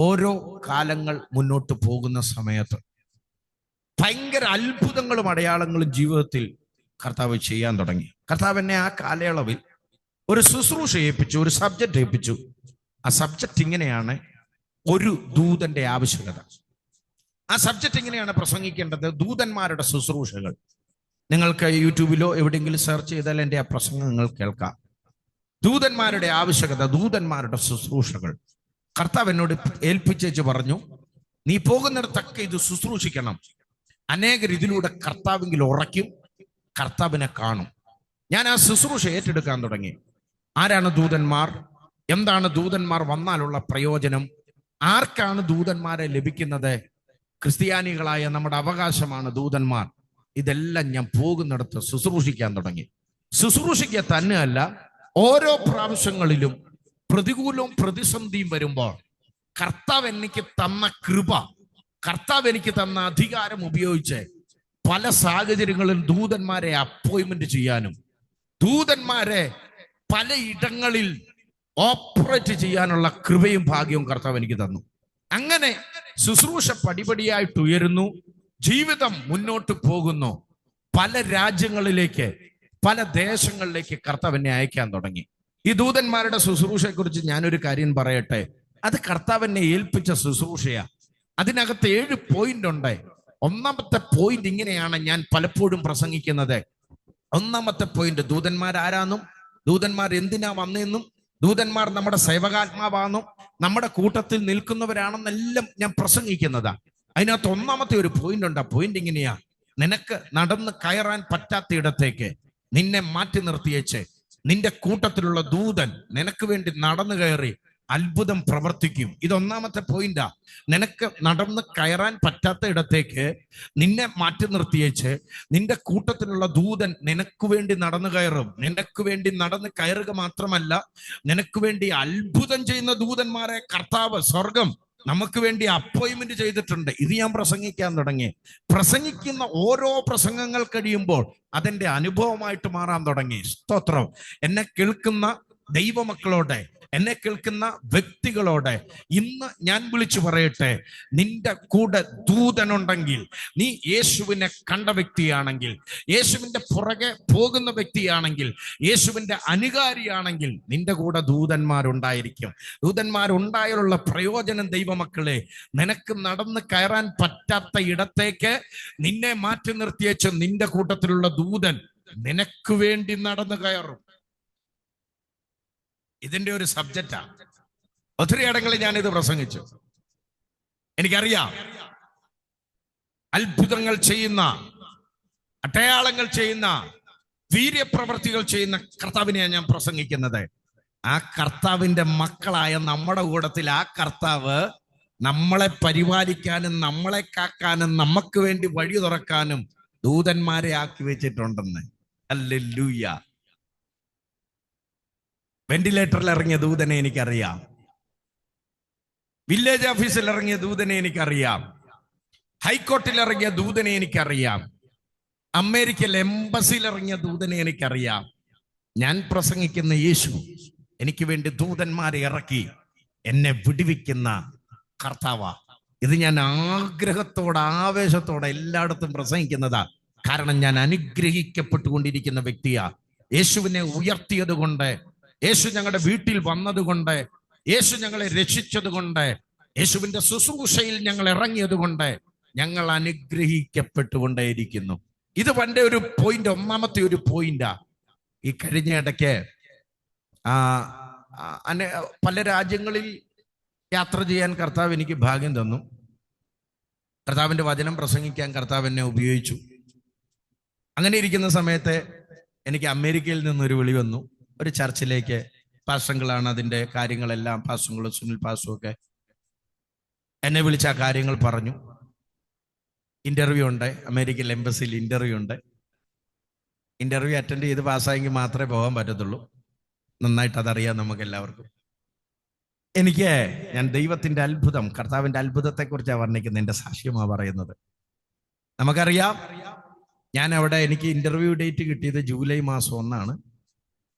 ഓരോ കാലങ്ങൾ മുന്നോട്ട് പോകുന്ന സമയത്ത് ഭയങ്കര അത്ഭുതങ്ങളും അടയാളങ്ങളും ജീവിതത്തിൽ കർത്താവ് ചെയ്യാൻ തുടങ്ങി. കർത്താവ് എന്നെ ആ കാലയളവിൽ ഒരു ശുശ്രൂഷ ഏൽപ്പിച്ചു, ഒരു സബ്ജക്റ്റ് ഏൽപ്പിച്ചു. ആ സബ്ജക്റ്റ് ഇങ്ങനെയാണ്: ഒരു ദൂതന്റെ ആവശ്യകത. ആ സബ്ജക്റ്റ് ഇങ്ങനെയാണ് പ്രസംഗിക്കേണ്ടത്: ദൂതന്മാരുടെ ശുശ്രൂഷകൾ. നിങ്ങൾക്ക് യൂട്യൂബിലോ എവിടെയെങ്കിലും സെർച്ച് ചെയ്താൽ എൻ്റെ ആ പ്രസംഗം നിങ്ങൾ കേൾക്കാം. ദൂതന്മാരുടെ ആവശ്യകത, ദൂതന്മാരുടെ ശുശ്രൂഷകൾ. കർത്താവ് എന്നോട് ഏൽപ്പിച്ചേച്ച് പറഞ്ഞു, നീ പോകുന്നിടത്തൊക്കെ ഇത് ശുശ്രൂഷിക്കണം. അനേകർ ഇതിലൂടെ കർത്താവെങ്കിൽ ഉറയ്ക്കും, കർത്താവിനെ കാണും. ഞാൻ ആ ശുശ്രൂഷ ഏറ്റെടുക്കാൻ തുടങ്ങി. ആരാണ് ദൂതന്മാർ? എന്താണ് ദൂതന്മാർ വന്നാലുള്ള പ്രയോജനം? ആർക്കാണ് ദൂതന്മാരെ ലഭിക്കുന്നത്? ക്രിസ്ത്യാനികളായ നമ്മുടെ അവകാശമാണ് ദൂതന്മാർ. ഇതെല്ലാം ഞാൻ പോകുന്നിടത്ത് ശുശ്രൂഷിക്കാൻ തുടങ്ങി. ശുശ്രൂഷിക്കുക തന്നെയല്ല, ഓരോ പ്രാവശ്യങ്ങളിലും പ്രതികൂലവും പ്രതിസന്ധിയും വരുമ്പോൾ കർത്താവ് എനിക്ക് തന്ന കൃപ, കർത്താവ് എനിക്ക് തന്ന അധികാരം ഉപയോഗിച്ച് പല സാഹചര്യങ്ങളിലും ദൂതന്മാരെ അപ്പോയിന്റ്മെന്റ് ചെയ്യാനും ദൂതന്മാരെ പല ഇടങ്ങളിൽ ഓപ്പറേറ്റ് ചെയ്യാനുള്ള കൃപയും ഭാഗ്യവും കർത്താവ് എനിക്ക് തന്നു. അങ്ങനെ ശുശ്രൂഷ പടിപടിയായിട്ട് ഉയരുന്നു, ജീവിതം മുന്നോട്ട് പോകുന്നു. പല രാജ്യങ്ങളിലേക്ക്, പല ദേശങ്ങളിലേക്ക് കർത്താവ് എന്നെ അയക്കാൻ തുടങ്ങി. ഈ ദൂതന്മാരുടെ ശുശ്രൂഷയെ കുറിച്ച് ഞാനൊരു കാര്യം പറയട്ടെ. അത് കർത്താവ് എന്നെ ഏൽപ്പിച്ച ശുശ്രൂഷയാ. അതിനകത്ത് 7 പോയിന്റ് ഉണ്ട്. ഒന്നാമത്തെ പോയിന്റ് ഇങ്ങനെയാണ് ഞാൻ പലപ്പോഴും പ്രസംഗിക്കുന്നത്. ഒന്നാമത്തെ പോയിന്റ് ദൂതന്മാരാരാന്നും, ദൂതന്മാർ എന്തിനാ വന്നെന്നും, ദൂതന്മാർ നമ്മുടെ സേവകാത്മാവാണെന്നും നമ്മുടെ കൂട്ടത്തിൽ നിൽക്കുന്നവരാണെന്നെല്ലാം ഞാൻ പ്രസംഗിക്കുന്നതാ. അതിനകത്ത് ഒന്നാമത്തെ ഒരു പോയിന്റ് ഉണ്ട്. ആ പോയിന്റ് ഇങ്ങനെയാ: നിനക്ക് നടന്ന് കയറാൻ പറ്റാത്ത ഇടത്തേക്ക് നിന്നെ മാറ്റി നിർത്തിയേച്ച് നിന്റെ കൂട്ടത്തിലുള്ള ദൂതൻ നിനക്ക് വേണ്ടി നടന്നു കയറി അത്ഭുതം പ്രവർത്തിക്കും. ഇതൊന്നാമത്തെ പോയിന്റാ. നിനക്ക് നടന്ന് കയറാൻ പറ്റാത്ത ഇടത്തേക്ക് നിന്നെ മാറ്റി നിർത്തിയേച്ച് നിന്റെ കൂട്ടത്തിലുള്ള ദൂതൻ നിനക്ക് വേണ്ടി നടന്നു കയറും. നിനക്ക് വേണ്ടി നടന്ന് കയറുക മാത്രമല്ല, നിനക്ക് വേണ്ടി അത്ഭുതം ചെയ്യുന്ന ദൂതന്മാരെ കർത്താവ്, സ്വർഗം നമുക്ക് വേണ്ടി അപ്പോയിന്റ്മെന്റ് ചെയ്തിട്ടുണ്ട്. ഇത് ഞാൻ പ്രസംഗിക്കാൻ തുടങ്ങി. പ്രസംഗിക്കുന്ന ഓരോ പ്രസംഗങ്ങൾ കഴിയുമ്പോൾ അതെന്റെ അനുഭവമായിട്ട് മാറാൻ തുടങ്ങി. സ്തോത്രം. എന്നെ കേൾക്കുന്ന ദൈവമക്കളോടെ, എന്നെ കേൾക്കുന്ന വ്യക്തികളോട് ഇന്ന് ഞാൻ വിളിച്ചു പറയട്ടെ, നിന്റെ കൂടെ ദൂതനുണ്ടെങ്കിൽ, നീ യേശുവിനെ കണ്ട വ്യക്തിയാണെങ്കിൽ, യേശുവിന്റെ പുറകെ പോകുന്ന വ്യക്തിയാണെങ്കിൽ, യേശുവിന്റെ അനുകാരിയാണെങ്കിൽ, നിന്റെ കൂടെ ദൂതന്മാരുണ്ടായിരിക്കും. ദൂതന്മാരുണ്ടായാലുള്ള പ്രയോജനം ദൈവമക്കളെ, നിനക്ക് നടന്ന് കയറാൻ പറ്റാത്ത ഇടത്തേക്ക് നിന്നെ മാറ്റി നിർത്തിയേച്ച് നിന്റെ കൂട്ടത്തിലുള്ള ദൂതൻ നിനക്ക് വേണ്ടി നടന്നു കയറും. ഇതിന്റെ ഒരു സബ്ജക്റ്റാ. ഒത്തിരി ഇടങ്ങളിൽ ഞാൻ ഇത് പ്രസംഗിച്ചു. എനിക്കറിയാം, അത്ഭുതങ്ങൾ ചെയ്യുന്ന, അടയാളങ്ങൾ ചെയ്യുന്ന, വീര്യപ്രവർത്തികൾ ചെയ്യുന്ന കർത്താവിനെയാണ് ഞാൻ പ്രസംഗിക്കുന്നത്. ആ കർത്താവിന്റെ മക്കളായ നമ്മുടെ കൂട്ടത്തിൽ ആ കർത്താവ് നമ്മളെ പരിപാലിക്കാനും നമ്മളെ കാക്കാനും നമുക്ക് വേണ്ടി വഴി തുറക്കാനും ദൂതന്മാരെ ആക്കി വെച്ചിട്ടുണ്ടെന്ന്. ഹല്ലേലൂയ. വെന്റിലേറ്ററിൽ ഇറങ്ങിയ ദൂതനെ എനിക്കറിയാം, വില്ലേജ് ഓഫീസിൽ ഇറങ്ങിയ ദൂതനെ എനിക്കറിയാം, ഹൈക്കോർട്ടിൽ ഇറങ്ങിയ ദൂതനെ എനിക്കറിയാം, അമേരിക്കയിൽ എംബസിയിൽ ഇറങ്ങിയ ദൂതനെ എനിക്കറിയാം. ഞാൻ പ്രസംഗിക്കുന്ന യേശു എനിക്ക് വേണ്ടി ദൂതന്മാരെ ഇറക്കി എന്നെ വിടുവിക്കുന്ന കർത്താവാ. ഇത് ഞാൻ ആഗ്രഹത്തോടെ ആവേശത്തോടെ എല്ലായിടത്തും പ്രസംഗിക്കുന്നതാ. കാരണം ഞാൻ അനുഗ്രഹിക്കപ്പെട്ടുകൊണ്ടിരിക്കുന്ന വ്യക്തിയാ. യേശുവിനെ ഉയർത്തിയത് കൊണ്ട്, യേശു ഞങ്ങളുടെ വീട്ടിൽ വന്നതുകൊണ്ട്, യേശു ഞങ്ങളെ രക്ഷിച്ചത് കൊണ്ട്, യേശുവിന്റെ ശുശ്രൂഷയിൽ ഞങ്ങൾ ഇറങ്ങിയത് കൊണ്ട് ഞങ്ങൾ അനുഗ്രഹിക്കപ്പെട്ടുകൊണ്ടേയിരിക്കുന്നു. ഇത് പണ്ടേ ഒരു പോയിന്റ്, ഒന്നാമത്തെ ഒരു പോയിന്റാ. ഈ കഴിഞ്ഞ ഇടയ്ക്ക് പല രാജ്യങ്ങളിൽ യാത്ര ചെയ്യാൻ കർത്താവ് എനിക്ക് ഭാഗ്യം തന്നു. കർത്താവിന്റെ വചനം പ്രസംഗിക്കാൻ കർത്താവ് എന്നെ ഉപയോഗിച്ചു. അങ്ങനെ ഇരിക്കുന്ന സമയത്ത് എനിക്ക് അമേരിക്കയിൽ നിന്നൊരു വിളി വന്നു. ഒരു ചർച്ചിലേക്ക് പാസ്റ്ററുകളാണ് അതിൻ്റെ കാര്യങ്ങളെല്ലാം, പാസ്റ്ററുകളും സുനിൽ പാസ്റ്ററും ഒക്കെ എന്നെ വിളിച്ച ആ കാര്യങ്ങൾ പറഞ്ഞു. ഇന്റർവ്യൂ ഉണ്ട്, അമേരിക്കൻ എംബസിയിൽ ഇന്റർവ്യൂ ഉണ്ട്. ഇന്റർവ്യൂ അറ്റൻഡ് ചെയ്ത് പാസ്സായെങ്കിൽ മാത്രമേ പോകാൻ പറ്റത്തുള്ളൂ. നന്നായിട്ട് അതറിയാം നമുക്ക് എല്ലാവർക്കും. ഞാൻ ദൈവത്തിന്റെ അത്ഭുതം, കർത്താവിന്റെ അത്ഭുതത്തെക്കുറിച്ചാണ് വർണ്ണിക്കുന്നത്. എൻ്റെ സാക്ഷ്യമാണ് പറയുന്നത്. നമുക്കറിയാം, ഞാൻ അവിടെ, എനിക്ക് ഇന്റർവ്യൂ ഡേറ്റ് കിട്ടിയത് ജൂലൈ മാസം 1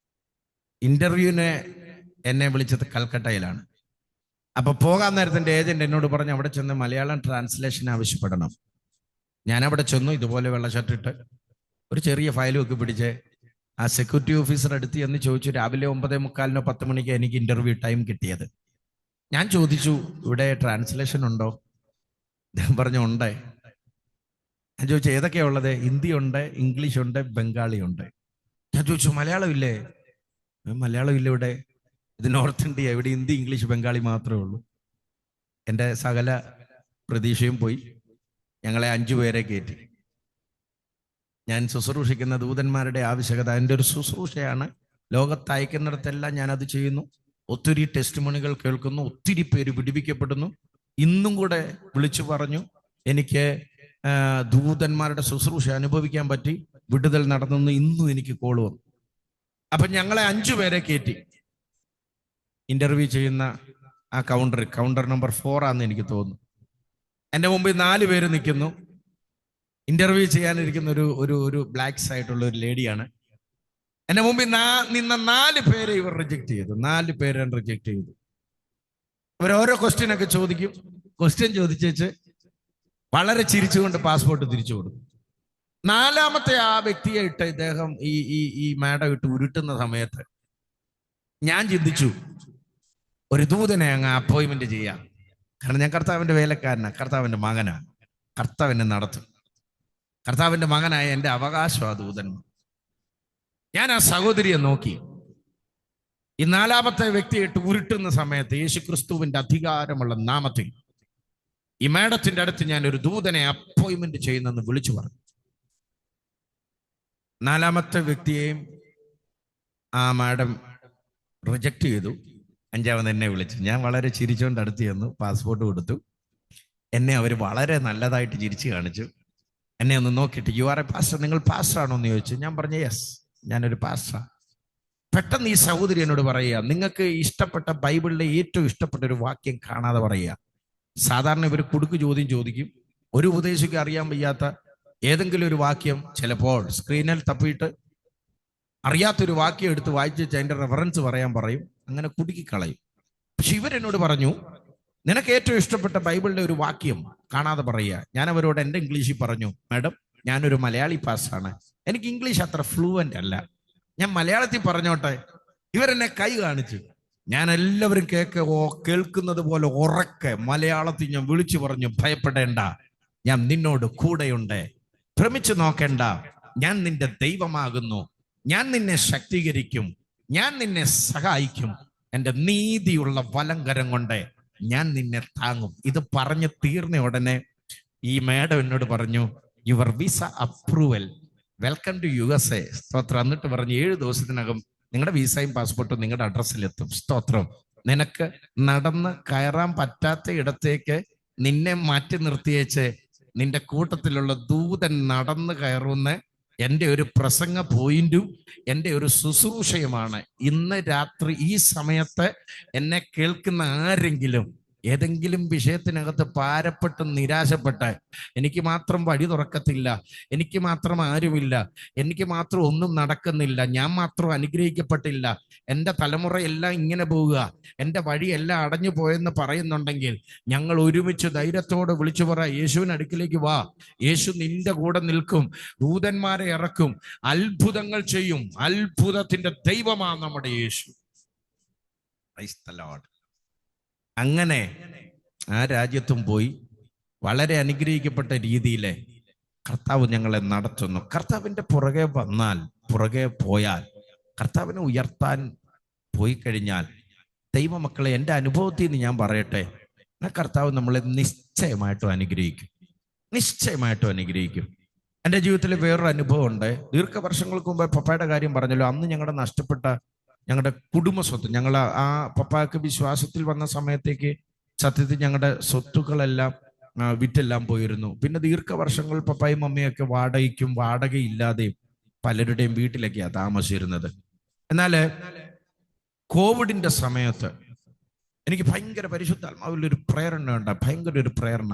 ഇന്റർവ്യൂവിന് എന്നെ വിളിച്ചത് കൽക്കട്ടയിലാണ്. അപ്പൊ പോകാൻ നേരത്തെ എൻ്റെ ഏജന്റ് എന്നോട് പറഞ്ഞു അവിടെ ചെന്ന് മലയാളം ട്രാൻസ്ലേഷൻ ആവശ്യപ്പെടണം. ഞാൻ അവിടെ ചെന്നു, ഇതുപോലെ വെള്ള ഷർട്ട് ഇട്ട് ഒരു ചെറിയ ഫയലും ഒക്കെ പിടിച്ച് ആ സെക്യൂരിറ്റി ഓഫീസർ അടുത്ത് എന്ന് ചോദിച്ചു. രാവിലെ 9:45 10 മണിക്ക് എനിക്ക് ഇന്റർവ്യൂ ടൈം കിട്ടിയത്. ഞാൻ ചോദിച്ചു, ഇവിടെ ട്രാൻസ്ലേഷൻ ഉണ്ടോ? ഞാൻ പറഞ്ഞു ഉണ്ട്. ഞാൻ ചോദിച്ചു ഏതൊക്കെയാ ഉള്ളത്? ഹിന്ദി ഉണ്ട്, ഇംഗ്ലീഷ് ഉണ്ട്, ബംഗാളി ഉണ്ട്. ഞാൻ ചോദിച്ചു മലയാളം ഇല്ലേ? മലയാളം ഇല്ല ഇവിടെ, ഇത് നോർത്ത് ഇന്ത്യ, ഇവിടെ ഹിന്ദി ഇംഗ്ലീഷ് ബംഗാളി മാത്രമേ ഉള്ളൂ. എൻ്റെ സകല പ്രതീക്ഷയും പോയി. ഞങ്ങളെ 5 പേരെ കയറ്റി. ഞാൻ ശുശ്രൂഷിക്കുന്ന ദൂതന്മാരുടെ ആവശ്യകത എൻ്റെ ഒരു ശുശ്രൂഷയാണ്. ലോകത്ത് അയക്കുന്നിടത്തെല്ലാം ഞാനത് ചെയ്യുന്നു. ഒത്തിരി ടെസ്റ്റിമണികൾ കേൾക്കുന്നു, ഒത്തിരി പേര് വിടുവിക്കപ്പെടുന്നു. ഇന്നും കൂടെ വിളിച്ചു പറഞ്ഞു എനിക്ക് ദൂതന്മാരുടെ ശുശ്രൂഷ അനുഭവിക്കാൻ പറ്റി, വിടുതൽ നടന്നു. ഇന്നും എനിക്ക് കോൾ വന്നു. അപ്പൊ ഞങ്ങളെ 5 പേരെ കയറ്റി ഇന്റർവ്യൂ ചെയ്യുന്ന ആ കൗണ്ടർ നമ്പർ 4 ആണെന്ന് എനിക്ക് തോന്നുന്നു. എൻ്റെ മുമ്പിൽ 4 പേര് നിൽക്കുന്നു. ഇന്റർവ്യൂ ചെയ്യാനിരിക്കുന്ന ഒരു ബ്ലാക്സ് ആയിട്ടുള്ള ഒരു ലേഡിയാണ്. എൻ്റെ മുമ്പിൽ നിന്ന 4 പേരെ ഇവർ റിജക്ട് ചെയ്തു. 4 പേരെ റിജക്ട് ചെയ്തു. ഇവർ ഓരോ ക്വസ്റ്റ്യൻ ഒക്കെ ചോദിക്കും. ക്വസ്റ്റ്യൻ ചോദിച്ചേച്ച് വളരെ ചിരിച്ചുകൊണ്ട് പാസ്പോർട്ട് തിരിച്ചു കൊടുക്കും. 4ാമത്തെ ആ വ്യക്തിയെ ഇട്ട് ഇദ്ദേഹം ഈ മാഡം ഇട്ട് ഉരുട്ടുന്ന സമയത്ത് ഞാൻ ചിന്തിച്ചു, ഒരു ദൂതനെ അങ്ങ് അപ്പോയിന്റ്മെന്റ് ചെയ്യാം. കാരണം ഞാൻ കർത്താവിന്റെ വേലക്കാരനാണ്, കർത്താവിന്റെ മകനാണ്, കർത്താവിനെ നടത്തും. കർത്താവിന്റെ മകനായ എൻ്റെ അവകാശമാണ് ദൂതന്മാർ. ഞാൻ ആ സഹോദരിയെ നോക്കി. ഈ 4ാമത്തെ വ്യക്തിയെ ഇട്ട് ഉരുട്ടുന്ന സമയത്ത് യേശുക്രിസ്തുവിന്റെ അധികാരമുള്ള നാമത്തിൽ ഈ മാഡത്തിന്റെ അടുത്ത് ഞാൻ ഒരു ദൂതനെ അപ്പോയിന്റ്മെന്റ് ചെയ്യുന്നെന്ന് വിളിച്ചു പറഞ്ഞു. 4ാമത്തെ വ്യക്തിയെയും ആ മാഡം റിജക്റ്റ് ചെയ്തു. 5ാമത് എന്നെ വിളിച്ചു. ഞാൻ വളരെ ചിരിച്ചുകൊണ്ട് അടുത്ത് ചെന്നു, പാസ്പോർട്ട് കൊടുത്തു. എന്നെ അവർ വളരെ നല്ലതായിട്ട് ചിരിച്ചു കാണിച്ചു. എന്നെ ഒന്ന് നോക്കിയിട്ട്, യു ആർ എ പാസ്റ്റർ, നിങ്ങൾ പാസ്റ്റർ ആണോ എന്ന് ചോദിച്ചു. ഞാൻ പറഞ്ഞു യെസ്, ഞാനൊരു പാസ്റ്ററാണ്. പെട്ടെന്ന് ഈ സഹോദരി എന്നോട് പറയുക, നിങ്ങൾക്ക് ഇഷ്ടപ്പെട്ട ബൈബിളിലെ ഏറ്റവും ഇഷ്ടപ്പെട്ട ഒരു വാക്യം കാണാതെ പറയുക. സാധാരണ ഇവർ കുടുക്ക് ചോദ്യം ചോദിക്കും. ഒരു ഉപദേശിക്ക് അറിയാൻ വയ്യാത്ത ഏതെങ്കിലും ഒരു വാക്യം ചിലപ്പോൾ സ്ക്രീനിൽ തപ്പിയിട്ട് അറിയാത്തൊരു വാക്യം എടുത്ത് വായിച്ച് അതിൻ്റെ റെഫറൻസ് പറയാൻ പറയും. അങ്ങനെ കുടുക്കിക്കളയും. പക്ഷെ ഇവരെന്നോട് പറഞ്ഞു, നിനക്ക് ഏറ്റവും ഇഷ്ടപ്പെട്ട ബൈബിളിലെ ഒരു വാക്യം കാണാതെ പറയുക. ഞാൻ അവരോട് എൻ്റെ ഇംഗ്ലീഷിൽ പറഞ്ഞു, മാഡം ഞാനൊരു മലയാളി പാസ്സാണ്, എനിക്ക് ഇംഗ്ലീഷ് അത്ര ഫ്ലുവൻ്റ് അല്ല, ഞാൻ മലയാളത്തിൽ പറഞ്ഞോട്ടെ. ഇവരെന്നെ കൈ കാണിച്ചു. ഞാൻ എല്ലാവരും കേൾക്കുന്നത് പോലെ ഉറക്കെ മലയാളത്തിൽ ഞാൻ വിളിച്ചു പറഞ്ഞു, ഭയപ്പെടേണ്ട, ഞാൻ നിന്നോട് കൂടെയുണ്ട്, ഭ്രമിച്ചു നോക്കേണ്ട, ഞാൻ നിന്റെ ദൈവമാകുന്നു, ഞാൻ നിന്നെ ശക്തീകരിക്കും, ഞാൻ നിന്നെ സഹായിക്കും, എൻ്റെ നീതിയുള്ള വലങ്കരം കൊണ്ട് ഞാൻ നിന്നെ താങ്ങും. ഇത് പറഞ്ഞ് തീർന്ന ഉടനെ ഈ മാഡം എന്നോട് പറഞ്ഞു, your visa approval, welcome to USA. സ്തോത്രം. എന്നിട്ട് പറഞ്ഞു 7 ദിവസത്തിനകം നിങ്ങളുടെ വിസയും പാസ്പോർട്ടും നിങ്ങളുടെ അഡ്രസ്സിലെത്തും. സ്തോത്രം. നിനക്ക് നടന്ന് കയറാൻ പറ്റാത്ത ഇടത്തേക്ക് നിന്നെ മാറ്റി നിർത്തിയേച്ച് നിന്റെ കൂട്ടത്തിലുള്ള ദൂതൻ നടന്ന് കയറുന്ന എൻ്റെ ഒരു പ്രസംഗ പോയിന്റും എൻ്റെ ഒരു ശുശ്രൂഷയുമാണ്. ഇന്ന് രാത്രി ഈ സമയത്ത് എന്നെ കേൾക്കുന്ന ആരെങ്കിലും ഏതെങ്കിലും വിഷയത്തിനകത്ത് പാരപ്പെട്ട് നിരാശപ്പെട്ട് എനിക്ക് മാത്രം വഴി തുറക്കത്തില്ല, എനിക്ക് മാത്രം ആരുമില്ല, എനിക്ക് മാത്രം ഒന്നും നടക്കുന്നില്ല, ഞാൻ മാത്രം അനുഗ്രഹിക്കപ്പെട്ടില്ല, എൻ്റെ തലമുറയെല്ലാം ഇങ്ങനെ പോവുക, എൻ്റെ വഴിയെല്ലാം അടഞ്ഞു പോയെന്ന് പറയുന്നുണ്ടെങ്കിൽ ഞങ്ങൾ ഒരുമിച്ച് ധൈര്യത്തോടെ വിളിച്ചു പറ, യേശുവിന് അടുക്കിലേക്ക് വാ. യേശു നിന്റെ കൂടെ നിൽക്കും, ദൂതന്മാരെ ഇറക്കും, അത്ഭുതങ്ങൾ ചെയ്യും. അത്ഭുതത്തിന്റെ ദൈവമാണ് നമ്മുടെ യേശു. Praise the Lord. അങ്ങനെ ആ രാജ്യത്തും പോയി വളരെ അനുഗ്രഹിക്കപ്പെട്ട രീതിയിൽ കർത്താവ് ഞങ്ങളെ നടത്തുന്നു. കർത്താവിൻ്റെ പുറകെ വന്നാൽ, പുറകെ പോയാൽ, കർത്താവിനെ ഉയർത്താൻ പോയി കഴിഞ്ഞാൽ, ദൈവമക്കളെ എൻ്റെ അനുഭവത്തിൽ നിന്ന് ഞാൻ പറയട്ടെ, കർത്താവ് നമ്മളെ നിശ്ചയമായിട്ടും അനുഗ്രഹിക്കും, നിശ്ചയമായിട്ടും അനുഗ്രഹിക്കും. എൻ്റെ ജീവിതത്തിൽ വേറൊരു അനുഭവം ഉണ്ട്. ദീർഘവർഷങ്ങൾക്ക് മുമ്പ് പപ്പായുടെ കാര്യം പറഞ്ഞല്ലോ. അന്ന് ഞങ്ങളുടെ നഷ്ടപ്പെട്ട ഞങ്ങളുടെ കുടുംബ സ്വത്ത്, ഞങ്ങൾ ആ പപ്പായ്ക്ക് വിശ്വാസത്തിൽ വന്ന സമയത്തേക്ക് സത്യത്തിൽ ഞങ്ങളുടെ സ്വത്തുക്കളെല്ലാം വിറ്റെല്ലാം പോയിരുന്നു. പിന്നെ ദീർഘവർഷങ്ങൾ പപ്പായും മമ്മിയൊക്കെ വാടകയില്ലാതെയും പലരുടെയും വീട്ടിലൊക്കെയാണ് താമസിച്ചിരുന്നത്. എന്നാൽ കോവിഡിന്റെ സമയത്ത് എനിക്ക് ഭയങ്കര പരിശുദ്ധാത്മാവിലൊരു പ്രേരണ ഉണ്ട്, ഭയങ്കര ഒരു പ്രേരണ.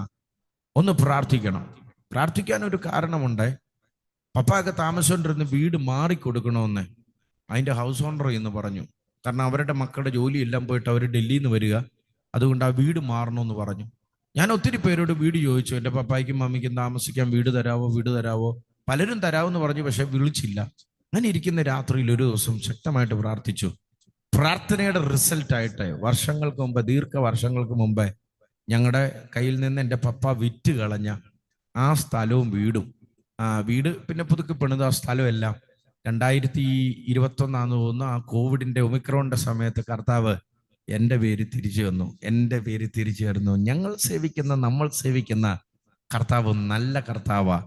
ഒന്ന് പ്രാർത്ഥിക്കണം. പ്രാർത്ഥിക്കാൻ ഒരു കാരണമുണ്ട്. പപ്പായൊക്കെ താമസിച്ചുകൊണ്ടിരുന്ന വീട് മാറിക്കൊടുക്കണമെന്ന് അതിൻ്റെ ഹൗസ് ഓണർ എന്ന് പറഞ്ഞു. കാരണം അവരുടെ മക്കളുടെ ജോലിയെല്ലാം പോയിട്ട് അവർ ഡൽഹിയിൽ നിന്ന് വരിക, അതുകൊണ്ട് ആ വീട് മാറണമെന്ന് പറഞ്ഞു. ഞാൻ ഒത്തിരി പേരോട് വീട് ചോദിച്ചു, എൻ്റെ പപ്പായ്ക്കും മമ്മിക്കും താമസിക്കാൻ വീട് തരാവോ. പലരും തരാമെന്ന് പറഞ്ഞു, പക്ഷെ വിളിച്ചില്ല. അങ്ങനെ ഇരിക്കുന്ന രാത്രിയിൽ ഒരു ദിവസം ശക്തമായിട്ട് പ്രാർത്ഥിച്ചു. പ്രാർത്ഥനയുടെ റിസൾട്ടായിട്ട് ദീർഘവർഷങ്ങൾക്ക് മുമ്പ് ഞങ്ങളുടെ കയ്യിൽ നിന്ന് എൻ്റെ പപ്പ വിറ്റ് കളഞ്ഞ ആ സ്ഥലവും വീട് പിന്നെ പുതുക്കി പണിത് ആ സ്ഥലമെല്ലാം 2021 തോന്നുന്നു, ആ കോവിഡിന്റെ ഒമിക്രോണിന്റെ സമയത്ത് കർത്താവ് എൻ്റെ പേര് തിരിച്ചു തരുന്നു. നമ്മൾ സേവിക്കുന്ന കർത്താവ് നല്ല കർത്താവാ.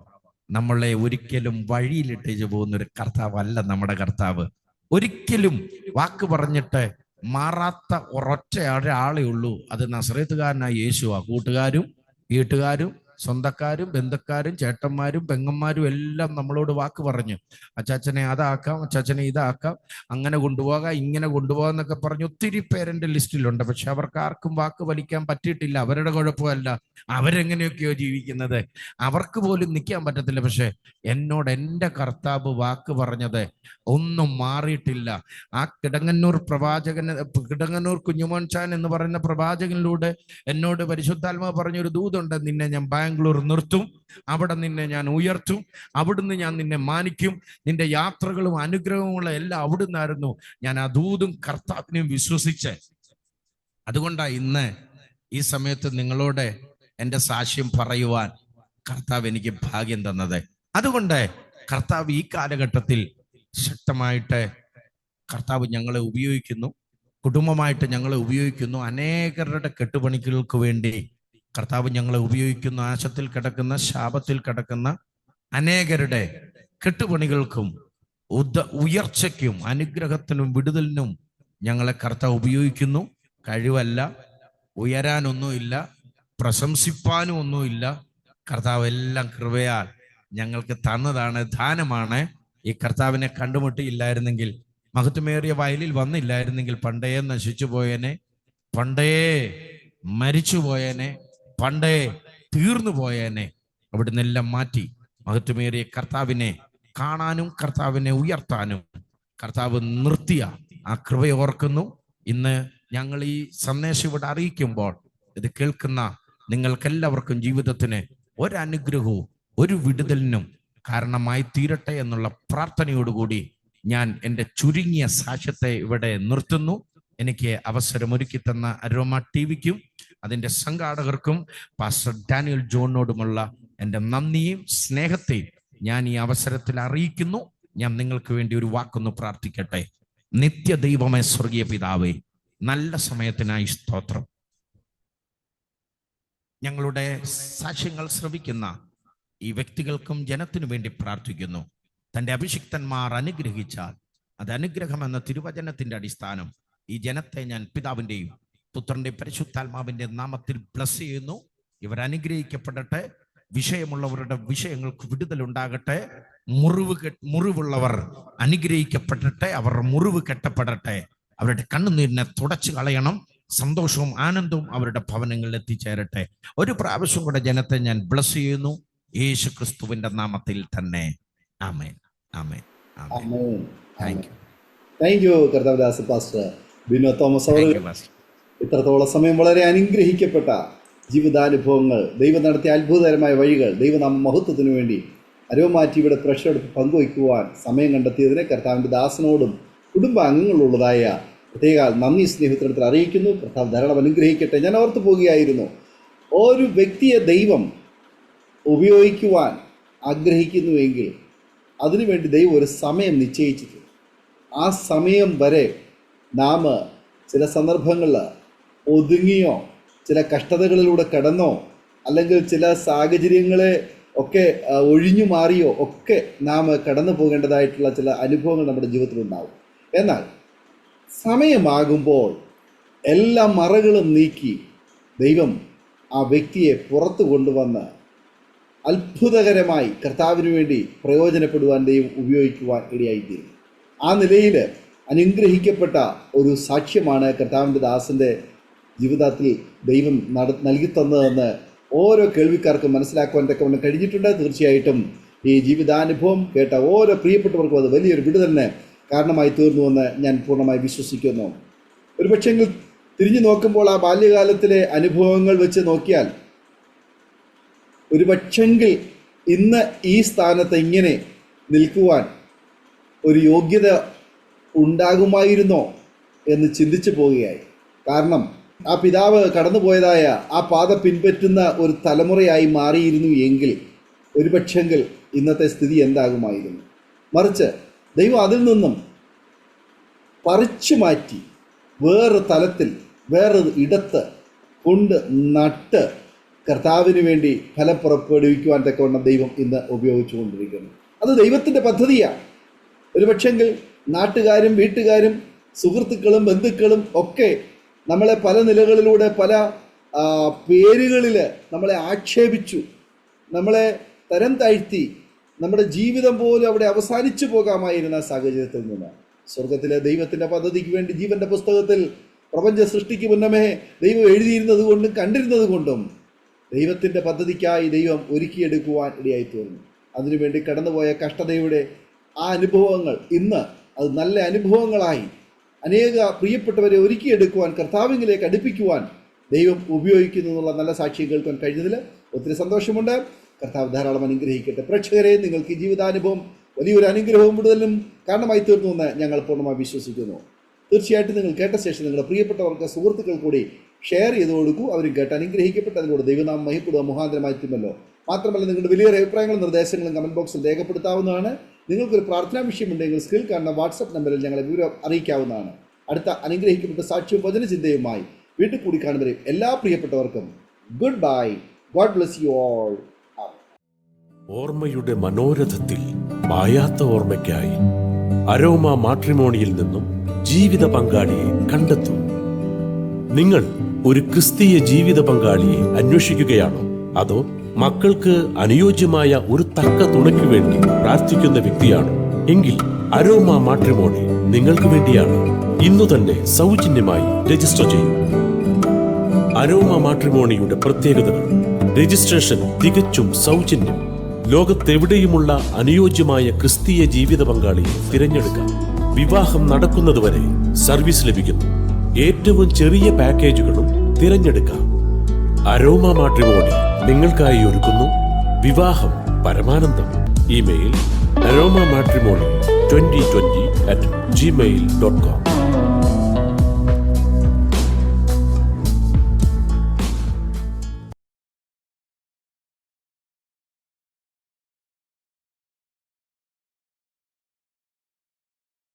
നമ്മളെ ഒരിക്കലും വഴിയിലിട്ടേച്ച് പോകുന്ന ഒരു കർത്താവല്ല നമ്മുടെ കർത്താവ്. ഒരിക്കലും വാക്ക് പറഞ്ഞിട്ട് മാറാത്ത ഒരൊറ്റ ഒരാളേ ഉള്ളൂ, അത് നസറേത്തുകാരനായ യേശുവാ. കൂട്ടുകാരും വീട്ടുകാരും സ്വന്തക്കാരും ബന്ധുക്കാരും ചേട്ടന്മാരും പെങ്ങന്മാരും എല്ലാം നമ്മളോട് വാക്ക് പറഞ്ഞു, അച്ചാച്ചനെ അതാക്കാം, അച്ചാച്ചനെ ഇതാക്കാം, അങ്ങനെ കൊണ്ടുപോകാം, ഇങ്ങനെ കൊണ്ടുപോകാം എന്നൊക്കെ പറഞ്ഞ് ഒത്തിരി പേരെൻ്റെ ലിസ്റ്റിലുണ്ട്. പക്ഷെ അവർക്ക് ആർക്കും വാക്ക് വലിക്കാൻ പറ്റിയിട്ടില്ല. അവരുടെ കുഴപ്പമല്ല, അവരെങ്ങനെയൊക്കെയോ ജീവിക്കുന്നത്, അവർക്ക് പോലും നിൽക്കാൻ പറ്റത്തില്ല. പക്ഷെ എന്നോട് എൻ്റെ കർത്താവ് വാക്ക് പറഞ്ഞത് ഒന്നും മാറിയിട്ടില്ല. ആ കിടങ്ങന്നൂർ കുഞ്ഞുമോൻ ചാൻ എന്ന് പറയുന്ന പ്രവാചകനിലൂടെ എന്നോട് പരിശുദ്ധാത്മാവ് പറഞ്ഞൊരു ദൂതുണ്ട്, നിന്നെ ഞാൻ ബാംഗ്ലൂർ നിർത്തും, അവിടെ നിന്നെ ഞാൻ ഉയർത്തും, അവിടുന്ന് ഞാൻ നിന്നെ മാനിക്കും, നിന്റെ യാത്രകളും അനുഗ്രഹങ്ങളും എല്ലാം അവിടുന്നായിരുന്നു. ഞാൻ ആ ദൂതും കർത്താവിനെയും വിശ്വസിച്ച്, അതുകൊണ്ടാണ് ഇന്ന് ഈ സമയത്ത് നിങ്ങളോട് എൻ്റെ സാക്ഷ്യം പറയുവാൻ കർത്താവ് എനിക്ക് ഭാഗ്യം തന്നത്. അതുകൊണ്ട് കർത്താവ് ഈ കാലഘട്ടത്തിൽ ശക്തമായിട്ട് കർത്താവ് ഞങ്ങളെ ഉപയോഗിക്കുന്നു, കുടുംബമായിട്ട് ഞങ്ങളെ ഉപയോഗിക്കുന്നു. അനേകരുടെ കെട്ടുപണികൾക്ക് വേണ്ടി കർത്താവ് ഞങ്ങളെ ഉപയോഗിക്കുന്നു. നാശത്തിൽ കിടക്കുന്ന, ശാപത്തിൽ കിടക്കുന്ന അനേകരുടെ കെട്ടുപണികൾക്കും ഉയർച്ചയ്ക്കും അനുഗ്രഹത്തിനും വിടുതലിനും ഞങ്ങളെ കർത്താവ് ഉപയോഗിക്കുന്നു. കഴിവല്ല, ഉയരാനൊന്നുമില്ല, പ്രശംസിപ്പാനും ഒന്നുമില്ല. കർത്താവ് എല്ലാം കൃപയാൽ ഞങ്ങൾക്ക് തന്നതാണ്, ദാനമാണ്. ഈ കർത്താവിനെ കണ്ടുമുട്ടിയില്ലായിരുന്നെങ്കിൽ, മഹത്വമേറിയ വയലിൽ വന്നില്ലായിരുന്നെങ്കിൽ പണ്ടേ നശിച്ചു പോയേനെ, പണ്ടേ മരിച്ചു പോയേനെ, പണ്ടേ തീർന്നു പോയേനെ. അവിടുന്ന് എല്ലാം മാറ്റി മഹത്വമേറിയ കർത്താവിനെ കാണാനും കർത്താവിനെ ഉയർത്താനും കർത്താവ് നിർത്തിയ ആ കൃപയെ ഓർക്കുന്നു. ഇന്ന് ഞങ്ങൾ ഈ സന്ദേശം ഇവിടെ അറിയിക്കുമ്പോൾ ഇത് കേൾക്കുന്ന നിങ്ങൾക്കെല്ലാവർക്കും ജീവിതത്തിന് ഒരനുഗ്രഹവും ഒരു വിടുതലിനും കാരണമായി തീരട്ടെ എന്നുള്ള പ്രാർത്ഥനയോടുകൂടി ഞാൻ എൻ്റെ ചുരുങ്ങിയ സാക്ഷ്യത്തെ ഇവിടെ നിർത്തുന്നു. എനിക്ക് അവസരമൊരുക്കി തന്ന അരോമ ടിവിക്കും അതിൻ്റെ സംഘാടകർക്കും പാസ്റ്റർ ഡാനിയൽ ജോണിനോടുമുള്ള എൻ്റെ നന്ദിയും സ്നേഹത്തെയും ഞാൻ ഈ അവസരത്തിൽ അറിയിക്കുന്നു. ഞാൻ നിങ്ങൾക്ക് വേണ്ടി ഒരു വാക്കൊന്ന് പ്രാർത്ഥിക്കട്ടെ. നിത്യദൈവമേ, സ്വർഗീയ പിതാവേ, നല്ല സമയത്തിനായി സ്തോത്രം. ഞങ്ങളുടെ സാക്ഷ്യങ്ങൾ ശ്രവിക്കുന്ന ഈ വ്യക്തികൾക്കും ജനത്തിനു വേണ്ടി പ്രാർത്ഥിക്കുന്നു. തൻ്റെ അഭിഷിക്തന്മാർ അനുഗ്രഹിച്ചാൽ അത് അനുഗ്രഹം എന്ന തിരുവചനത്തിന്റെ അടിസ്ഥാനം ഈ ജനത്തെ ഞാൻ പിതാവിൻ്റെയും പുത്രൻ്റെയും പരിശുദ്ധാത്മാവിൻ്റെ നാമത്തിൽ ബ്ലസ് ചെയ്യുന്നു. ഇവർ അനുഗ്രഹിക്കപ്പെടട്ടെ. വിഷയമുള്ളവരുടെ വിഷയങ്ങൾക്ക് വിടുതലുണ്ടാകട്ടെ. മുറിവുള്ളവർ അനുഗ്രഹിക്കപ്പെടട്ടെ. അവരുടെ മുറിവ് കെട്ടപ്പെടട്ടെ. അവരുടെ കണ്ണുനീരിനെ തുടച്ചു കളയണം. സന്തോഷവും ആനന്ദവും അവരുടെ ഭവനങ്ങളിൽ എത്തിച്ചേരട്ടെ. ഒരു പ്രാവശ്യം കൂടെ ജനത്തെ ഞാൻ ബ്ലസ് ചെയ്യുന്നു, യേശു ക്രിസ്തുവിന്റെ നാമത്തിൽ തന്നെ. Amen, amen, amen. Thank you കർത്താവദാസ് പാസ്റ്റർ ബിനോ തോമസ് അവർ. Thank you pastor. ഇത്രത്തോളം സമയം വളരെ അനുഗ്രഹിക്കപ്പെട്ട ജീവിതാനുഭവങ്ങൾ, ദൈവം നടത്തിയ അത്ഭുതകരമായ വഴികൾ, ദൈവനാമ മഹത്വത്തിനു വേണ്ടി അരോമ ടിവിയുടെ പ്രേക്ഷകർക്ക് പങ്കുവയ്ക്കുവാൻ സമയം കണ്ടെത്തിയതിന് കർത്താവിൻ്റെ ദാസനോടും കുടുംബാംഗങ്ങളുള്ളതായ പ്രത്യേക നന്ദി സ്നേഹത്തിനടുത്ത് അറിയിക്കുന്നു. കർത്താവ് ധാരാളം അനുഗ്രഹിക്കട്ടെ. ഞാൻ ഓർത്തു പോകുകയായിരുന്നു, ഒരു വ്യക്തിയെ ദൈവം ഉപയോഗിക്കുവാൻ ആഗ്രഹിക്കുന്നുവെങ്കിൽ അതിനുവേണ്ടി ദൈവം ഒരു സമയം നിശ്ചയിച്ചിട്ടുണ്ട്. ആ സമയം വരെ നാം ചില സന്ദർഭങ്ങളിൽ ഒതുങ്ങിയോ, ചില കഷ്ടതകളിലൂടെ കടന്നോ, അല്ലെങ്കിൽ ചില സാഹചര്യങ്ങളെ ഒക്കെ ഒഴിഞ്ഞു മാറിയോ ഒക്കെ നാം കടന്നു പോകേണ്ടതായിട്ടുള്ള ചില അനുഭവങ്ങൾ നമ്മുടെ ജീവിതത്തിലുണ്ടാവും. എന്നാൽ സമയമാകുമ്പോൾ എല്ലാ മറകളും നീക്കി ദൈവം ആ വ്യക്തിയെ പുറത്തു കൊണ്ടുവന്ന് അത്ഭുതകരമായി കർത്താവിന് വേണ്ടി പ്രയോജനപ്പെടുവാൻ ദൈവം ഉപയോഗിക്കുവാൻ ഇടയായിത്തീരും. ആ നിലയിൽ അനുഗ്രഹിക്കപ്പെട്ട ഒരു സാക്ഷ്യമാണ് കർത്താവിൻ്റെ ദാസൻ്റെ ജീവിതത്തിൽ ദൈവം നൽകിത്തന്നതെന്ന് ഓരോ കേൾവിക്കാർക്കും മനസ്സിലാക്കുവാൻ തക്കവണ്ണം കഴിഞ്ഞിട്ടുണ്ട്. തീർച്ചയായിട്ടും ഈ ജീവിതാനുഭവം കേട്ട ഓരോ പ്രിയപ്പെട്ടവർക്കും അത് വലിയൊരു വിടുതലിന് കാരണമായി തീർന്നുവെന്ന് ഞാൻ പൂർണ്ണമായി വിശ്വസിക്കുന്നു. ഒരു പക്ഷെങ്കിൽ തിരിഞ്ഞു നോക്കുമ്പോൾ ആ ബാല്യകാലത്തിലെ അനുഭവങ്ങൾ വെച്ച് നോക്കിയാൽ ഒരു പക്ഷെങ്കിൽ ഇന്ന് ഈ സ്ഥാനത്ത് ഇങ്ങനെ നിൽക്കുവാൻ ഒരു യോഗ്യത ഉണ്ടാകുമായിരുന്നോ എന്ന് ചിന്തിച്ചു പോവുകയായി. കാരണം ആ പിതാവ് കടന്നുപോയതായ ആ പാത പിൻപറ്റുന്ന ഒരു തലമുറയായി മാറിയിരുന്നു എങ്കിൽ ഒരു പക്ഷെങ്കിൽ ഇന്നത്തെ സ്ഥിതി എന്താകുമായിരുന്നു. മറിച്ച് ദൈവം അതിൽ നിന്നും പറിച്ചു മാറ്റി വേറൊരു തലത്തിൽ വേറൊരു ഇടത്ത് കൊണ്ട് നട്ട് കർത്താവിന് വേണ്ടി ഫലം പുറപ്പെടുവിക്കുവാൻ തക്കവണ്ണം ദൈവം ഇന്ന് ഉപയോഗിച്ചു കൊണ്ടിരിക്കുന്നു. അത് ദൈവത്തിൻ്റെ പദ്ധതിയാണ്. ഒരു പക്ഷെങ്കിൽ നാട്ടുകാരും വീട്ടുകാരും സുഹൃത്തുക്കളും ബന്ധുക്കളും ഒക്കെ നമ്മളെ പല നിലകളിലൂടെ പല പേരുകളിൽ നമ്മളെ ആക്ഷേപിച്ചു, നമ്മളെ തരം താഴ്ത്തി, നമ്മുടെ ജീവിതം പോലും അവിടെ അവസാനിച്ചു പോകാമായിരുന്ന സാഹചര്യത്തിൽ നിന്ന് സ്വർഗത്തിലെ ദൈവത്തിൻ്റെ പദ്ധതിക്ക് വേണ്ടി ജീവൻ്റെ പുസ്തകത്തിൽ പ്രപഞ്ച സൃഷ്ടിക്ക് മുന്നമേ ദൈവം എഴുതിയിരുന്നത് കൊണ്ടും കണ്ടിരുന്നത് കൊണ്ടും ദൈവത്തിൻ്റെ പദ്ധതിക്കായി ദൈവം ഒരുക്കിയെടുക്കുവാൻ ഇടയായി തീർന്നു. അതിനുവേണ്ടി കടന്നുപോയ കഷ്ടതയുടെ ആ അനുഭവങ്ങൾ ഇന്ന് അത് നല്ല അനുഭവങ്ങളായി അനേക പ്രിയപ്പെട്ടവരെ ഒരുക്കിയെടുക്കുവാൻ, കർത്താവിലേക്ക് അടുപ്പിക്കുവാൻ ദൈവം ഉപയോഗിക്കുന്നു എന്നുള്ള നല്ല സാക്ഷ്യം കേൾക്കാൻ കഴിഞ്ഞതിൽ ഒത്തിരി സന്തോഷമുണ്ട്. കർത്താവ് ധാരാളം അനുഗ്രഹിക്കട്ടെ. പ്രേക്ഷകരെ, നിങ്ങൾക്ക് ഈ ജീവിതാനുഭവം വലിയൊരു അനുഗ്രഹവും വിടുതലും കാരണമായി തീർന്നുവെന്ന് ഞങ്ങൾ പൂർണ്ണമായി വിശ്വസിക്കുന്നു. തീർച്ചയായിട്ടും നിങ്ങൾ കേട്ട ശേഷം നിങ്ങളുടെ പ്രിയപ്പെട്ടവർക്ക്, സുഹൃത്തുക്കൾ കൂടി ഷെയർ ചെയ്ത് കൊടുക്കൂ. അവരും കേട്ട് അനുഗ്രഹിക്കപ്പെട്ട് അതിലൂടെ ദൈവനാമം മഹിപ്പെടുക മുഖാന്തരമായി തീരുമല്ലോ. മാത്രമല്ല, നിങ്ങളുടെ വലിയ അഭിപ്രായങ്ങളും നിർദ്ദേശങ്ങളും കമൻറ്റ് ബോക്സിൽ രേഖപ്പെടുത്താവുന്നതാണ്. നിങ്ങൾക്കൊരു പ്രാർത്ഥനാ വിഷയമുണ്ടെങ്കിൽ സ്ക്രീനിൽ കാണുന്ന വാട്സപ്പ് നമ്പറിൽ ഞങ്ങളെ വിവരം അറിയിക്കാവുന്നതാണ്. അടുത്ത അനുഗ്രഹിക്കപ്പെട്ട സാക്ഷ്യവും വചനചിന്തയുമായി വീട്ടിൽ കൂടി കാണുന്നവരെയും എല്ലാ പ്രിയപ്പെട്ടവർക്കും good bye. God bless you all. ഓർമ്മയുടെ മനോരഥത്തിൽ മായാത്ത ഓർമ്മയ്ക്കായി അരോമ മാട്രിമോണിയിൽ നിന്നും ജീവിത പങ്കാളിയെ കണ്ടെത്തൂ. നിങ്ങൾ ഒരു ക്രിസ്തീയ ജീവിത പങ്കാളിയെ അന്വേഷിക്കുകയാണോ? അതോ മക്കൾക്ക് അനുയോജ്യമായ ഒരു തക്ക തുണയ്ക്ക് വേണ്ടി പ്രാർത്ഥിക്കുന്ന വ്യക്തിയാണോ? എങ്കിൽ അരോമ മാട്രിമോണി നിങ്ങൾക്ക് വേണ്ടിയാണ്. ഇന്നു തന്നെ സൗജന്യമായി രജിസ്റ്റർ ചെയ്യൂ. അരോമ മാട്രിമോണിയുടെ പ്രത്യേകതകൾ: രജിസ്ട്രേഷൻ തികച്ചും സൗജന്യം. ലോകത്തെവിടെയുമുള്ള അനുയോജ്യമായ ക്രിസ്തീയ ജീവിത പങ്കാളിയെ തിരഞ്ഞെടുക്കാം. വിവാഹം നടക്കുന്നതുവരെ സർവീസ് ലഭിക്കുന്നു. ഏറ്റവും ചെറിയ പാക്കേജുകളും തിരഞ്ഞെടുക്കാം. അരോമ മാട്രിമോണി നിങ്ങൾക്കായി ഒരുക്കുന്നു വിവാഹം പരമാനന്ദം. Email aroma matrimony2020@gmail.com.